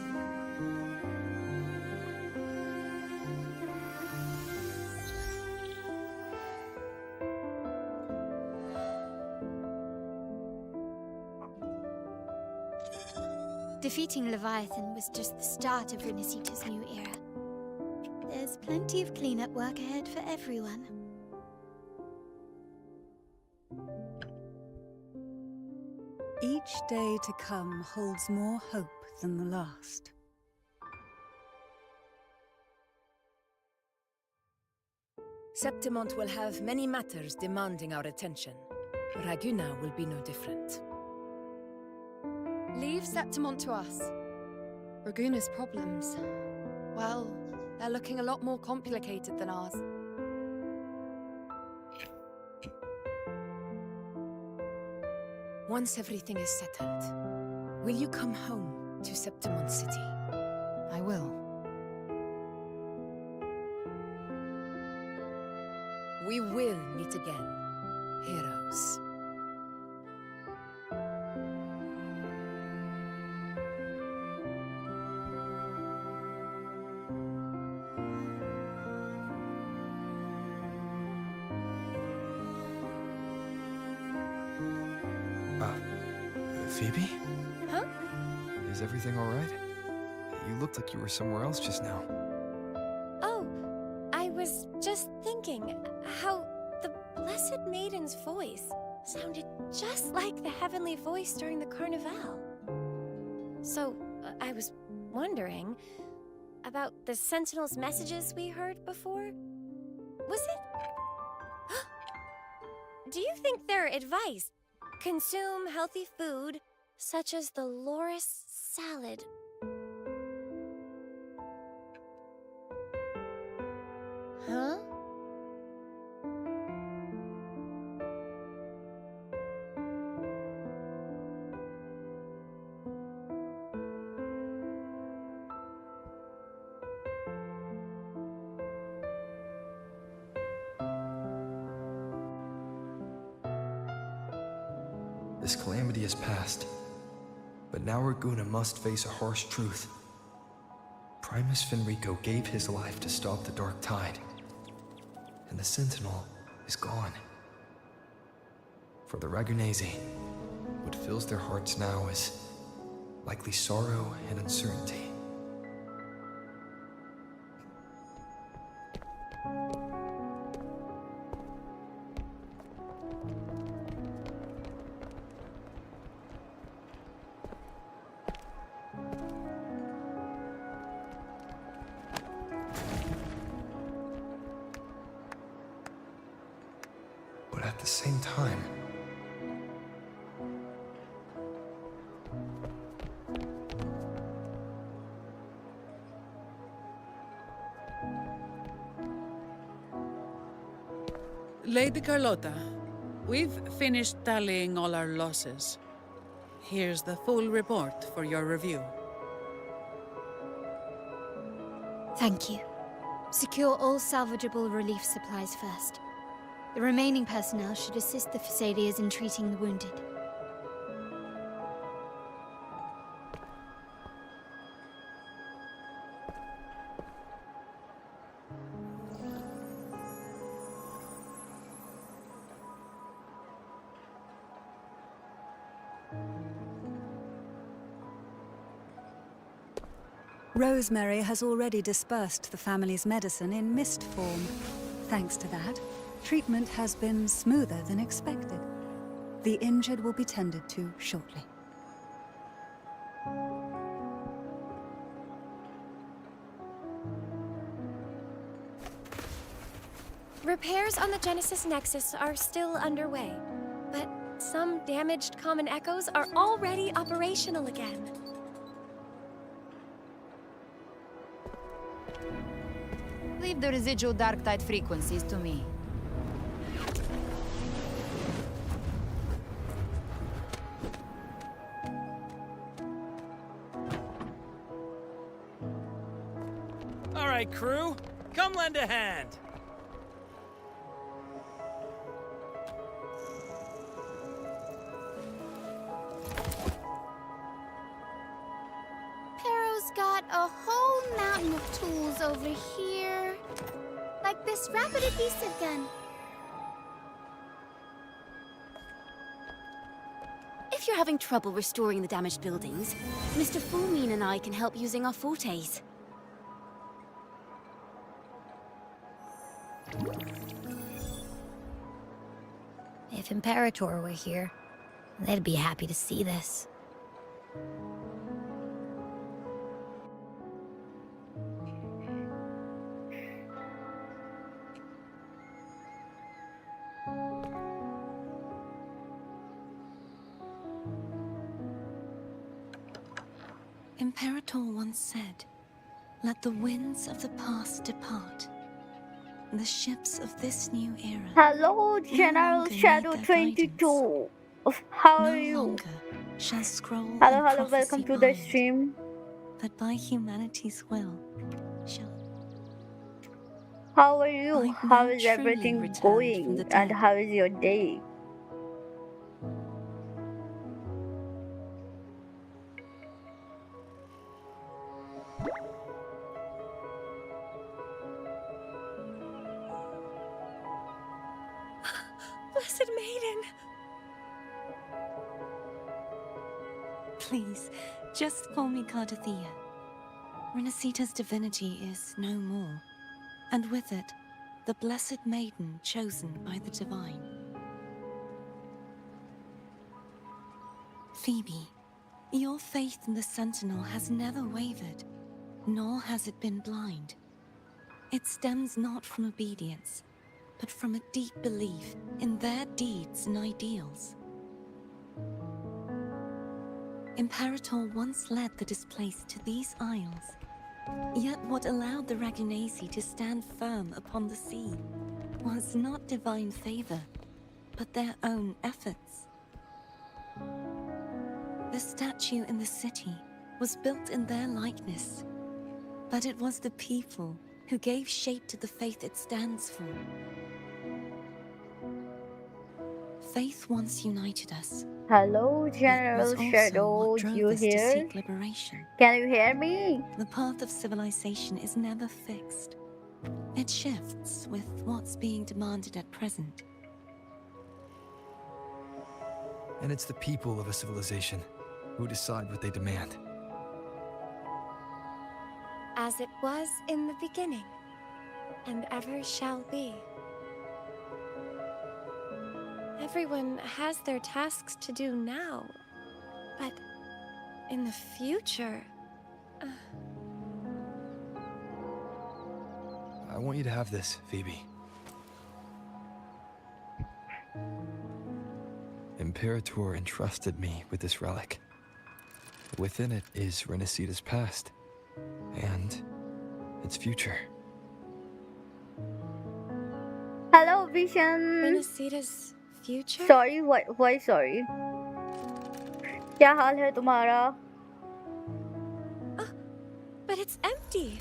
Defeating Leviathan was just the start of Renacita's new era. There's plenty of cleanup work ahead for everyone. Each day to come holds more hope than the last. Septimont will have many matters demanding our attention. Raguna will be no different. Leave Septimont to us. Raguna's problems, well, they're looking a lot more complicated than ours. Once everything is settled, will you come home to Septimont City? I will. We will meet again, heroes. Phoebe? Huh? Is everything alright? You looked like you were somewhere else just now. Oh, I was just thinking how the Blessed Maiden's voice sounded just like the heavenly voice during the Carnival. So, I was wondering about the Sentinel's messages we heard before. Was it? Do you think their advice? Consume healthy food, such as the Loris salad. Huh? This calamity is past, but now Raguna must face a harsh truth. Primus Fenrico gave his life to stop the Dark Tide, and the Sentinel is gone. For the Ragunesi, what fills their hearts now is likely sorrow and uncertainty. But at the same time, Lady Carlotta, we've finished tallying all our losses. Here's the full report for your review. Thank you. Secure all salvageable relief supplies first. The remaining personnel should assist the Phasaelians in treating the wounded. Rosemary has already dispersed the family's medicine in mist form. Thanks to that, treatment has been smoother than expected. The injured will be tended to shortly. Repairs on the Genesis Nexus are still underway, but some damaged common echoes are already operational again. Leave the residual dark tide frequencies to me. All right, crew, come lend a hand. Pero's got a whole mountain of tools over here. Like this rapid adhesive gun. If you're having trouble restoring the damaged buildings, Mr. Fulmine and I can help using our fortes. If Imperator were here, they'd be happy to see this. Imperator once said, "Let the winds of the past depart. The ships of this new era." Hello, General Shadow 22. How are you? Shall scroll Hello, and hello, welcome to the stream. But by humanity's will, shall How are you? I've How now is truly everything returned going? from the And dead. how is your day? Blessed Maiden! Please, just call me Cardathea. Renacita's divinity is no more, and with it, the Blessed Maiden chosen by the Divine. Phoebe, your faith in the Sentinel has never wavered, nor has it been blind. It stems not from obedience, but from a deep belief in their deeds and ideals. Imperator once led the displaced to these isles, yet what allowed the Ragunasi to stand firm upon the sea was not divine favor, but their own efforts. The statue in the city was built in their likeness, but it was the people who gave shape to the faith it stands for. Faith once united us. Hello, It was General also Shadow. what drove You us to here? seek liberation. Can you hear me? The path of civilization is never fixed. It shifts with what's being demanded at present. And it's the people of a civilization who decide what they demand. As it was in the beginning, and ever shall be. Everyone has their tasks to do now, but in the future... I want you to have this, Phoebe. Imperator entrusted me with this relic. Within it is Renacita's past and its future. Hello, Vision. Renacita's future? Sorry, why sorry? क्या हाल है तुम्हारा? But it's empty.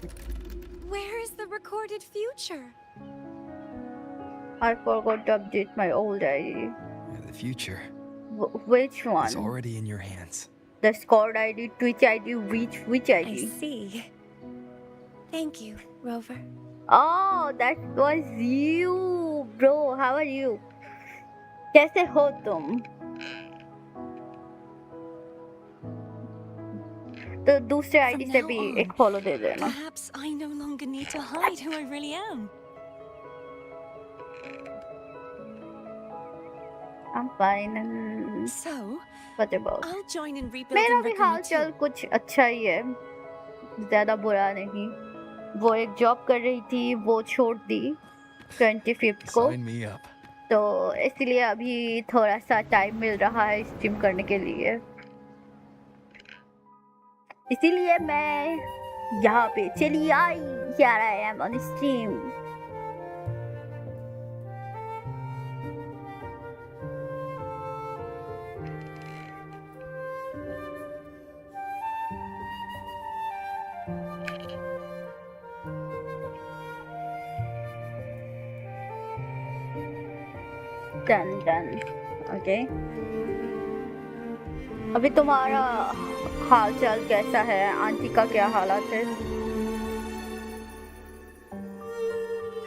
Where is the recorded future? I forgot to update my old ID. The future Which is one? already in your hands. The Discord ID, Twitch ID, which I ID? see. Thank you, Rover. Oh, that was you, bro. How are you? कैसे हो तुम? तो दूसरे ID से भी एक follow दे देना. Perhaps I no longer need to hide who I really am. I'm fine. And So, what about? I'll join in rebuilding मेरा भी Raccoon हाल चाल कुछ अच्छा ही है, ज़्यादा बुरा नहीं. वो एक जॉब कर रही थी, वो छोड़ दी 25th को. Sign me up. तो इसलिए अभी थोड़ा सा टाइम मिल रहा है स्ट्रीम करने के लिए. इसीलिए मैं यहाँ पे चली आई. Here I am on stream. Done. Okay. अभी तुम्हारा हाल चाल कैसा है? आंटी का क्या हालत है?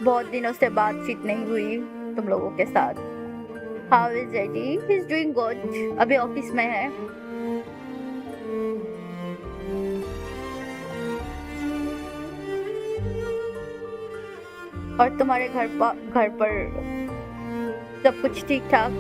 बहुत दिनों से बातचीत नहीं हुई तुम लोगों के साथ. How is Eddie? He is doing good. अभी ऑफिस में है. और तुम्हारे घर पर सब कुछ ठीक ठाक?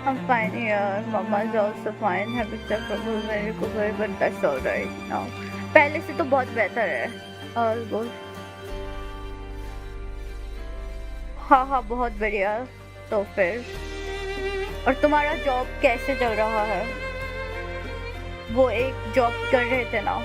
I'm fine here. Mama's also fine. Having suffered very recovery, but that's alright now. पहले से तो बहुत बेहतर है. All good. हाँ हाँ बहुत बढ़िया. तो फिर और तुम्हारा जॉब कैसे चल रहा है? वो एक जॉब कर रहे थे ना?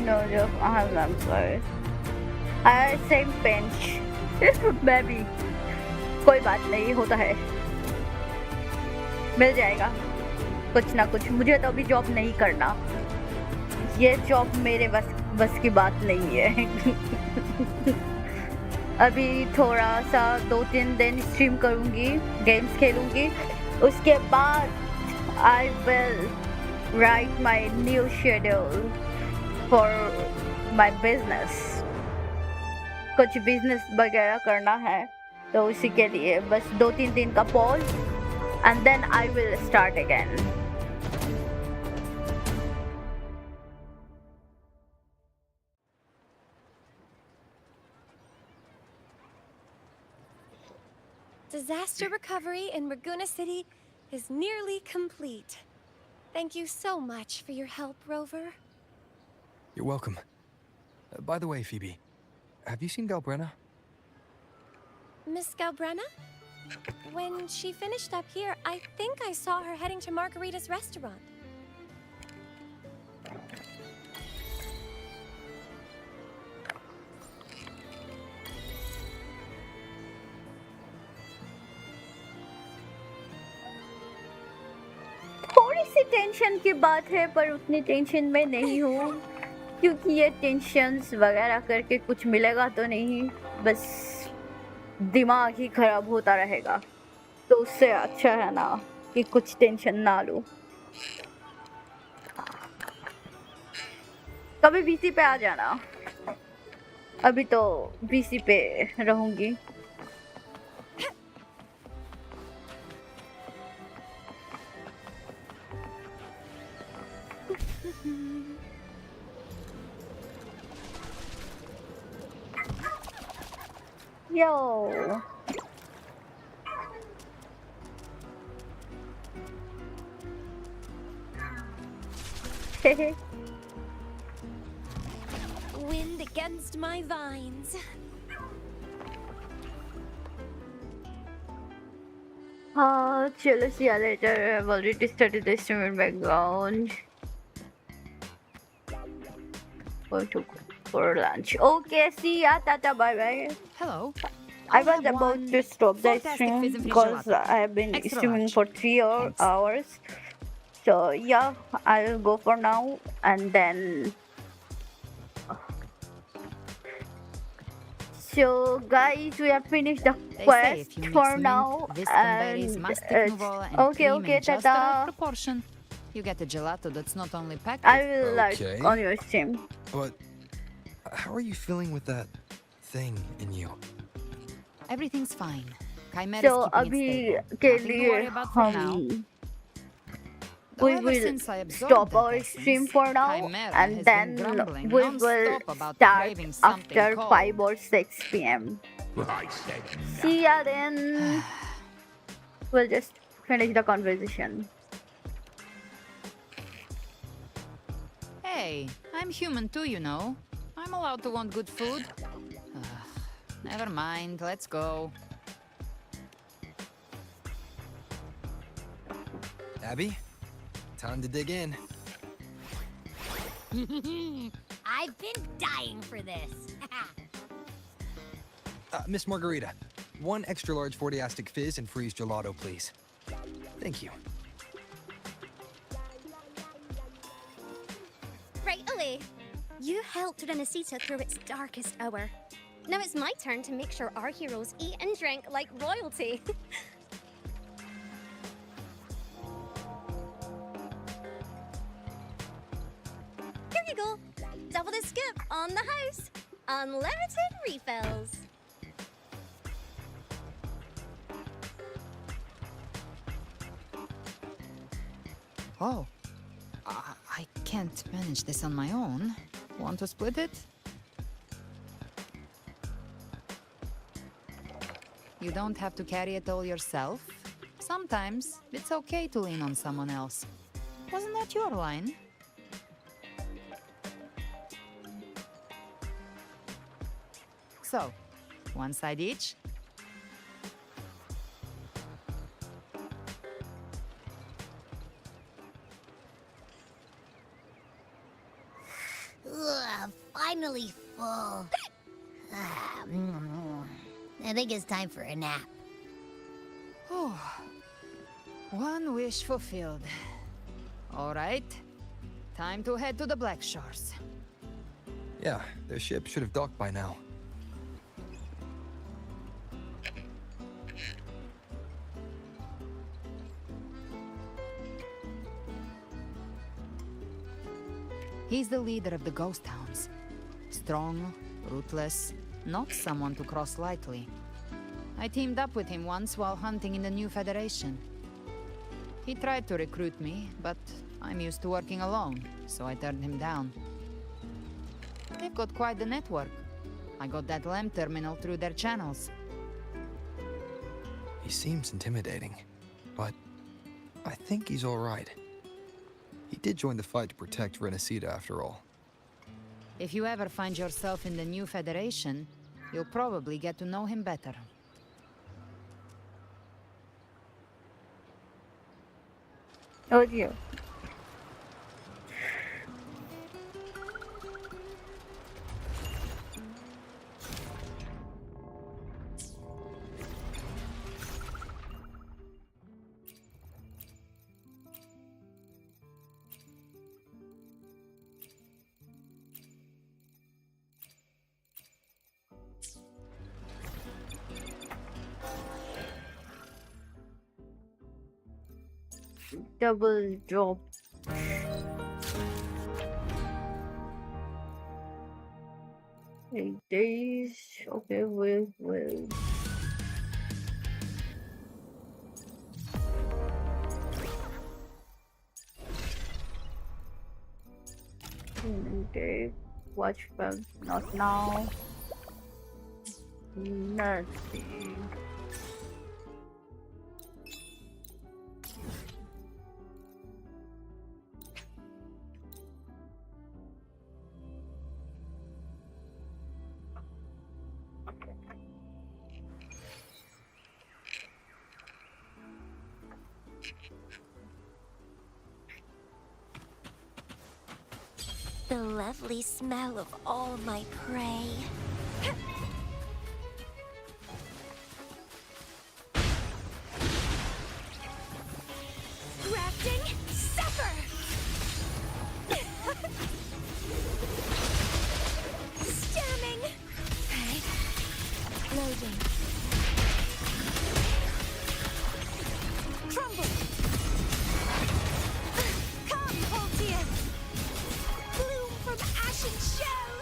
No joke. I'm sorry. Same bench. मैं भी. कोई बात नहीं होता है. मिल जाएगा. कुछ ना कुछ. मुझे तो अभी जॉब नहीं करना. ये जॉब मेरे बस की बात नहीं है. अभी थोड़ा सा 2-3 दिन स्ट्रीम करूँगी. गेम्स खेलूँगी. उसके बाद I will write my new schedule for my business. कुछ बिजनेस वगैरह करना है तो उसी के लिए बस 2-3 दिन का pause and then I will start again. Disaster recovery in Raguna City is nearly complete. Thank you so much for your help, Rover. You're welcome. By the way, Phoebe, have you seen Galbrenna? Miss Galbrenna? When she finished up here, I think I saw her heading to Margarita's restaurant. थोड़ी सी tension की बात है पर उतनी tension में नहीं हूँ क्योंकि ये टेंशन्स वगैरह करके कुछ मिलेगा तो नहीं, बस दिमाग ही खराब होता रहेगा. तो उससे अच्छा है ना कि कुछ टेंशन ना लो. कभी बीसी पे आ जाना. अभी तो बीसी पे रहूंगी. Yo. Wind against my vines. Chalo, see you later. I've already started the instrument background. Going to go for lunch. Okay, see ya. Tata, bye bye. Hello. I was about to stop the stream because I have been streaming for 3 hours. So yeah, I'll go for now and then. So guys, we have finished the quest for now. And okay, tata. You get a gelato that's not only packed. I will like on your stream. But how are you feeling with that thing in you? Everything's fine. Chimera So is अभी keeping it के stable. लिए हम we will stop our stream for now and then we will start after 5 or 6 p.m. See ya then. We'll just finish the conversation. Hey, I'm human too, you know. I'm allowed to want good food. Never mind, let's go. Abby, time to dig in. I've been dying for this. Miss Margarita, 1 extra large 40-astic fizz and freeze gelato, please. Thank you. right away. You helped Renesita through its darkest hour. Now it's my turn to make sure our heroes eat and drink like royalty. Here you go. Double the scoop on the house. Unlimited refills. Oh, I can't manage this on my own. Want to split it? You don't have to carry it all yourself. Sometimes it's okay to lean on someone else. Wasn't that your line? So, one side each. Ugh, finally full. I think it's time for a nap. Oh, one wish fulfilled. All right, time to head to the Black Shores. Yeah, their ship should have docked by now. He's the leader of the Ghost Hounds. Strong, ruthless, not someone to cross lightly. I teamed up with him once while hunting in the New Federation. He tried to recruit me, but I'm used to working alone, so I turned him down. They've got quite the network. I got that LEM terminal through their channels. He seems intimidating, but I think he's all right. He did join the fight to protect Renesita after all. If you ever find yourself in the New Federation, you'll probably get to know him better. Oh dear. Double drop. 8 days. Okay, we will. Okay, watch from not now. Nothing. The lovely smell of all my prey. Grafting, suffer! Stamming! Loading. Crumble! Come, Holtian! Bloom from ashen shell!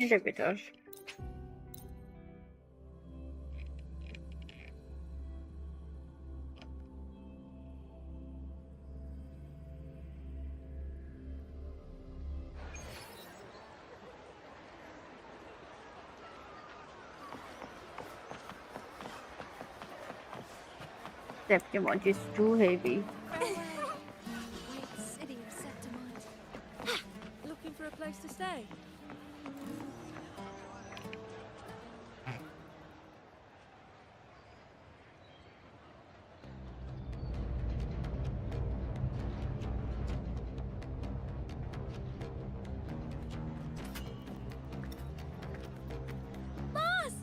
Servitors. Septimont is too heavy. City of Septimont. Looking for a place to stay? Boss!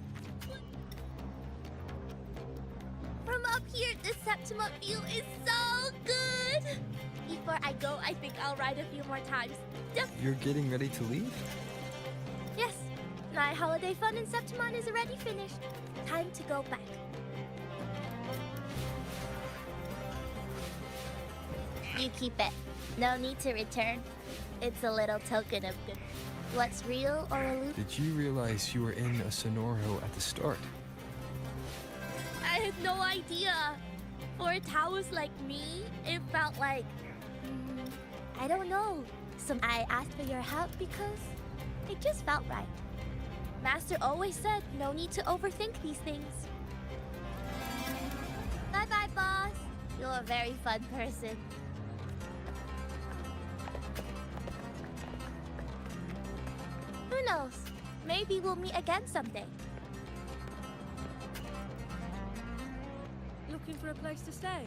From up here, the Septima view is so good! Before I go, I think I'll ride a few more times. You're getting ready to leave? Yes, my holiday fun in Septimon is already finished. Time to go back. You keep it. No need to return. It's a little token of good. What's real or illusion? Did you realize you were in a Sonoro at the start? I had no idea. For a Taoist like me, it felt like... I don't know. I asked for your help because it just felt right. Master always said no need to overthink these things. Bye-bye, boss. You're a very fun person. Who knows? Maybe we'll meet again someday. Looking for a place to stay?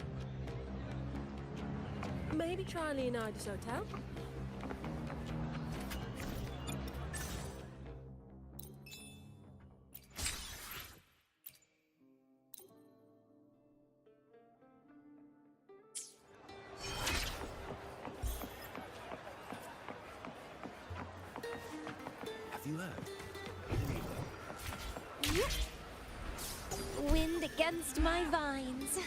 Maybe try Leonidas Hotel? Have you heard? Wind against my vines.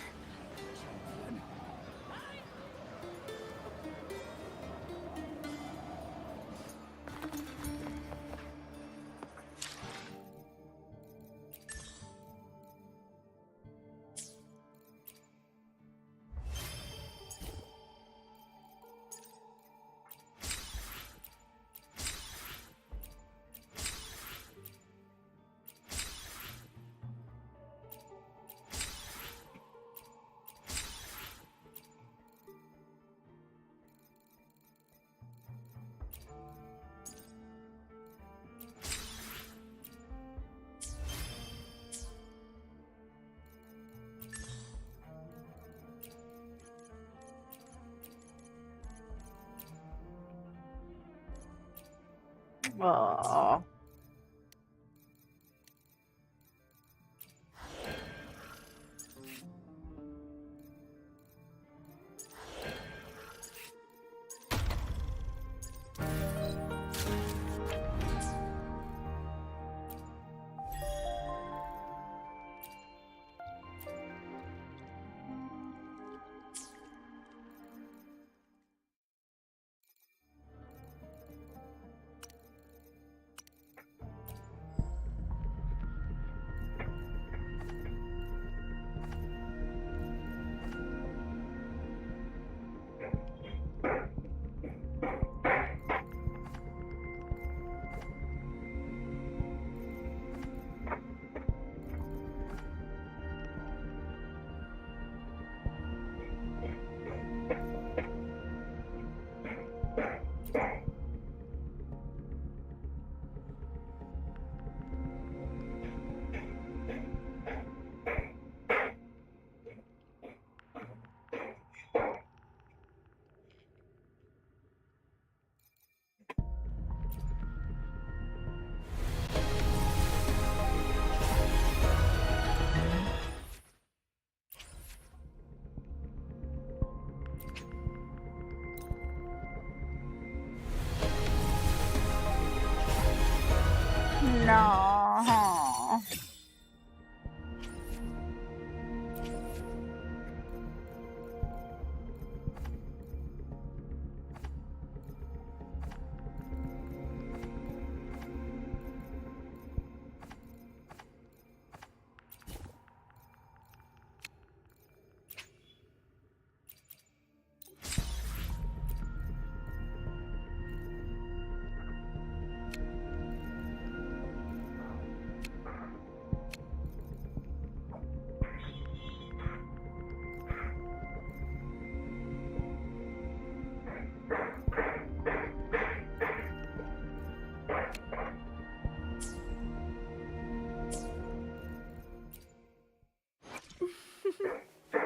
Aww.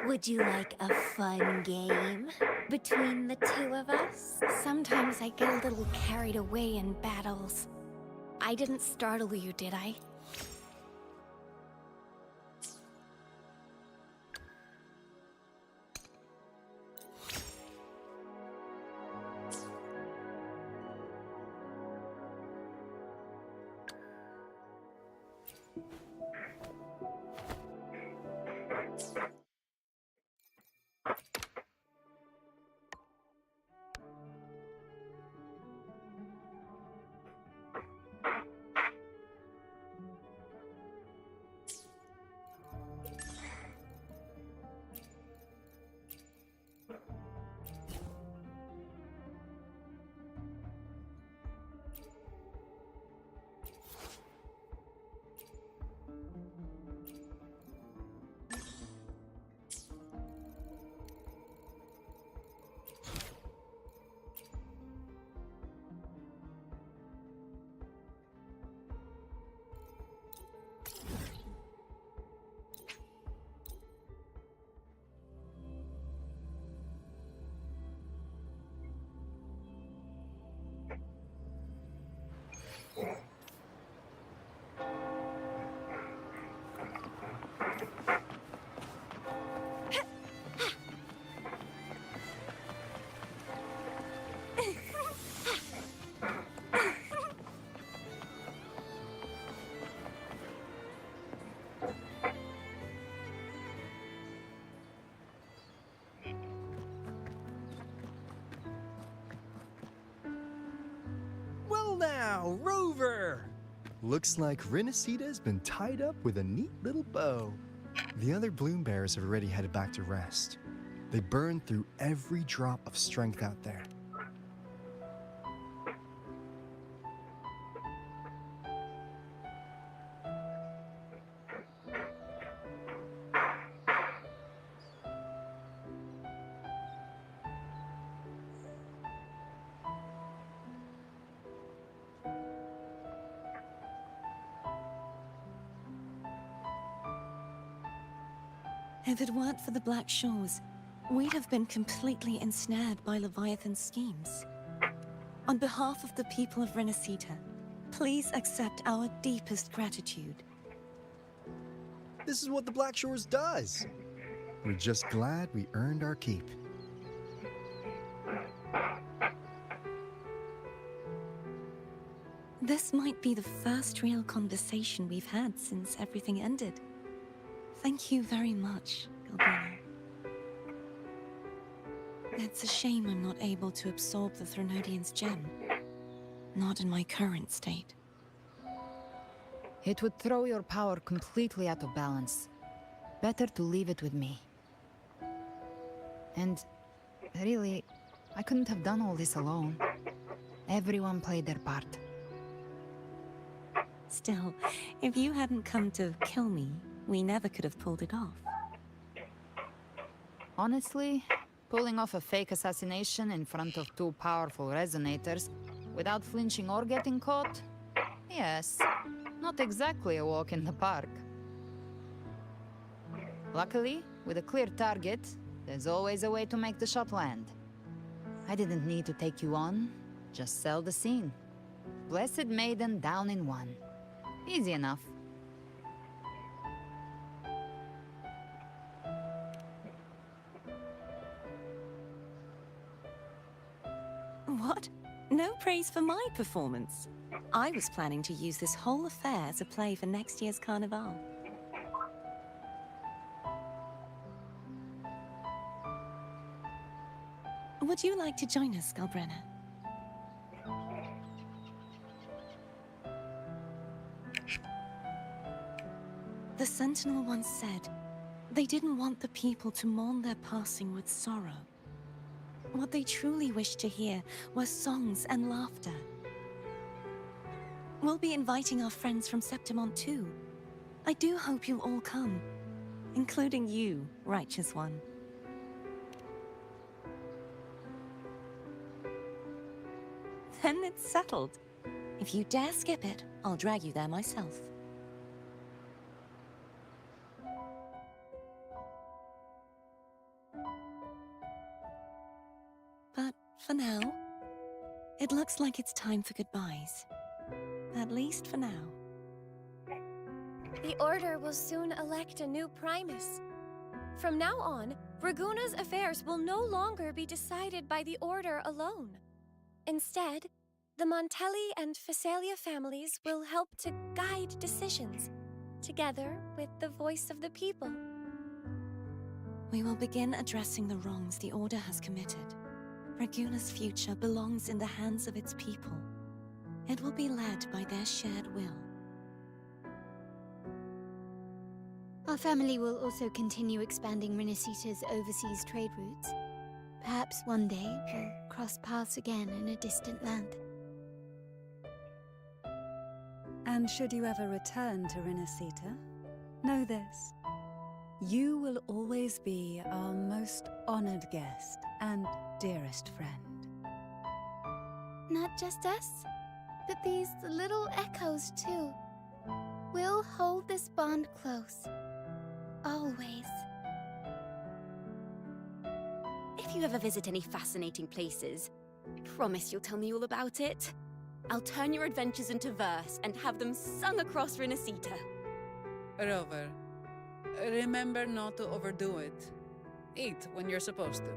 Would you like a fun game between the two of us? Sometimes I get a little carried away in battles. I didn't startle you, did I? Well now, Rover! Looks like Rinacita's been tied up with a neat little bow. The other bloom bearers have already headed back to rest. They burned through every drop of strength out there. If it weren't for the Black Shores, we'd have been completely ensnared by Leviathan's schemes. On behalf of the people of Renacita, please accept our deepest gratitude. This is what the Black Shores does. We're just glad we earned our keep. This might be the first real conversation we've had since everything ended. Thank you very much, Galbrina. It's a shame I'm not able to absorb the Threnodian's gem. Not in my current state. It would throw your power completely out of balance. Better to leave it with me. And really, I couldn't have done all this alone. Everyone played their part. Still, if you hadn't come to kill me, we never could have pulled it off. Honestly, pulling off a fake assassination in front of two powerful resonators without flinching or getting caught? Yes, not exactly a walk in the park. Luckily, with a clear target, there's always a way to make the shot land. I didn't need to take you on, just sell the scene. Blessed Maiden down in one. Easy enough. What? No praise for my performance. I was planning to use this whole affair as a play for next year's Carnival. Would you like to join us, Galbrina? The Sentinel once said, they didn't want the people to mourn their passing with sorrow. What they truly wished to hear were songs and laughter. We'll be inviting our friends from Septimont too. I do hope you'll all come, including you, Righteous One. Then it's settled. If you dare skip it, I'll drag you there myself. For now, it looks like it's time for goodbyes. At least for now. The Order will soon elect a new Primus. From now on, Raguna's affairs will no longer be decided by the Order alone. Instead, the Montelli and Phasalia families will help to guide decisions, together with the voice of the people. We will begin addressing the wrongs the Order has committed. Raguna's future belongs in the hands of its people. It will be led by their shared will. Our family will also continue expanding Rinasita's overseas trade routes. Perhaps one day we'll cross paths again in a distant land. And should you ever return to Rinasita, know this. You will always be our most honored guest and dearest friend. Not just us, but these little echoes too. We'll hold this bond close. Always. If you ever visit any fascinating places, promise you'll tell me all about it. I'll turn your adventures into verse and have them sung across Rinasita. Rover, remember not to overdo it. Eat when you're supposed to.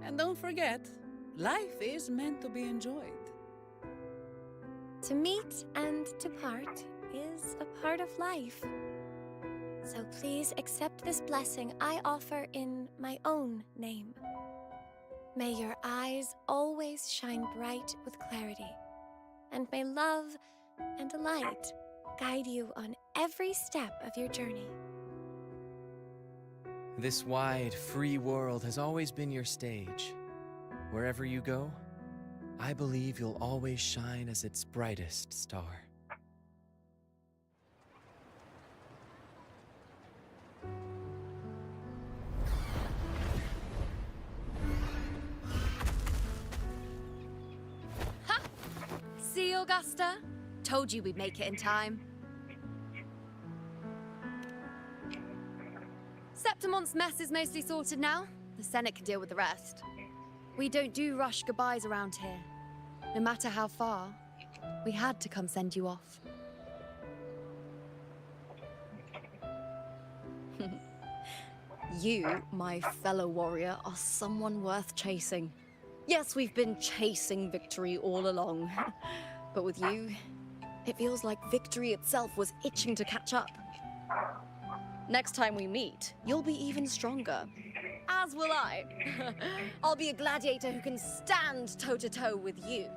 And don't forget, life is meant to be enjoyed. To meet and to part is a part of life. So please accept this blessing I offer in my own name. May your eyes always shine bright with clarity, and may love and light guide you on every step of your journey. This wide, free world has always been your stage. Wherever you go, I believe you'll always shine as its brightest star. See, Augusta? Told you we'd make it in time. Septimon's mess is mostly sorted now. The Senate can deal with the rest. We don't do rush goodbyes around here. No matter how far, we had to come send you off. You, my fellow warrior, are someone worth chasing. Yes, we've been chasing victory all along. But with you, it feels like victory itself was itching to catch up. Next time we meet, you'll be even stronger. As will I. I'll be a gladiator who can stand toe-to-toe with you.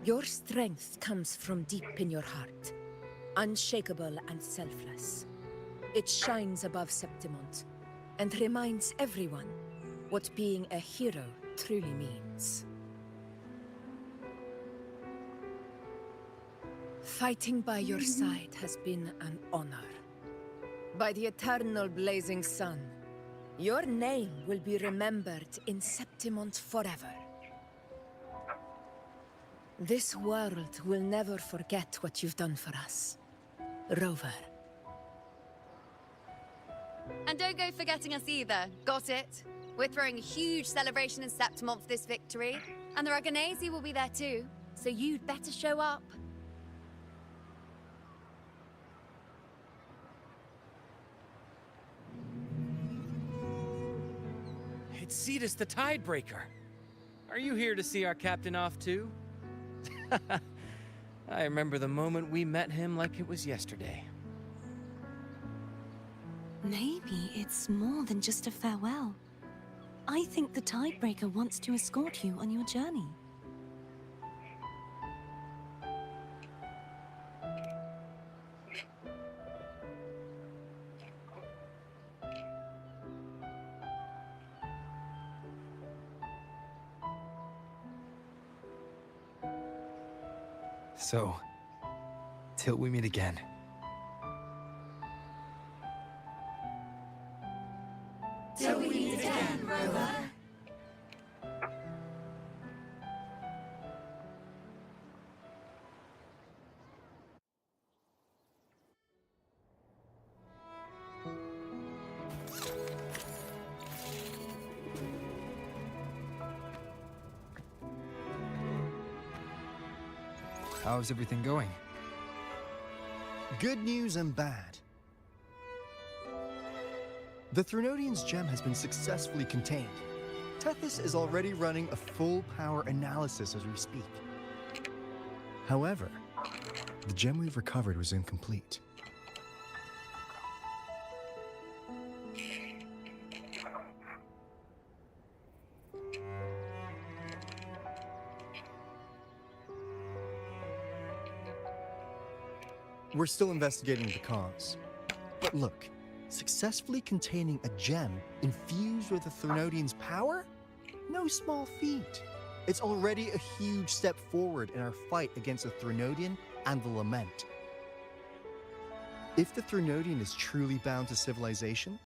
Your strength comes from deep in your heart, unshakable and selfless. It shines above Septimont and reminds everyone what being a hero truly means. Fighting by your side has been an honor. By the eternal blazing sun, your name will be remembered in Septimont forever. This world will never forget what you've done for us, Rover. And don't go forgetting us either, got it? We're throwing a huge celebration in Septimont for this victory, and the Raganesi will be there too, so you'd better show up. It's Cetus the Tidebreaker. Are you here to see our captain off too? I remember the moment we met him like it was yesterday. Maybe it's more than just a farewell. I think the Tidebreaker wants to escort you on your journey. So, till we meet again. Till we meet again, Rover. How's everything going? Good news and bad. The Threnodian's gem has been successfully contained. Tethys is already running a full power analysis as we speak. However, the gem we've recovered was incomplete. We're still investigating the cause. But look, successfully containing a gem infused with the Threnodian's power? No small feat. It's already a huge step forward in our fight against the Threnodian and the Lament. If the Threnodian is truly bound to civilization,